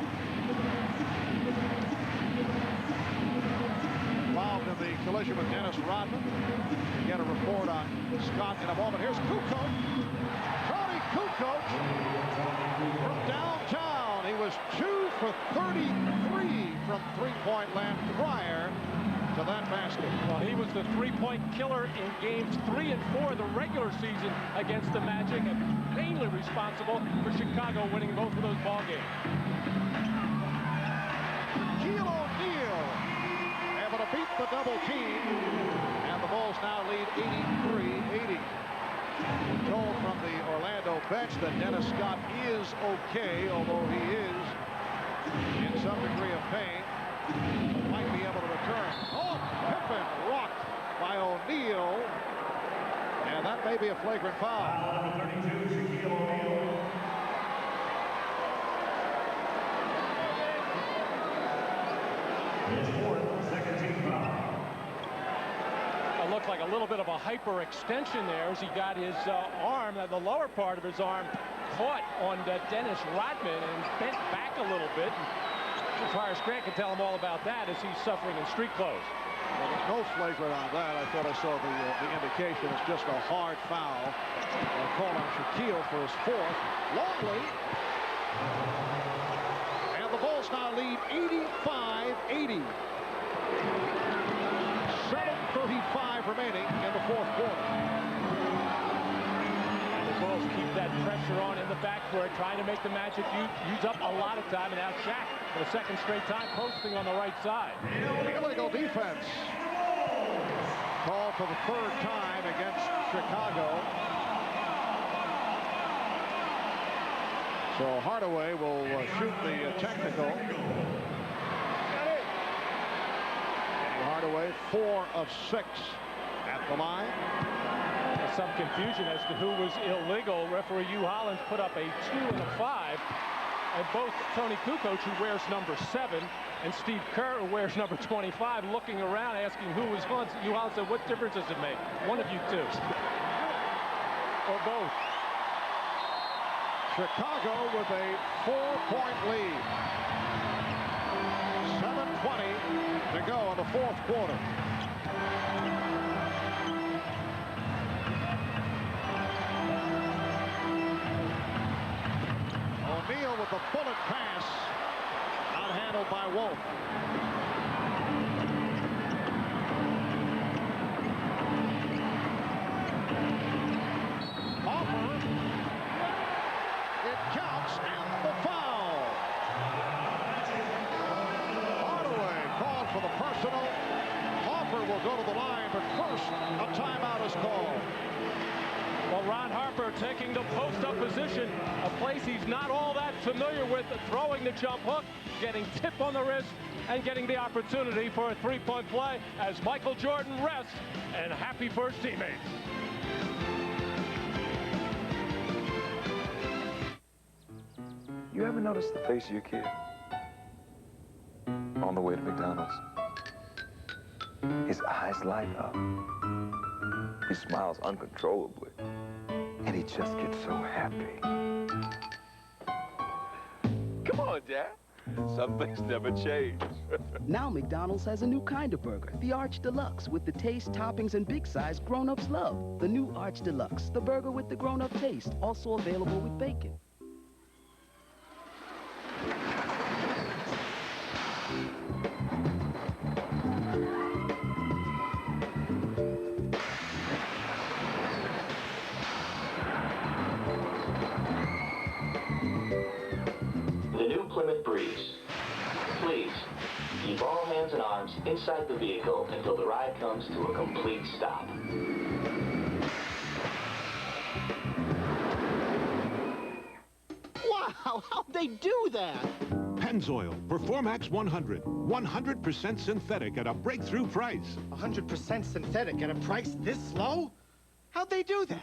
Involved in the collision with Dennis Rodman. We get a report on Scott in a moment. Here's Kukoc. Toni Kukoc from downtown. He was 2 for 33 from three-point land prior to that basket. Well, he was the three-point killer in games 3 and 4 of the regular season against the Magic, and mainly responsible for Chicago winning both of those ball games. Shaquille O'Neal able to beat the double team, and the Bulls now lead 83-80. Told from the Orlando bench that Dennis Scott is okay, although he is in some degree of pain. Might be able to return. Oh, Pippen rocked by O'Neal. may be a flagrant foul. Number 32, Shaquille O'Neal. His fourth, second team foul. It looked like a little bit of a hyper extension there as he got his arm, the lower part of his arm, caught on Dennis Rodman and bent back a little bit. And Fires Grant can tell him all about that as he's suffering in street clothes. Well, there's no flagrant on that. I thought I saw the indication. It's just a hard foul. Call on Shaquille for his fourth. Longley. And the Bulls now lead 85-80. 7:35 remaining in the fourth quarter. And the Bulls keep that pressure on in the backcourt, trying to make the Magic use up a lot of time. And now Shaq, for the second straight time, posting on the right side. Illegal defense. Called for the third time against Chicago. So Hardaway will shoot the technical. Hardaway 4 of 6 at the line. There's some confusion as to who was illegal. Referee Hollins put up a 2 and a 5. And both Toni Kukoc, who wears number 7, and Steve Kerr, who wears number 25, looking around asking who was on. Hollins said, what difference does it make? One of you two. Or both. Chicago with a 4-point lead. 7:20 to go in the fourth quarter. O'Neal with the bullet pass. Not handled by Wolf. Harper. It counts and the foul. Hardaway called for the personal. Harper will go to the line, but first a timeout is called. Well, Ron Harper taking the post-up position, a place he's not all that familiar with, throwing the jump hook, getting tip on the wrist, and getting the opportunity for a three-point play as Michael Jordan rests, and happy for his teammates. You ever notice the face of your kid on the way to McDonald's? His eyes light up. He smiles uncontrollably. And he just gets so happy. Come on, Dad. Some things never change. Now McDonald's has a new kind of burger, the Arch Deluxe, with the taste, toppings, and big size grown-ups love. The new Arch Deluxe, the burger with the grown-up taste, also available with bacon. Please, keep all hands and arms inside the vehicle until the ride comes to a complete stop. Wow, how'd they do that? Pennzoil Performax 100. 100% synthetic at a breakthrough price. 100% synthetic at a price this low? How'd they do that?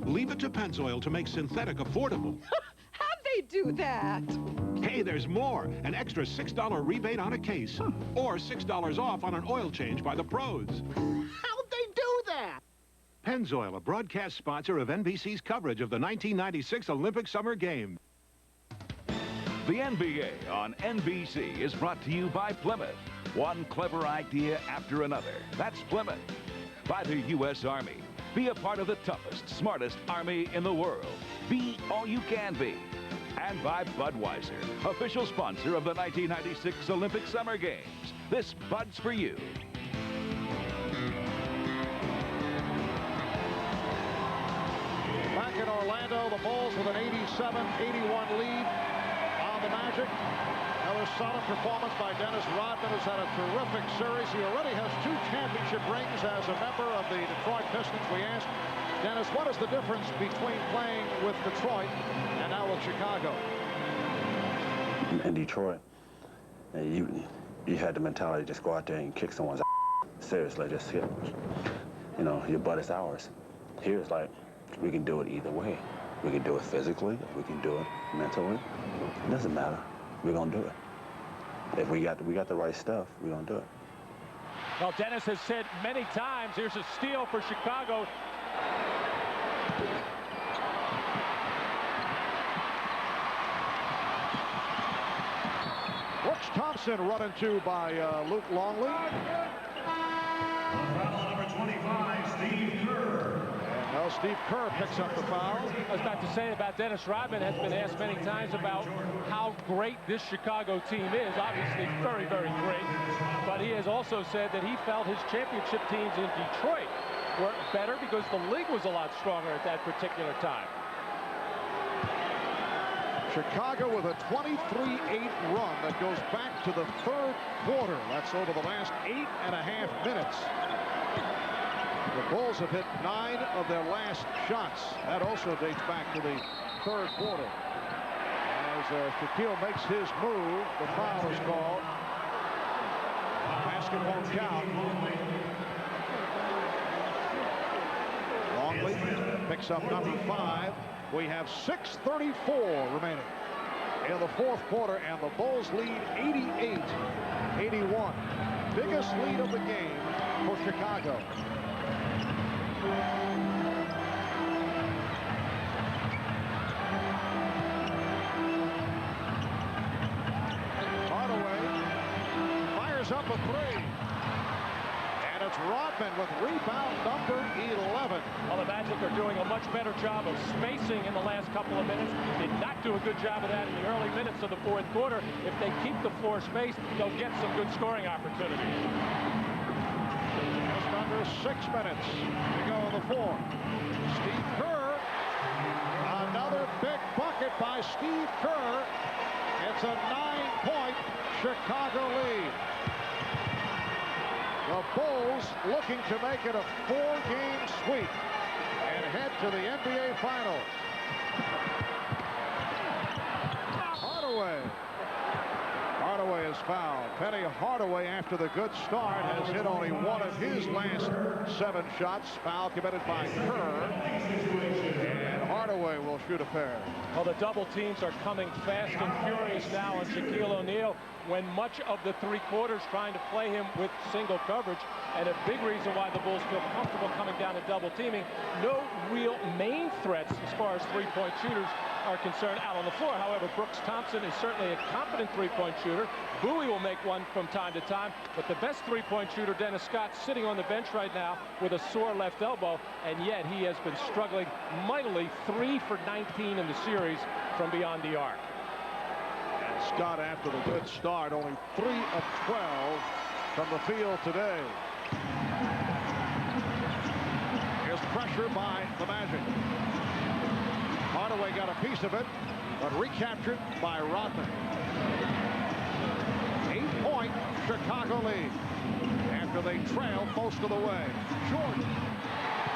Leave it to Pennzoil to make synthetic affordable. How'd they do that? Hey, there's more. An extra $6 rebate on a case. Or $6 off on an oil change by the pros. How'd they do that? Pennzoil, a broadcast sponsor of NBC's coverage of the 1996 Olympic Summer Games. The NBA on NBC is brought to you by Plymouth. One clever idea after another. That's Plymouth. By the U.S. Army. Be a part of the toughest, smartest Army in the world. Be all you can be. And by Budweiser, official sponsor of the 1996 Olympic Summer Games. This Bud's for you. Back in Orlando, the Bulls with an 87-81 lead on the Magic. Another solid performance by Dennis Rodman, who's had a terrific series. He already has 2 championship rings as a member of the Detroit Pistons. We asked Dennis, what is the difference between playing with Detroit and now with Chicago? In Detroit, you had the mentality to just go out there and kick someone's ass. Seriously, just hit. You know, your butt is ours. Here it's like, We can do it either way. We can do it physically, we can do it mentally. It doesn't matter. We're going to do it. If we got the right stuff, we're going to do it. Well, Dennis has said many times, here's a steal for Chicago. Brooks Thompson run into by Luc Longley. Foul number 25, Steve Kerr. And now Steve Kerr picks up the foul. I was about to say about Dennis Rodman, has been asked many times about how great this Chicago team is. Obviously very, very great. But he has also said that he felt his championship teams in Detroit were better because the league was a lot stronger at that particular time. Chicago with a 23-8 run that goes back to the third quarter. That's over the last 8.5 minutes. The Bulls have hit 9 of their last shots. That also dates back to the third quarter. As Shaquille makes his move, the foul is called. Basket won't count. Longley picks up number 5. We have 6:34 remaining in the fourth quarter, and the Bulls lead 88-81. Biggest lead of the game for Chicago. Hardaway fires up a 3. And it's Rodman with rebound number 11. Well, the Magic are doing a much better job of spacing in the last couple of minutes. Did not do a good job of that in the early minutes of the fourth quarter. If they keep the floor spaced, they'll get some good scoring opportunities. Just under 6 minutes to go in the fourth. Steve Kerr. Another big bucket by Steve Kerr. It's a 9-point Chicago lead. The Bulls looking to make it a 4-game sweep and head to the NBA Finals. Hardaway is fouled. Penny Hardaway, after the good start, has hit only one of his last 7 shots. Foul committed by Kerr. And Hardaway will shoot a pair. Well, the double teams are coming fast and furious now on Shaquille O'Neal, when much of the 3 quarters trying to play him with single coverage. And a big reason why the Bulls feel comfortable coming down to double teaming. No real main threats as far as 3-point shooters are concerned out on the floor. However, Brooks Thompson is certainly a competent 3-point shooter. Bowie will make one from time to time, but the best 3-point shooter, Dennis Scott, sitting on the bench right now with a sore left elbow, and yet he has been struggling mightily. 3 for 19 in the series from beyond the arc. And Scott, after the good start, only 3 of 12 from the field today. Here's pressure by the Magic. Hardaway got a piece of it, but recaptured by Rodman. 8-point Chicago lead after they trail most of the way. Jordan.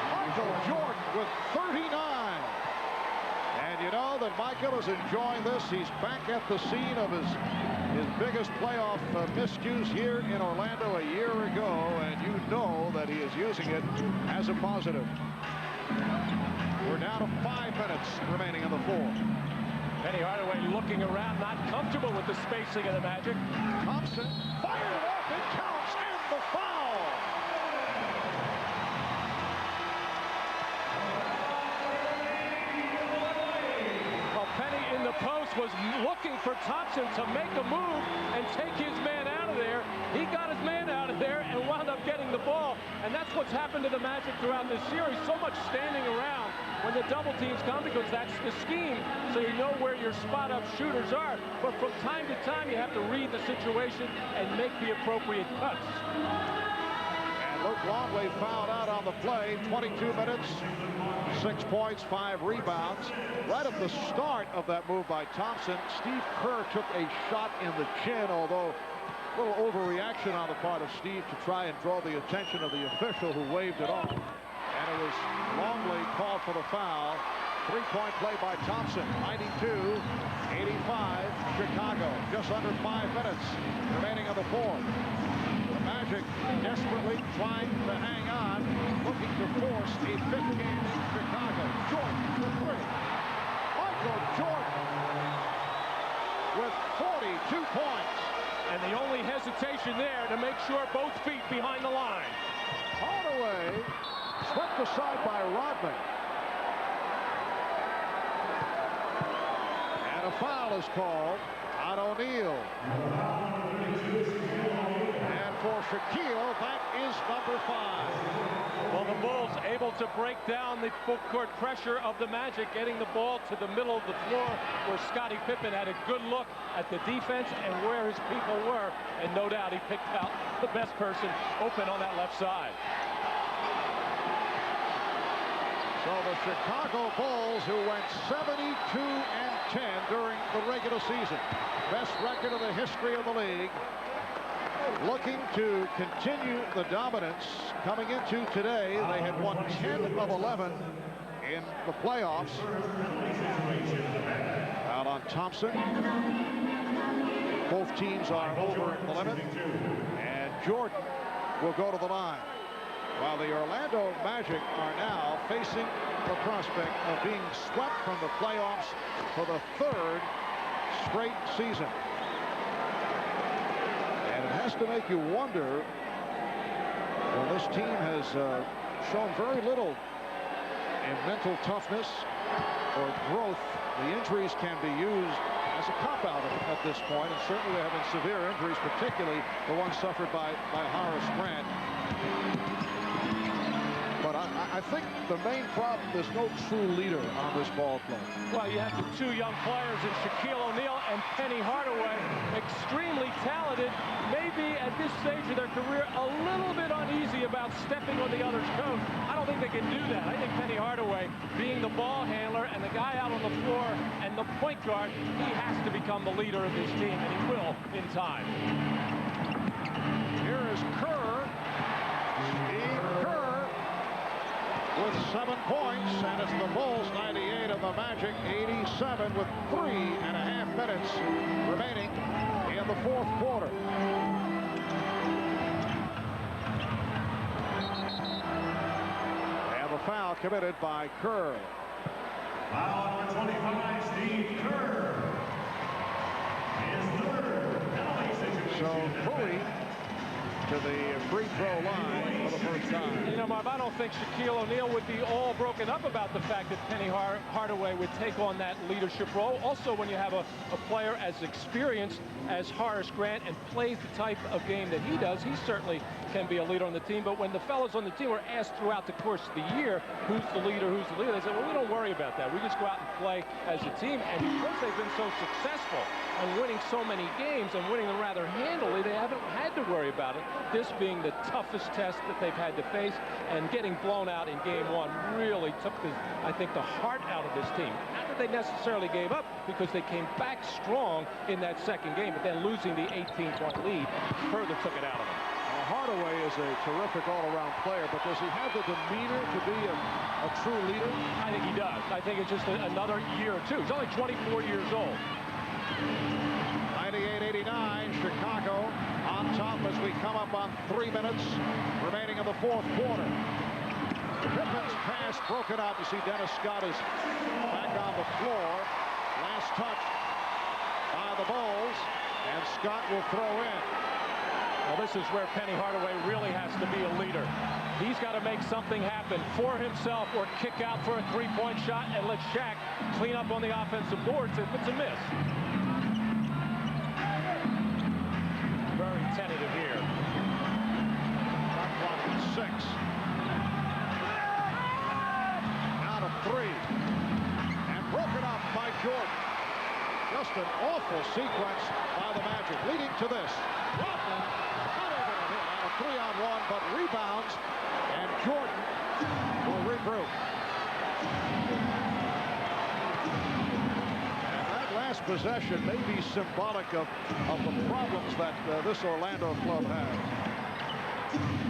Michael Jordan with 39. And you know that Michael is enjoying this. He's back at the scene of his biggest playoff miscues here in Orlando a year ago, and you know that he is using it as a positive. We're down to 5 minutes remaining in the fourth. Penny Hardaway looking around, not comfortable with the spacing of the Magic. Thompson fired it off, it counts, and the foul. Well, Penny in the post was looking for Thompson to make a move and take his man out of there. He got his man out of there and wound up getting the ball. And that's what's happened to the Magic throughout this series. So much standing around when the double teams come, because that's the scheme, so you know where your spot-up shooters are. But from time to time, you have to read the situation and make the appropriate cuts. And Luc Longley fouled out on the play. 22 minutes, 6 points, 5 rebounds. Right at the start of that move by Thompson, Steve Kerr took a shot in the chin, although a little overreaction on the part of Steve to try and draw the attention of the official who waved it off. And it was Longley called for the foul. 3-point play by Thompson. 92-85 Chicago. Just under 5 minutes remaining in the fourth. The Magic Magic desperately trying to hang on, looking to force a fifth game in Chicago. Jordan for three. Michael Jordan with 42 points. And the only hesitation there to make sure both feet behind the line. Hardaway swept aside by Rodman. And a foul is called on O'Neal. And for Shaquille, that is number 5. Well, the Bulls able to break down the full court pressure of the Magic, getting the ball to the middle of the floor where Scottie Pippen had a good look at the defense and where his people were. And no doubt he picked out the best person open on that left side. So the Chicago Bulls, who went 72-10 during the regular season, best record in the history of the league, looking to continue the dominance coming into today. They had won 10 of 11 in the playoffs. Out on Thompson. Both teams are over the limit. And Jordan will go to the line. While the Orlando Magic are now facing the prospect of being swept from the playoffs for the 3rd straight season. And it has to make you wonder, well, this team has shown very little in mental toughness or growth. The injuries can be used as a cop-out at this point, and certainly there have been severe injuries, particularly the ones suffered by Horace Grant. But I think the main problem is no true leader on this ball club. Well, you have the 2 young players in Shaquille O'Neal and Penny Hardaway, extremely talented, maybe at this stage of their career a little bit uneasy about stepping on the other's toes. I don't think they can do that. I think Penny Hardaway, being the ball handler and the guy out on the floor and the point guard, he has to become the leader of this team, and he will in time. Here is Kerr. Steve Kerr with 7 points, and it's the Bulls 98 and the Magic 87 with 3.5 minutes remaining in the 4th quarter. And the foul committed by Kerr. Foul number 25, Steve Kerr. His 3rd penalty situation. So Bowie to the free throw line for the first time. You know, Marv, I don't think Shaquille O'Neal would be all broken up about the fact that Penny Hardaway would take on that leadership role. Also, when you have a player as experienced as Horace Grant and plays the type of game that he does, he certainly can be a leader on the team. But when the fellas on the team were asked throughout the course of the year, who's the leader, they said, well, we don't worry about that. We just go out and play as a team. And because they've been so successful and winning so many games and winning them rather handily, they haven't had to worry about it. This being the toughest test that they've had to face, and getting blown out in game 1 really took, I think, the heart out of this team. Not that they necessarily gave up, because they came back strong in that 2nd game, but then losing the 18-point lead further took it out of them. Hardaway is a terrific all-around player, but does he have the demeanor to be a true leader? I think he does. I think it's just another year or 2. He's only 24 years old. 98-89, Chicago on top as we come up on 3 minutes remaining in the 4th quarter. Pippen's pass broken out. You see Dennis Scott is back on the floor. Last touch by the Bulls, and Scott will throw in. Well, this is where Penny Hardaway really has to be a leader. He's got to make something happen for himself or kick out for a 3-point shot and let Shaq clean up on the offensive boards if it's a miss. Very tentative here. Shot clock at 6. Out of 3. And broken up by Jordan. Just an awful sequence by the Magic, leading to this. Rodman not able to hit on a 3-on-1, but rebounds, and Jordan will regroup. And that last possession may be symbolic of the problems that this Orlando club has.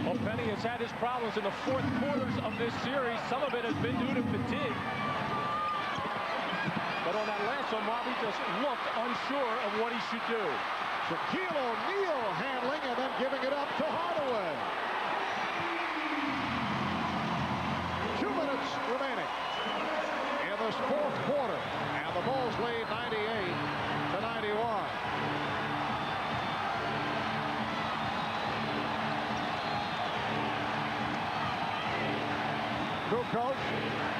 Well, Penny has had his problems in the 4th quarters of this series. Some of it has been due to fatigue. But on that last one, Marv just looked unsure of what he should do. Shaquille O'Neal handling and then giving it up to Hardaway. 2 minutes remaining in this fourth quarter, and the Bulls lead 98-91. Kukoc,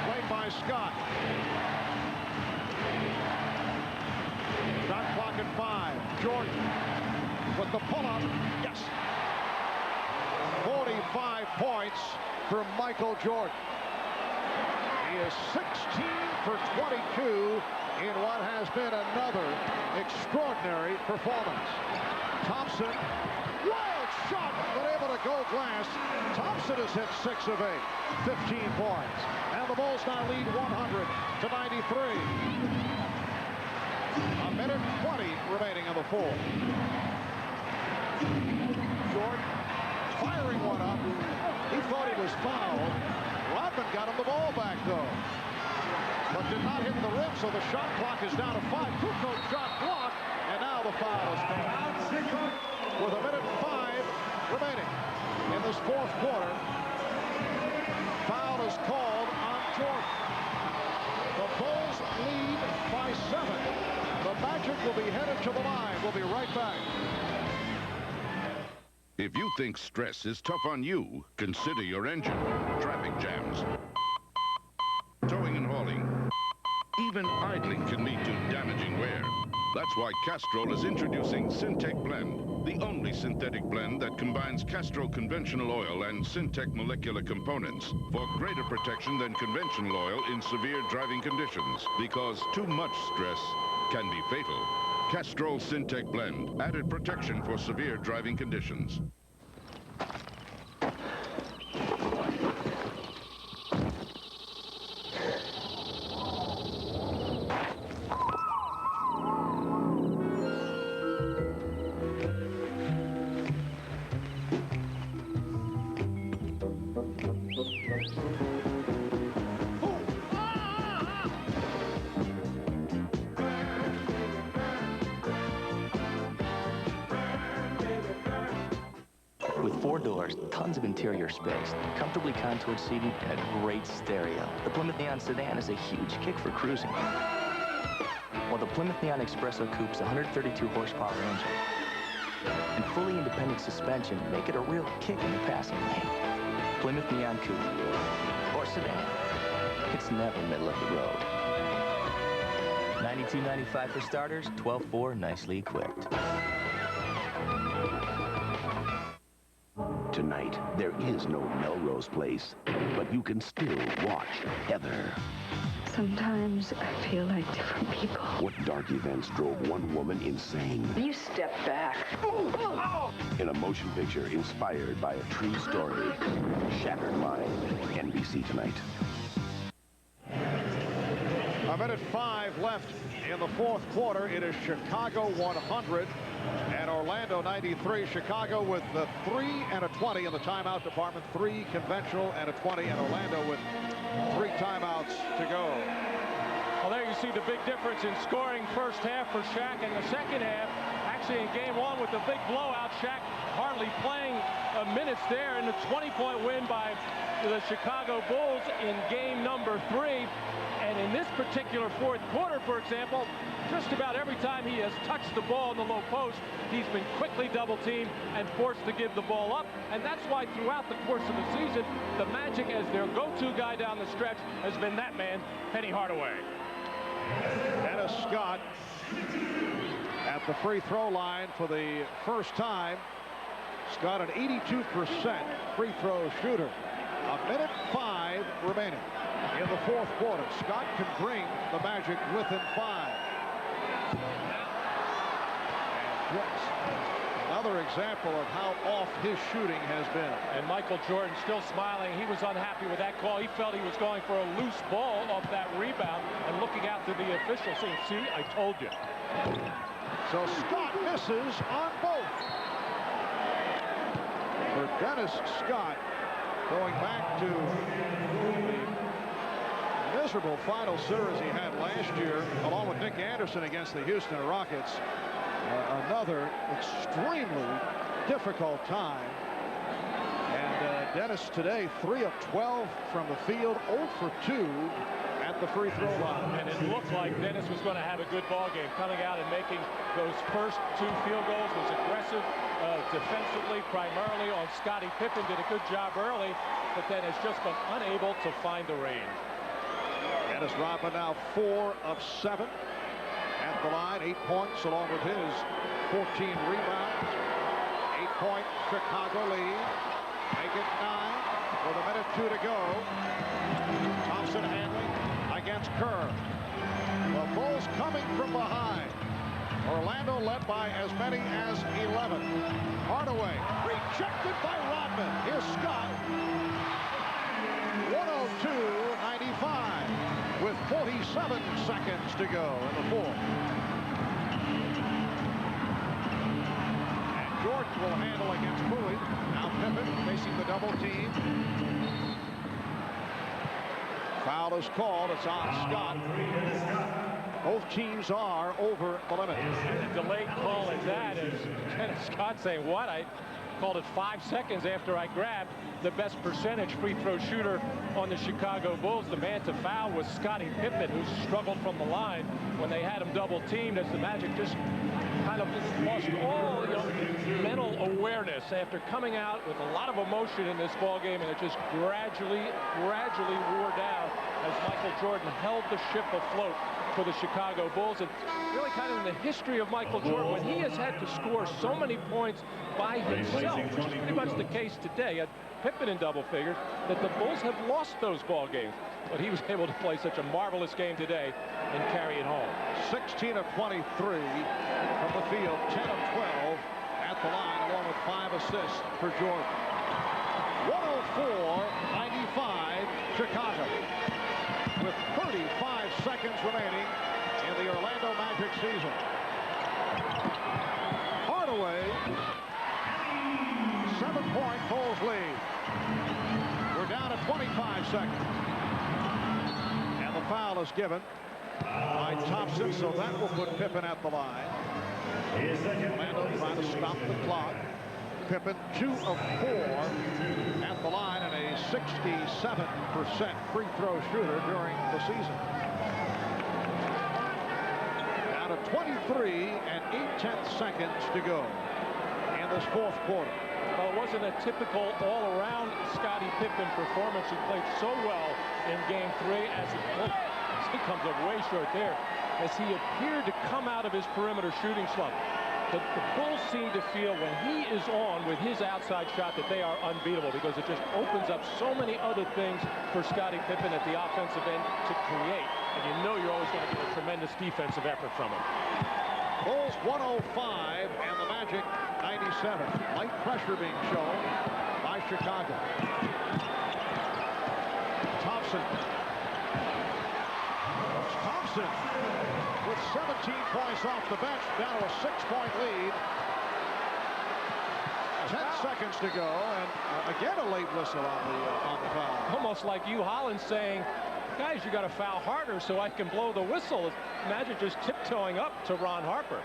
played by Scott. Shot clock at 5. Jordan with the pull-up. Yes. 45 points for Michael Jordan. He is 16 for 22 in what has been another extraordinary performance. Thompson, wild shot, but able to go glass. Thompson has hit 6 of 8, 15 points. And the Bulls now lead 100-93. A minute 20 remaining in the fourth. Jordan firing one up. He thought he was fouled. Rodman got him the ball back, though, but did not hit the rim, so the shot clock is down to 5. Kukoc shot blocked, and now the foul is called. With a minute 5 remaining in this fourth quarter, foul is called on Jordan. The Bulls lead by 7. The Magic will be headed to the line. We'll be right back. If you think stress is tough on you, consider your engine. Traffic jams, towing and hauling, even idling can lead to damaging wear. That's why Castrol is introducing Syntec Blend, the only synthetic blend that combines Castrol conventional oil and Syntec molecular components for greater protection than conventional oil in severe driving conditions, because too much stress can be fatal. Castrol Syntec Blend, added protection for severe driving conditions. With 4 doors, tons of interior space, comfortably contoured seating, and a great stereo, the Plymouth Neon sedan is a huge kick for cruising. While the Plymouth Neon Espresso Coupe's 132 horsepower engine and fully independent suspension make it a real kick in the passing lane. Plymouth Neon Coupe or sedan, it's never middle of the road. $92.95 for starters, $12.4 nicely equipped. Tonight, there is no Melrose Place, but you can still watch Heather. Sometimes I feel like different people. What dark events drove one woman insane? You step back. In a motion picture inspired by a true story, Shattered Mind, NBC tonight. A minute 5 left in the fourth quarter. It is Chicago 100 and Orlando 93. Chicago with the 3 and a 20 in the timeout department. 3 conventional and a 20, and Orlando with 3 timeouts to go. Well, there you see the big difference in scoring first half for Shaq, and the second half, actually in game 1 with the big blowout, Shaq hardly playing minutes there in the 20-point win by the Chicago Bulls in game number 3. And in this particular fourth quarter, for example, just about every time he has touched the ball in the low post, he's been quickly double-teamed and forced to give the ball up. And that's why throughout the course of the season, the Magic, as their go-to guy down the stretch, has been that man, Penny Hardaway. Dennis Scott at the free throw line for the first time. Scott, an 82% free throw shooter. A minute 5 remaining in the fourth quarter. Scott can bring the Magic within 5. And another example of how off his shooting has been. And Michael Jordan still smiling. He was unhappy with that call. He felt he was going for a loose ball off that rebound and looking out to the official saying, see, I told you. So Scott misses on both. For Dennis Scott, going back to the miserable final series he had last year, along with Nick Anderson against the Houston Rockets. Another extremely difficult time. And Dennis today 3 of 12 from the field, 0 for 2 at the free throw line. And it looked like Dennis was going to have a good ball game, coming out and making those first 2 field goals. Was aggressive defensively, primarily on Scottie Pippen. Did a good job early, but then has just been unable to find the range. Dennis Rodman now 4 of 7 at the line, 8 points along with his 14 rebounds. 8-point Chicago lead. Make it 9 with 1:02 to go. Thompson handling against Kerr. The Bulls coming from behind. Orlando led by as many as 11. Hardaway rejected by Rodman. Here's Scott. 102-95 with 47 seconds to go in the fourth. And Jordan will handle against Bowie. Now Pippen facing the double team. Foul is called. It's on Scott. Both teams are over the limit. And the delayed call at that is Scott saying, what? I called it 5 seconds after I grabbed the best percentage free throw shooter on the Chicago Bulls. The man to foul was Scottie Pippen, who struggled from the line when they had him double teamed, as the Magic just kind of lost all mental awareness after coming out with a lot of emotion in this ball game, and it just gradually wore down as Michael Jordan held the ship afloat for the Chicago Bulls. And really kind of in the history of Michael Jordan, when he has had to score so many points by himself, which is pretty much the case today, at Pippen in double figures, that the Bulls have lost those ball games. But he was able to play such a marvelous game today and carry it home. 16 of 23 from the field, 10 of 12 at the line, along with 5 assists for Jordan. 104-95 Chicago, with 35 seconds remaining in the Orlando Magic season. Hardaway, 7-point Bulls lead. We're down to 25 seconds. And the foul is given by Thompson, so that will put Pippen at the line. Orlando trying to stop the clock. Pippen 2 of 4 at the line and a 67% free throw shooter during the season. Down to 23 and 8/10 seconds to go in this fourth quarter. Well, it wasn't a typical all-around Scottie Pippen performance. He played so well in Game 3 as he comes up way short there, as he appeared to come out of his perimeter shooting slump. The Bulls seem to feel when he is on with his outside shot that they are unbeatable, because it just opens up so many other things for Scottie Pippen at the offensive end to create. And you know you're always going to get a tremendous defensive effort from him. Bulls 105 and the Magic 97. Light pressure being shown by Chicago. Thompson with 17 points off the bench, down to a 6-point lead. 10 seconds to go, and again a late whistle on the foul. Almost like you, Hollins, saying, guys, you got to foul harder so I can blow the whistle. Magic just tiptoeing up to Ron Harper.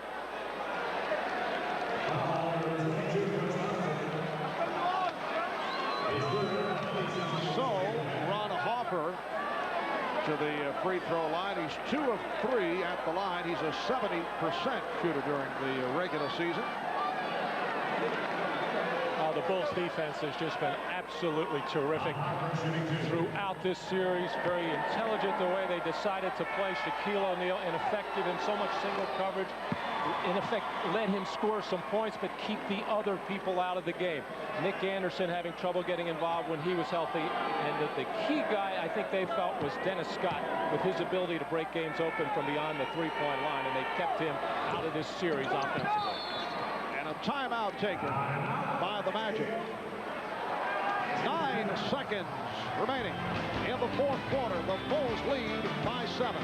So Ron Harper to the free throw line. He's 2 of 3 at the line. He's a 70% shooter during the regular season. The Bulls defense has just been absolutely terrific throughout this series. Very intelligent the way they decided to play. Shaquille O'Neal ineffective in so much single coverage. In effect, let him score some points, but keep the other people out of the game. Nick Anderson having trouble getting involved when he was healthy. And the key guy I think they felt was Dennis Scott, with his ability to break games open from beyond the three-point line, and they kept him out of this series offensively. A timeout taken by the Magic. 9 seconds remaining in the fourth quarter. The Bulls lead by 7.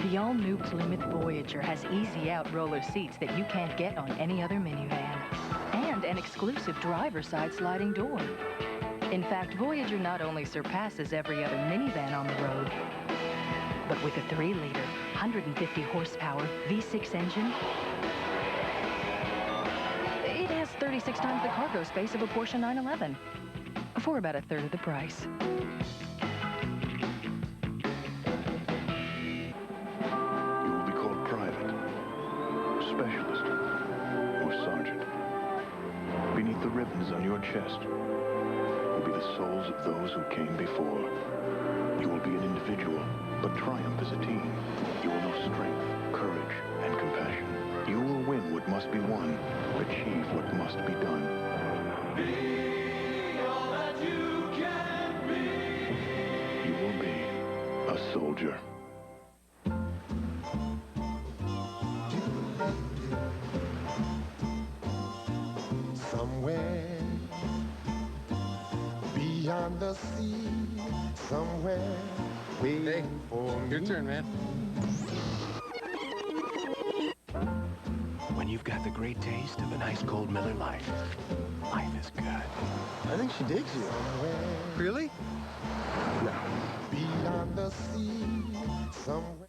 The all-new Plymouth Voyager has easy-out roller seats that you can't get on any other minivan, and an exclusive driver-side sliding door. In fact, Voyager not only surpasses every other minivan on the road, but with a 3-liter 150 horsepower V6 engine, it has 36 times the cargo space of a Porsche 911 for about a third of the price. You will be called private, specialist, or sergeant. Beneath the ribbons on your chest will be the souls of those who came before. You will be an individual, but triumph as a team. You will know strength, courage, and compassion. You will win what must be won, achieve what must be done. Be all that you can be. You will be a soldier. Somewhere beyond the sea, somewhere waiting for me. Your turn, man. When you've got the great taste of an ice cold Miller Lite, life is good. I think she digs you. Really? No. Beyond the sea, somewhere.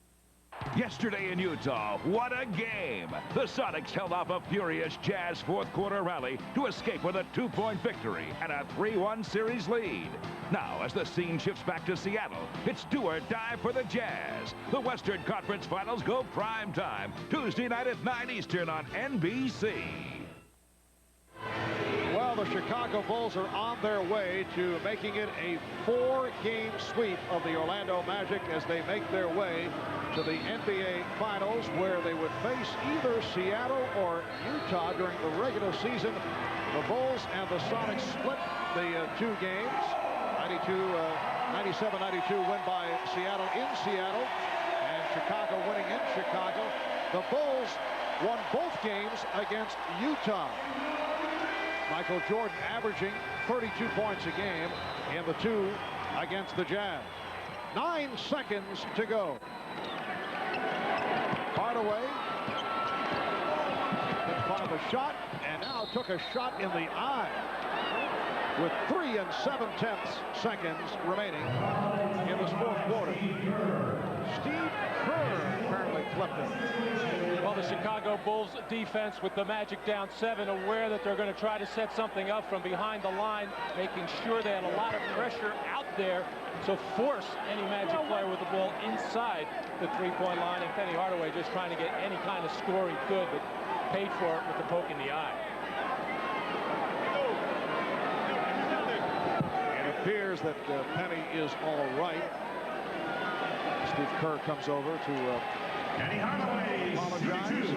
Yesterday in Utah, what a game! The Sonics held off a furious Jazz fourth-quarter rally to escape with a 2-point victory and a 3-1 series lead. Now, as the scene shifts back to Seattle, it's do or die for the Jazz. The Western Conference Finals go prime time, Tuesday night at 9 Eastern on NBC. Well, the Chicago Bulls are on their way to making it a 4-game sweep of the Orlando Magic as they make their way to the NBA Finals, where they would face either Seattle or Utah during the regular season. The Bulls and the Sonics split the 2 games. 97-92 win by Seattle in Seattle, and Chicago winning in Chicago. The Bulls won both games against Utah. Michael Jordan averaging 32 points a game in the 2 against the Jazz. 9 seconds to go. Hardaway didn't find the shot, and now took a shot in the eye with 3 7/10 seconds remaining in this fourth quarter. Steve Kerr apparently clipped him. Well, the Chicago Bulls defense with the Magic down 7, aware that they're going to try to set something up from behind the line, making sure they had a lot of pressure out there to force any Magic player with the ball inside the three-point line. Anfernee Hardaway just trying to get any kind of score he could, but paid for it with the poke in the eye. It appears that Penny is all right. Steve Kerr comes over to apologize.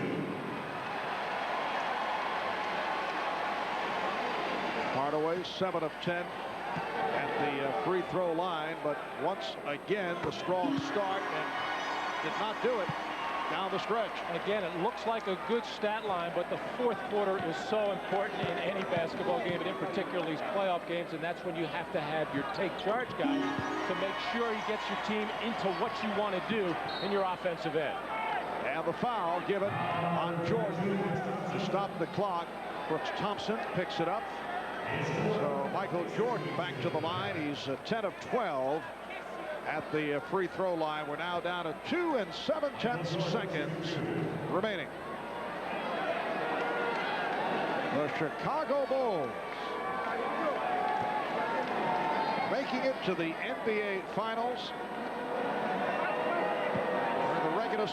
Hardaway 7 of 10 at the free throw line, but once again the strong start and did not do it down the stretch. Again, it looks like a good stat line, but the fourth quarter is so important in any basketball game, and in particular these playoff games, and that's when you have to have your take charge guy to make sure he gets your team into what you want to do in your offensive end. And the foul given on Jordan to stop the clock. Brooks Thompson picks it up. So Michael Jordan back to the line. He's 10 of 12 at the free throw line. We're now down to 2 7/10 seconds remaining. The Chicago Bulls making it to the NBA Finals.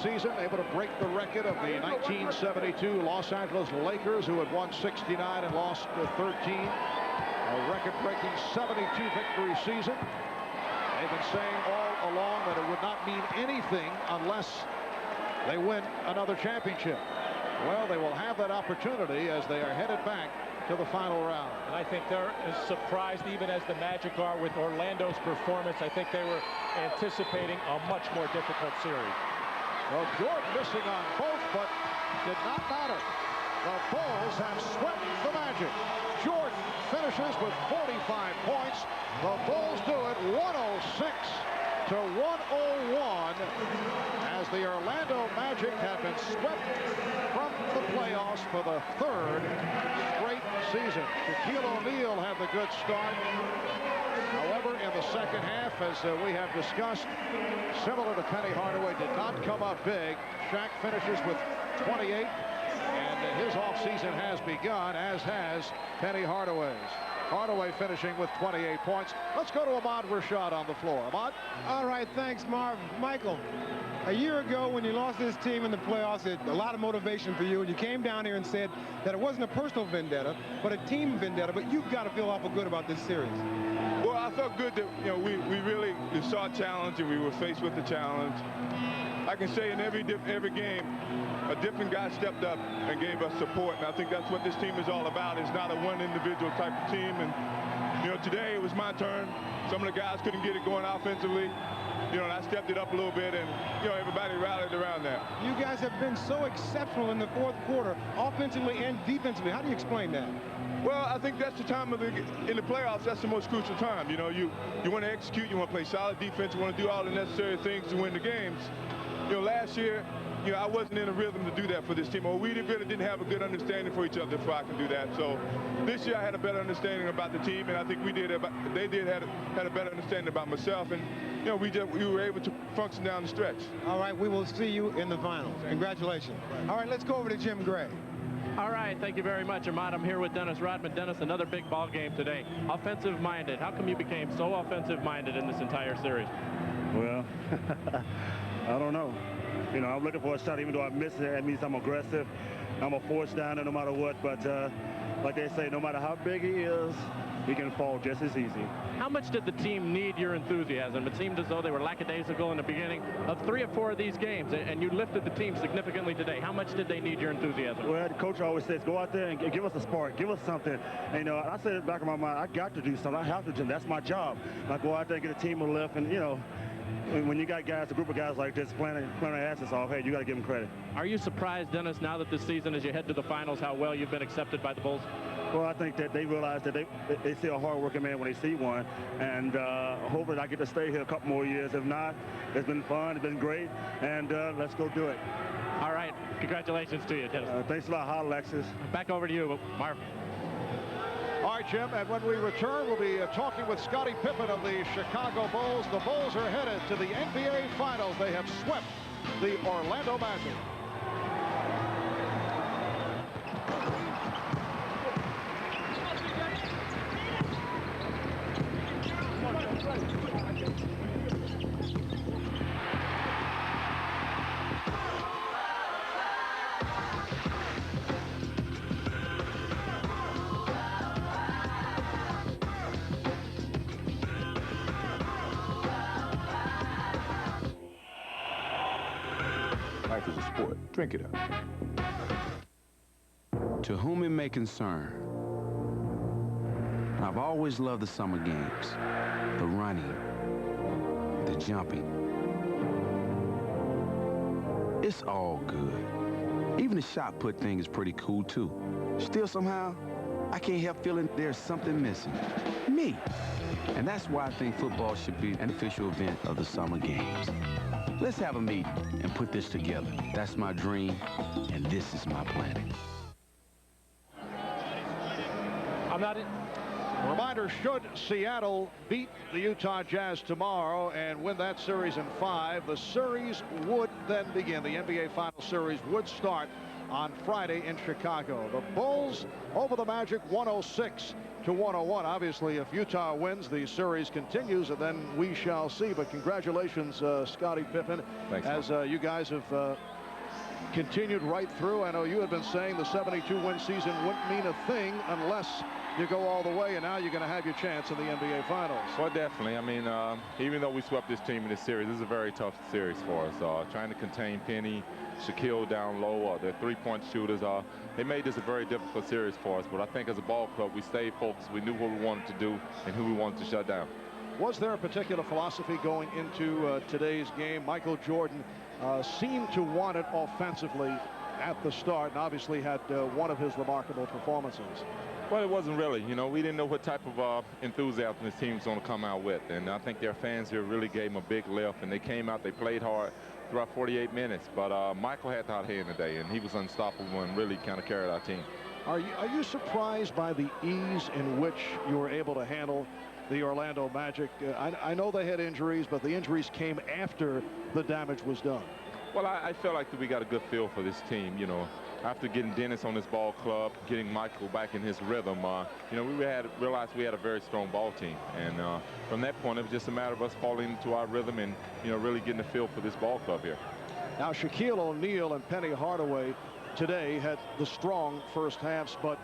Season, able to break the record of the 1972 Los Angeles Lakers, who had won 69 and lost 13. A record-breaking 72 victory season. They've been saying all along that it would not mean anything unless they win another championship. Well, they will have that opportunity as they are headed back to the final round. And I think they're as surprised even as the Magic are with Orlando's performance. I think they were anticipating a much more difficult series. Well, Jordan missing on both, but did not matter. The Bulls have swept the Magic. Jordan finishes with 45 points. The Bulls do it 106-101 as the Orlando Magic have been swept from the playoffs. loss for the third straight season. Shaquille O'Neal had the good start. However, in the second half, as we have discussed, similar to Penny Hardaway, did not come up big. Shaq finishes with 28, and his offseason has begun, as has Penny Hardaway's. Hardaway finishing with 28 points. Let's go to Ahmad Rashad on the floor. Ahmad? All right, thanks, Marv. Michael, a year ago when you lost this team in the playoffs, it a lot of motivation for you, and you came down here and said that it wasn't a personal vendetta, but a team vendetta, but you've got to feel awful good about this series. Well, I felt good that, you know, we really saw a challenge and we were faced with the challenge. I can say in every game, a different guy stepped up and gave us support, and I think that's what this team is all about. It's not a one individual type of team, and, you know, today it was my turn. Some of the guys couldn't get it going offensively. You know, and I stepped it up a little bit, and, you know, everybody rallied around that. You guys have been so exceptional in the fourth quarter, offensively and defensively. How do you explain that? Well, I think that's the time of in the playoffs, that's the most crucial time. You know, you want to execute, you want to play solid defense, you want to do all the necessary things to win the games. You know, last year, you know, I wasn't in a rhythm to do that for this team, or we really didn't have a good understanding for each other before I can do that. So this year I had a better understanding about the team, and I think they had a better understanding about myself, and, you know, we were able to function down the stretch. All right, we will see you in the finals. Congratulations. All right, let's go over to Jim Gray. All right, thank you very much, Ahmad. I'm here with Dennis Rodman. Dennis, another big ball game today. Offensive-minded. How come you became so offensive-minded in this entire series? Well, I don't know. You know, I'm looking for a shot. Even though I miss it, that means I'm aggressive. I'm a force downer no matter what. But like they say, no matter how big he is, he can fall just as easy. How much did the team need your enthusiasm? It seemed as though they were lackadaisical in the beginning of 3 or 4 of these games, and you lifted the team significantly today. How much did they need your enthusiasm? Well, the coach always says, go out there and give us a spark, give us something. And, you know, I said in the back of my mind, I got to do something. I have to do. That's my job. I go out there and get a team a lift, and, you know, when you got guys, a group of guys like this playing their asses off, hey, you got to give them credit. Are you surprised, Dennis, now that this season, as you head to the finals, how well you've been accepted by the Bulls? Well, I think that they realize that they see a hard-working man when they see one, and hopefully I get to stay here a couple more years. If not, it's been fun, it's been great, and let's go do it. All right, congratulations to you, Dennis. Thanks a lot, Alexis. Back over to you, Marv. All right, Jim, and when we return, we'll be talking with Scottie Pippen of the Chicago Bulls. The Bulls are headed to the NBA Finals. They have swept the Orlando Magic. Life is a sport. Drink it up. To whom it may concern, I've always loved the summer games. The running, the jumping. It's all good. Even the shot put thing is pretty cool, too. Still, somehow, I can't help feeling there's something missing. Me. And that's why I think football should be an official event of the summer games. Let's have a meeting and put this together. That's my dream, and this is my planet. I'm not in. Reminder, should Seattle beat the Utah Jazz tomorrow and win that series in 5, the series would then begin. The NBA Finals series would start on Friday in Chicago. The Bulls over the Magic 106-101. Obviously, if Utah wins, the series continues, and then we shall see. But congratulations, Scottie Pippen. Thanks, as you guys have continued right through. I know you had been saying the 72-win season wouldn't mean a thing unless you go all the way, and now you're going to have your chance in the NBA Finals. Well, definitely. I mean, even though we swept this team in this series, this is a very tough series for us. Trying to contain Penny, Shaquille down low, their three-point shooters. They made this a very difficult series for us, but I think as a ball club, we stayed focused. We knew what we wanted to do and who we wanted to shut down. Was there a particular philosophy going into today's game? Michael Jordan seemed to want it offensively at the start, and obviously had one of his remarkable performances. Well, it wasn't really. You know, we didn't know what type of enthusiasm this team was going to come out with. And I think their fans here really gave them a big lift. And they came out, they played hard. throughout 48 minutes. But Michael had the hot hand today, and he was unstoppable and really kind of carried our team. Are you surprised by the ease in which you were able to handle the Orlando Magic? I know they had injuries, but the injuries came after the damage was done. Well, I felt like that we got a good feel for this team, you know. After getting Dennis on his ball club, getting Michael back in his rhythm, you know, we realized we had a very strong ball team. And from that point, it was just a matter of us falling into our rhythm and, you know, really getting a feel for this ball club here. Now, Shaquille O'Neal and Anfernee Hardaway today had the strong first halves, but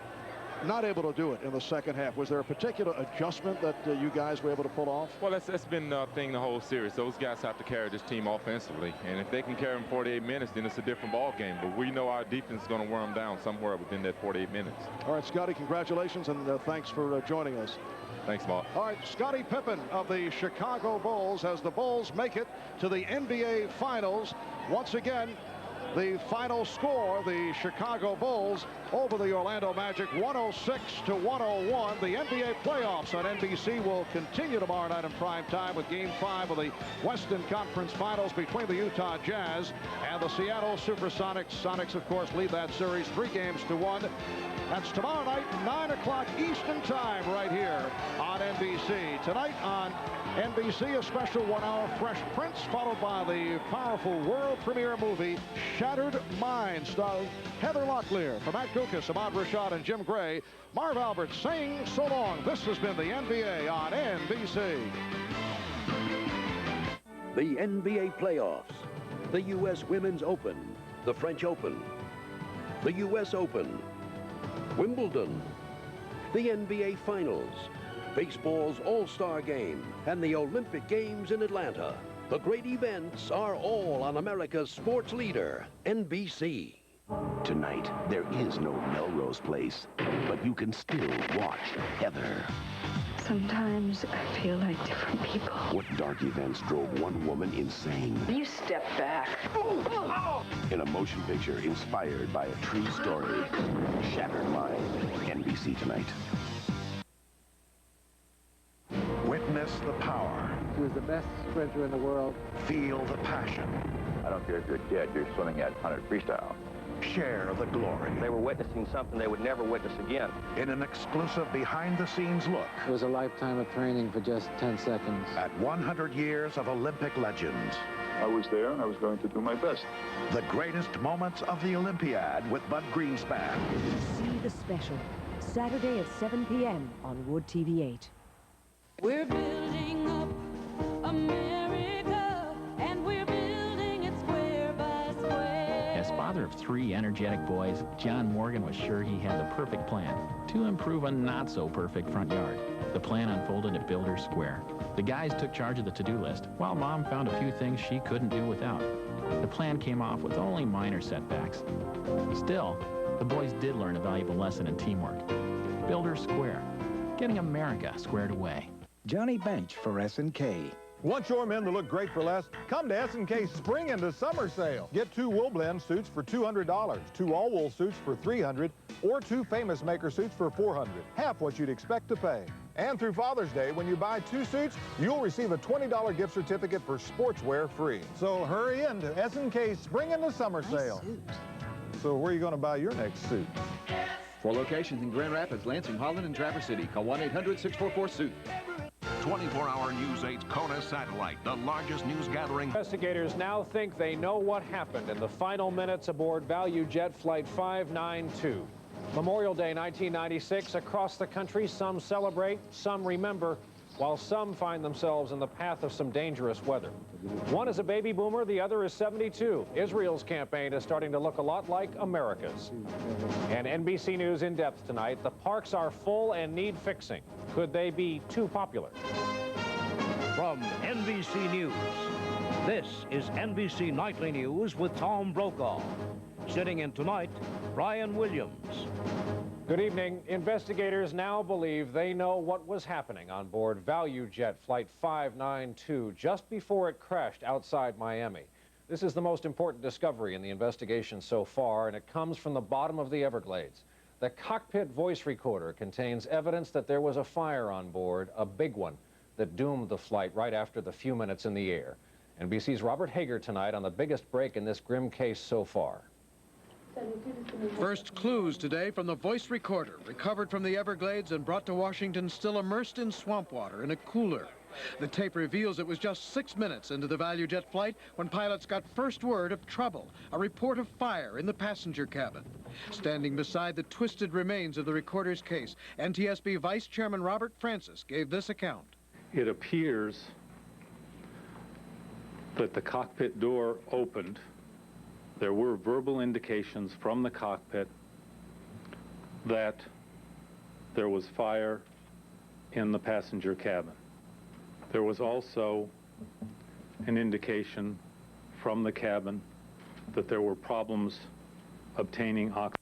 not able to do it in the second half. Was there a particular adjustment that you guys were able to pull off? Well, that's been the thing the whole series. Those guys have to carry this team offensively, and if they can carry them 48 minutes, then it's a different ball game. But we know our defense is going to wear them down somewhere within that 48 minutes. All right, Scottie, congratulations, and thanks for joining us. Thanks, Marv. All right, Scottie Pippen of the Chicago Bulls, as the Bulls make it to the NBA Finals. Once again, the final score, the Chicago Bulls over the Orlando Magic, 106-101. The NBA playoffs on NBC will continue tomorrow night in prime time with Game 5 of the Western Conference Finals between the Utah Jazz and the Seattle Supersonics. Sonics, of course, lead that series 3-1. That's tomorrow night, 9 o'clock Eastern Time, right here on NBC. Tonight on NBC, a special 1-hour Fresh Prince, followed by the powerful world premiere movie Shattered Mind, starring Heather Locklear. For Matt Guokas, Ahmad, Rashad, and Jim Gray, Marv Albert saying so long. This has been the NBA on NBC. The NBA playoffs, the U.S. Women's Open, the French Open, the U.S. Open, Wimbledon, the NBA Finals, baseball's All-Star Game, and the Olympic Games in Atlanta. The great events are all on America's sports leader, NBC. Tonight, there is no Melrose Place, but you can still watch Heather. Sometimes I feel like different people. What dark events drove one woman insane? You step back. In a motion picture inspired by a true story, Shattered Mind, NBC tonight. Witness the power. He was the best sprinter in the world. Feel the passion. I don't care if you're dead, you're swimming at 100 freestyle. Share the glory. They were witnessing something they would never witness again. In an exclusive behind-the-scenes look. It was a lifetime of training for just 10 seconds. At 100 years of Olympic legends. I was there and I was going to do my best. The greatest moments of the Olympiad with Bud Greenspan. See the special, Saturday at 7 p.m. on Wood TV 8. We're building up America, and we're building it square by square. As father of 3 energetic boys, John Morgan was sure he had the perfect plan to improve a not-so-perfect front yard. The plan unfolded at Builders Square. The guys took charge of the to-do list, while Mom found a few things she couldn't do without. The plan came off with only minor setbacks. Still, the boys did learn a valuable lesson in teamwork. Builders Square, getting America squared away. Johnny Bench for S&K. Want your men to look great for less? Come to S&K Spring into Summer Sale. Get 2 wool blend suits for $200, 2 all-wool suits for $300, or 2 Famous Maker suits for $400. Half what you'd expect to pay. And through Father's Day, when you buy 2 suits, you'll receive a $20 gift certificate for sportswear free. So hurry in to S&K Spring into Summer Sale. So where are you going to buy your next suit? For locations in Grand Rapids, Lansing, Holland, and Traverse City, call 1-800-644-SUIT. 24-hour News 8's Kona satellite, the largest news gathering. Investigators now think they know what happened in the final minutes aboard ValueJet Flight 592. Memorial Day 1996, across the country, some celebrate, some remember, while some find themselves in the path of some dangerous weather. One is a baby boomer, the other is 72. Israel's campaign is starting to look a lot like America's. And NBC News in depth tonight, the parks are full and need fixing. Could they be too popular? From NBC News, this is NBC Nightly News with Tom Brokaw. Sitting in tonight, Brian Williams. Good evening. Investigators now believe they know what was happening on board ValueJet Flight 592 just before it crashed outside Miami. This is the most important discovery in the investigation so far, and it comes from the bottom of the Everglades. The cockpit voice recorder contains evidence that there was a fire on board, a big one, that doomed the flight right after the few minutes in the air. NBC's Robert Hager tonight on the biggest break in this grim case so far. First clues today from the voice recorder, recovered from the Everglades and brought to Washington still immersed in swamp water in a cooler. The tape reveals it was just 6 minutes into the Value Jet flight when pilots got first word of trouble, a report of fire in the passenger cabin. Standing beside the twisted remains of the recorder's case, NTSB Vice Chairman Robert Francis gave this account. It appears that the cockpit door opened. There were verbal indications from the cockpit that there was fire in the passenger cabin. There was also an indication from the cabin that there were problems obtaining oxygen.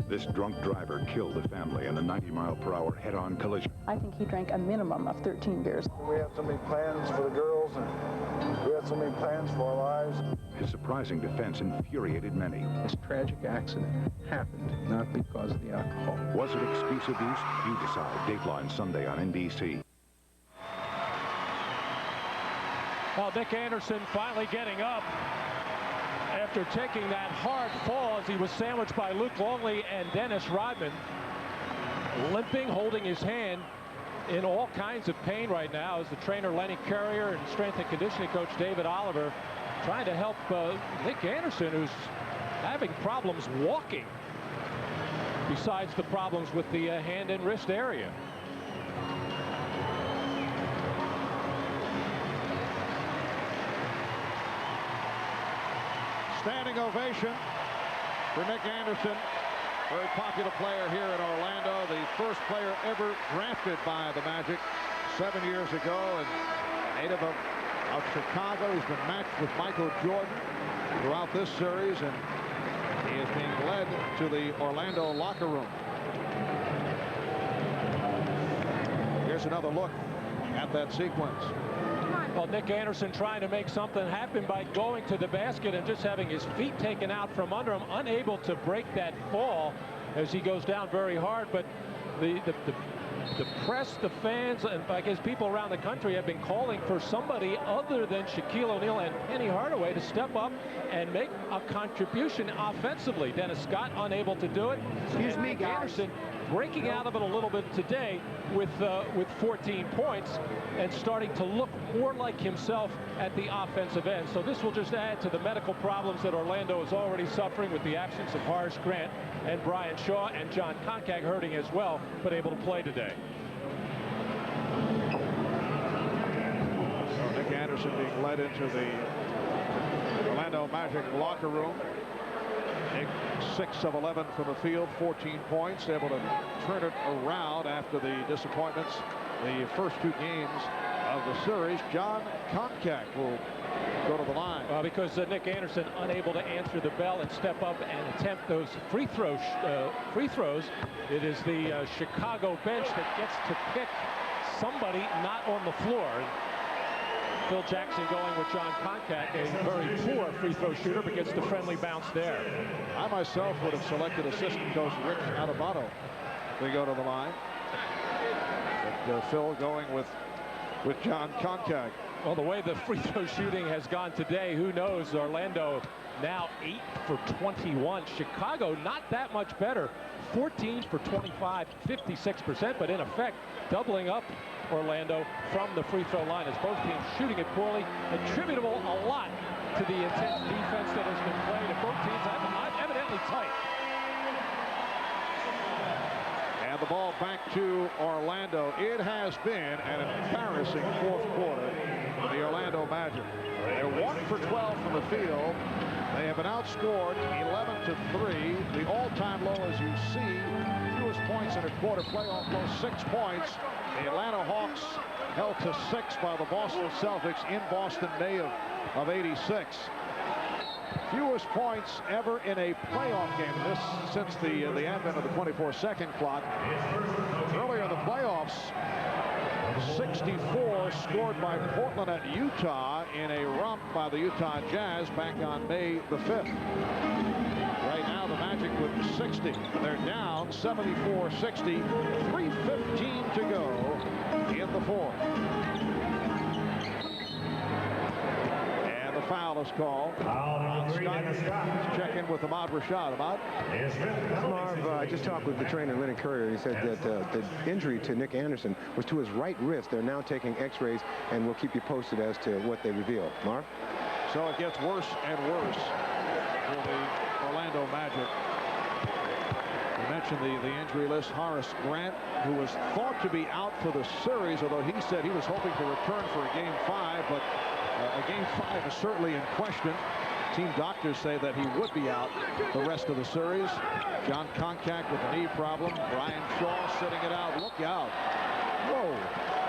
This drunk driver killed a family in a 90-mile-per-hour head-on collision. I think he drank a minimum of 13 beers. We had so many plans for the girls, and we had so many plans for our lives. His surprising defense infuriated many. This tragic accident happened not because of the alcohol. Was it excuse abuse? You decide. Dateline Sunday on NBC. Well, Nick Anderson finally getting up after taking that hard fall as he was sandwiched by Luc Longley and Dennis Rodman. Limping, holding his hand, in all kinds of pain right now as the trainer Lenny Currier and strength and conditioning coach David Oliver trying to help Nick Anderson, who's having problems walking besides the problems with the hand and wrist area. Standing ovation for Nick Anderson, very popular player here in Orlando, the first player ever drafted by the Magic 7 years ago, and native of Chicago. He's been matched with Michael Jordan throughout this series, and he is being led to the Orlando locker room. Here's another look at that sequence. Well, Nick Anderson trying to make something happen by going to the basket and just having his feet taken out from under him, unable to break that fall as he goes down very hard. But the press, the fans, and I guess people around the country have been calling for somebody other than Shaquille O'Neal and Anfernee Hardaway to step up and make a contribution offensively. Dennis Scott unable to do it. Excuse me, Nick guys. Anderson breaking out of it a little bit today with 14 points and starting to look more like himself at the offensive end. So this will just add to the medical problems that Orlando is already suffering with the absence of Horace Grant and Brian Shaw, and Jon Koncak hurting as well, but able to play today. So Nick Anderson being led into the Orlando Magic locker room. Nick 6 of 11 from the field, 14 points, able to turn it around after the disappointments the first 2 games of the series. Jon Koncak will go to the line. Well, because Nick Anderson unable to answer the bell and step up and attempt those free throws, it is the Chicago bench that gets to pick somebody not on the floor. Phil Jackson going with Jon Koncak, a very poor free throw shooter, but gets the friendly bounce there. I myself would have selected assistant coach Rich Adubato to go to the line. But Phil going with Jon Koncak. Well, the way the free throw shooting has gone today, who knows? Orlando now 8 for 21. Chicago not that much better. 14 for 25, 56%, but in effect doubling up Orlando from the free throw line as both teams shooting it poorly, attributable a lot to the intense defense that has been played, and both teams have been evidently tight. And the ball back to Orlando. It has been an embarrassing fourth quarter for the Orlando Magic. They're 1 for 12 from the field. They have been outscored 11-3. The all-time low, as you see, fewest points in a quarter, playoff low, 6 points. The Atlanta Hawks held to 6 by the Boston Celtics in Boston, May of '86. fewest points ever in a playoff game. This since the advent of the 24-second clock. Earlier in the playoffs, 64 scored by Portland at Utah in a romp by the Utah Jazz back on May the 5th. Right now, the Magic with 60. They're down 74-60. 3:15 to go in the fourth. And the foul is called. Check in with Ahmad Rashad. Ahmad? Marv, I just talked with the trainer, Lenny Currier. He said that the injury to Nick Anderson was to his right wrist. They're now taking x-rays, and we'll keep you posted as to what they reveal. Marv? So it gets worse and worse for the Orlando Magic. You mentioned the injury list. Horace Grant, who was thought to be out for the series, although he said he was hoping to return for a Game 5, but a Game 5 is certainly in question. Team doctors say that he would be out the rest of the series. Jon Koncak with a knee problem. Brian Shaw sitting it out. Look out. Whoa.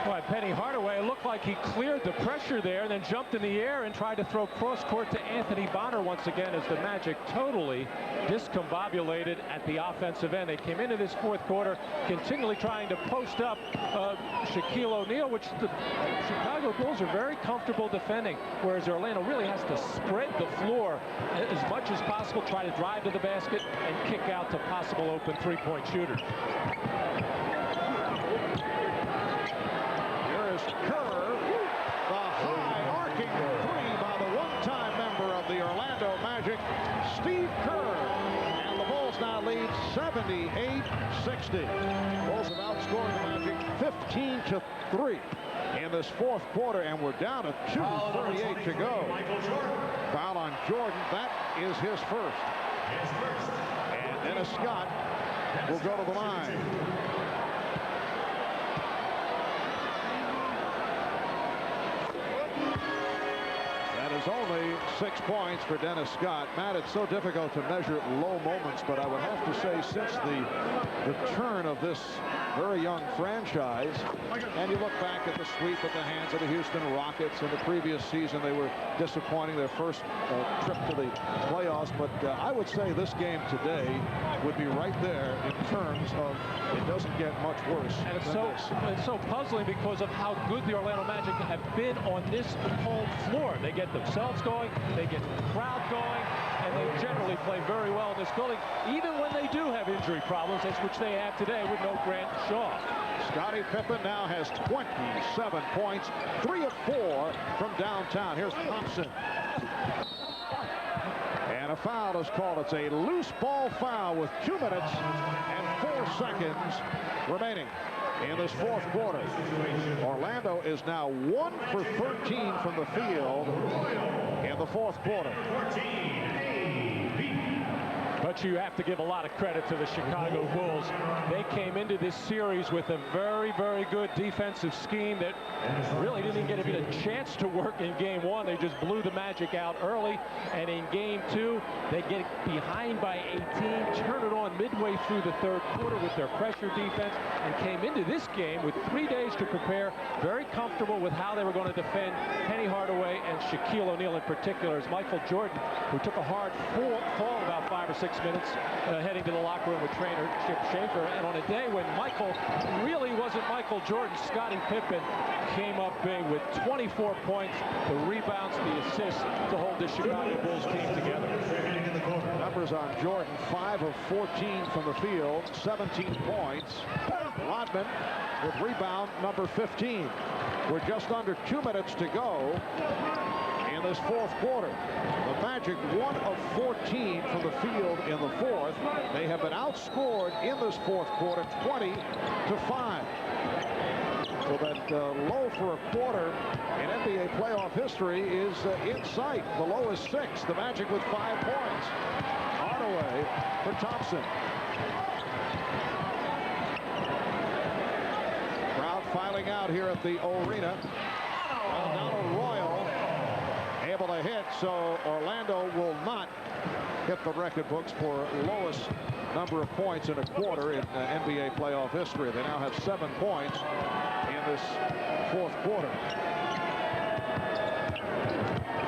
Boy, Anfernee Hardaway looked like he cleared the pressure there and then jumped in the air and tried to throw cross court to Anthony Bonner once again as the Magic totally discombobulated at the offensive end. They came into this fourth quarter continually trying to post up Shaquille O'Neal, which the Chicago Bulls are very comfortable defending, whereas Orlando really has to spread the floor as much as possible, try to drive to the basket and kick out to possible open three-point shooters. Kerr, the high arcing three by the one-time member of the Orlando Magic, Steve Kerr. And the Bulls now lead 78-60. Bulls have outscored the Magic 15-3 in this fourth quarter, and we're down to 2:38 to go. Foul on Jordan. That is his first. And Dennis Scott will go to the line. Only 6 points for Dennis Scott. Matt, it's so difficult to measure low moments, but I would have to say since the turn of this very young franchise, and you look back at the sweep at the hands of the Houston Rockets in the previous season, they were disappointing their first trip to the playoffs, but I would say this game today would be right there in terms of it doesn't get much worse. And it's so puzzling because of how good the Orlando Magic have been on this home floor. They get themselves going, they get the crowd going, and they generally play very well in this building, even when they do have injury problems, as which they have today with no Grant Shaw. Scottie Pippen now has 27 points, 3 of 4 from downtown. Here's Thompson. And a foul is called. It's a loose ball foul with 2 minutes and 4 seconds remaining in this fourth quarter. Orlando is now 1 for 13 from the field in the fourth quarter. But you have to give a lot of credit to the Chicago Bulls. They came into this series with a very, very good defensive scheme that really didn't get a chance to work in Game 1. They just blew the Magic out early. And in Game 2, they get behind by 18, turn it on midway through the third quarter with their pressure defense, and came into this game with 3 days to prepare, very comfortable with how they were going to defend Anfernee Hardaway and Shaquille O'Neal in particular, as Michael Jordan, who took a hard fall about 5 or 6 minutes heading to the locker room with trainer Chip Schaefer. And on a day when Michael really wasn't Michael Jordan, Scottie Pippen came up big with 24 points, the rebounds, the assists to hold the Chicago Bulls team together. Numbers on Jordan: 5 of 14 from the field, 17 points. Rodman with rebound number 15. We're just under 2 minutes to go in this fourth quarter. The Magic 1 of 14 from the field in the fourth. They have been outscored in this fourth quarter 20-5. So that low for a quarter in NBA playoff history is in sight. The low is 6. The Magic with 5 points. Hardaway for Thompson. Crowd filing out here at the arena. Donald Royal able to hit, so Orlando will not hit the record books for lowest number of points in a quarter in NBA playoff history. They now have 7 points in this fourth quarter.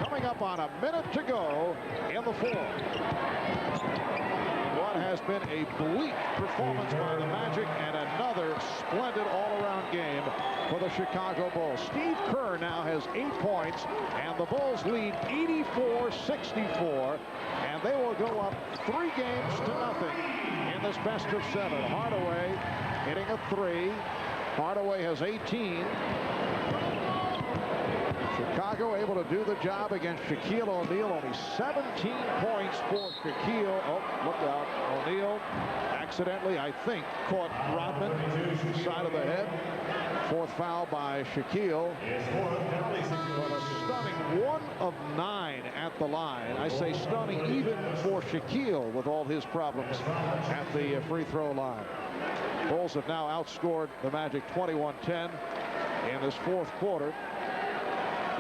Coming coming up on a minute to go in the fourth. What has been a bleak performance by the Magic and another splendid all-around game for the Chicago Bulls. Steve Kerr now has 8 points, and the Bulls lead 84-64, and they will go up 3 games to nothing in this best of 7. Hardaway hitting a 3. Hardaway has 18. Chicago able to do the job against Shaquille O'Neal. Only 17 points for Shaquille. Oh, look out. O'Neal accidentally, I think, caught Rodman side of the head. 4th foul by Shaquille. But a stunning 1 of 9 at the line. I say stunning even for Shaquille with all his problems at the free throw line. Bulls have now outscored the Magic 21-10 in this fourth quarter,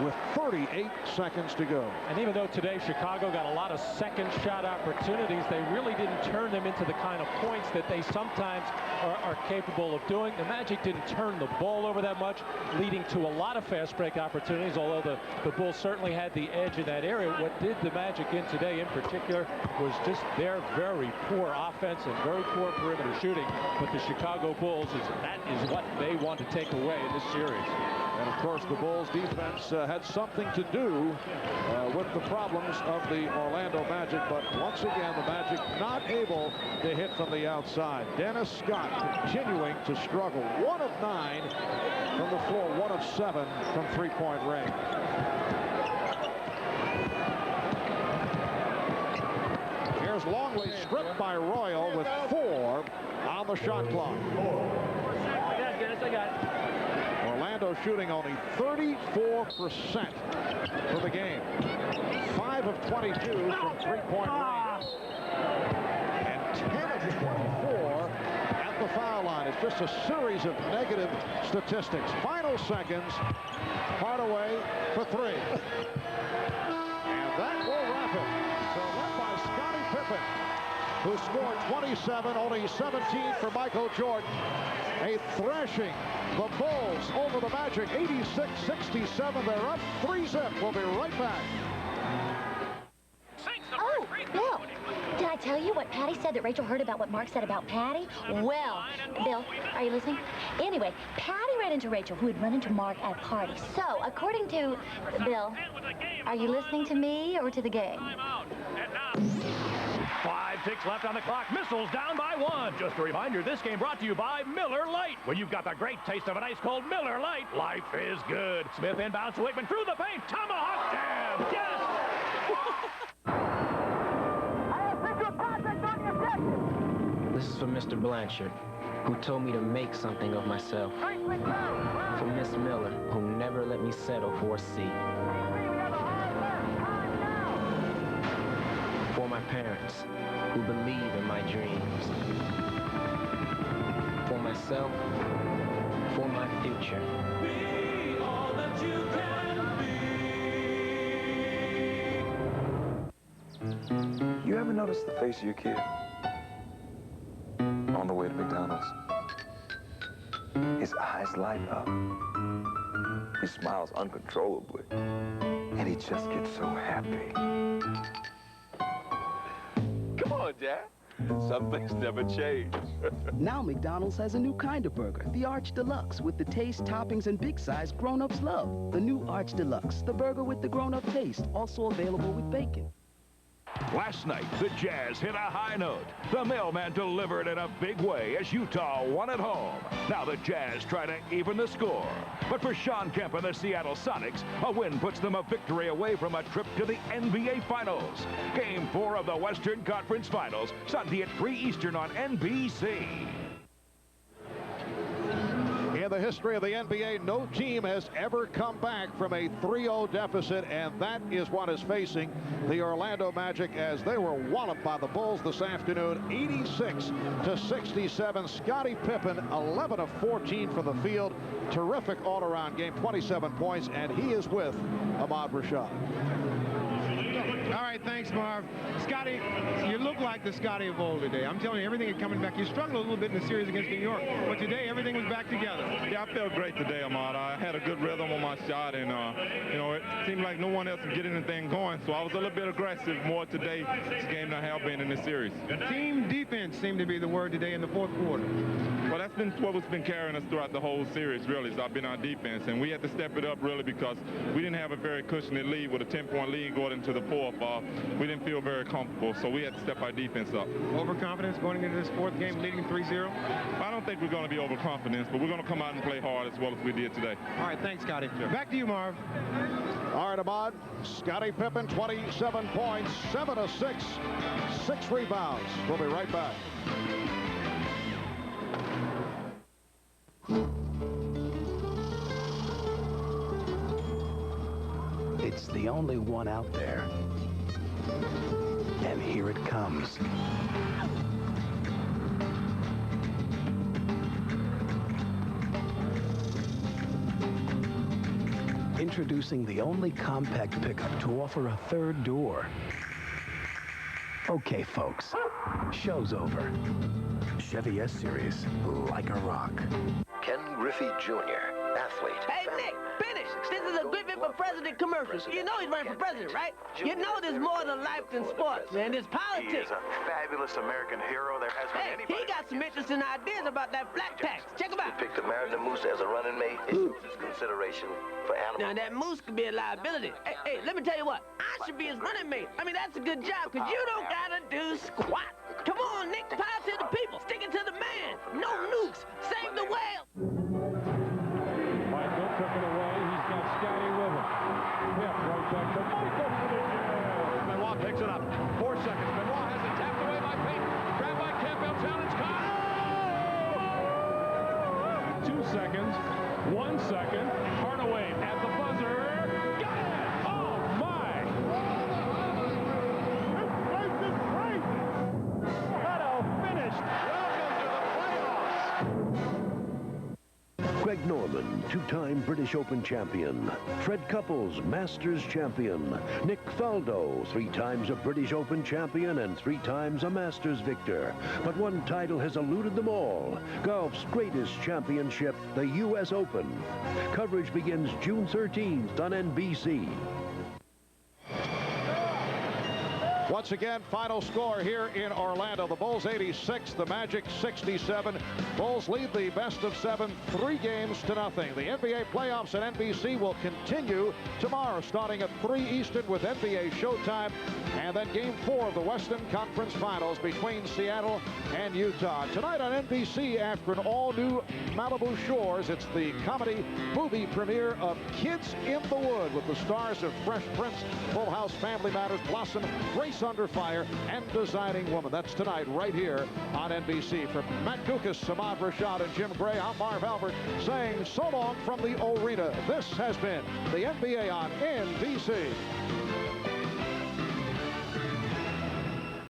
with 38 seconds to go. And even though today Chicago got a lot of second shot opportunities, they really didn't turn them into the kind of points that they sometimes are capable of doing. The Magic didn't turn the ball over that much, leading to a lot of fast break opportunities, although the Bulls certainly had the edge in that area. What did the Magic in today in particular was just their very poor offense and very poor perimeter shooting. But the Chicago Bulls, that is what they want to take away in this series. And of course the Bulls defense had something to do with the problems of the Orlando Magic, but once again the Magic not able to hit from the outside. Dennis Scott continuing to struggle. 1 of 9 from the floor, 1 of 7 from three-point range. Here's Longley stripped by Royal with 4 on the shot clock. Dennis, I got it. Orlando shooting only 34% for the game. 5 of 22 from three-point range. And 10 of 24 at the foul line. It's just a series of negative statistics. Final seconds. Hardaway for 3. And that will wrap it. So led by Scottie Pippen, who scored 27, only 17 for Michael Jordan. A thrashing. The Bulls over the Magic, 86-67. They're up 3-zip. We'll be right back. Oh, Bill, did I tell you what Patty said that Rachel heard about what Mark said about Patty? Well, Bill, are you listening? Anyway, Patty ran into Rachel, who had run into Mark at a party. So, according to Bill, are you listening to me or to the game? 5 ticks left on the clock. Missiles down by 1. Just a reminder, this game brought to you by Miller Lite. When you've got the great taste of an ice-cold Miller Lite, life is good. Smith inbounds to Wakeman through the paint. Tomahawk jam. Yes! This is for Mr. Blanchard, who told me to make something of myself. For Miss Miller, who never let me settle for a C. For my parents, who believe in my dreams. For myself, for my future. Be all that you can be. You ever notice the face of your kid on the way to McDonald's? His eyes light up. He smiles uncontrollably. And he just gets so happy. Come on, Dad. Some things never change. Now McDonald's has a new kind of burger, the Arch Deluxe, with the taste, toppings, and big size grown-ups love. The new Arch Deluxe, the burger with the grown-up taste, also available with bacon. Last night, the Jazz hit a high note. The mailman delivered in a big way as Utah won at home. Now the Jazz try to even the score. But for Sean Kemp and the Seattle Sonics, a win puts them a victory away from a trip to the NBA Finals. Game 4 of the Western Conference Finals, Sunday at 3 Eastern on NBC. In the history of the NBA, no team has ever come back from a 3-0 deficit, and that is what is facing the Orlando Magic as they were walloped by the Bulls this afternoon, 86-67. Scottie Pippen, 11 of 14 from the field. Terrific all-around game, 27 points, and he is with Ahmad Rashad. All right, thanks, Marv. Scottie, you look like like the Scottie of old today? I'm telling you, everything is coming back. You struggled a little bit in the series against New York, but today everything was back together. Yeah, I felt great today, Ahmad. I had a good rhythm on my shot, and you know, it seemed like no one else could get anything going, so I was a little bit aggressive more today this game than I have been in this series. Team defense seemed to be the word today in the fourth quarter. Well, that's been what's been carrying us throughout the whole series, really. So I've been on defense, and we had to step it up, really, because we didn't have a very cushiony lead with a 10-point lead going into the fourth. We didn't feel very comfortable, so we had to step our defense up. Overconfidence going into this fourth game, leading 3-0? I don't think we're going to be overconfident, but we're going to come out and play hard as well as we did today. All right, thanks, Scottie. Sure. Back to you, Marv. All right, Ahmad. Scottie Pippen, 27 points, 7 assists, 6 rebounds. We'll be right back. It's the only one out there. And here it comes. Introducing the only compact pickup to offer a third door. Okay, folks, show's over. Chevy S-Series, like a rock. Ken Griffey Jr., athlete. Hey, Nick, finish. This is a Griffey for President commercial. You know he's running for president, right? You know there's more to life than sports, man. There's politics. He is a fabulous American hero. There has been anybody. He got some interesting ideas about that black tax. Check him out. He picked to marry the moose as a running mate. It shows his consideration for animals. Now, that moose could be a liability. Hey, let me tell you what. I should be his running mate. I mean, that's a good job, because you don't got to do squat. Come on, Nick. Power to the people. Stick it to the man. No nukes. Save the whale. Michael took it away. He's got Scottie with him. Pip right back to Michael for the jam. Benoit picks it up. 4 seconds. Benoit has it tapped away by Payton. Grabbed by Campbell. Challenge caught. 2 seconds. 1 second. Hardaway at the buzzer. Got it! Oh, my! This place is crazy! Shadow finished. Welcome to the playoffs. Greg Norman, two-time British Open champion. Fred Couples, Masters champion. Nick Faldo, 3 times a British Open champion and 3 times a Masters victor. But one title has eluded them all. Golf's greatest championship, the U.S. Open. Coverage begins June 13th on NBC. Once again, final score here in Orlando. The Bulls 86, the Magic 67. Bulls lead the best of 7, 3 games to nothing. The NBA playoffs at NBC will continue tomorrow, starting at 3 Eastern with NBA Showtime, and then Game 4 of the Western Conference Finals between Seattle and Utah. Tonight on NBC, after an all-new Malibu Shores, it's the comedy movie premiere of Kids in the Wood with the stars of Fresh Prince, Full House, Family Matters, Blossom, Grace Under Fire, and Designing Woman. That's tonight right here on NBC. From Matt Guokas, Ahmad, Rashad, and Jim Gray, I'm Marv Albert saying so long from the arena. This has been the NBA on NBC.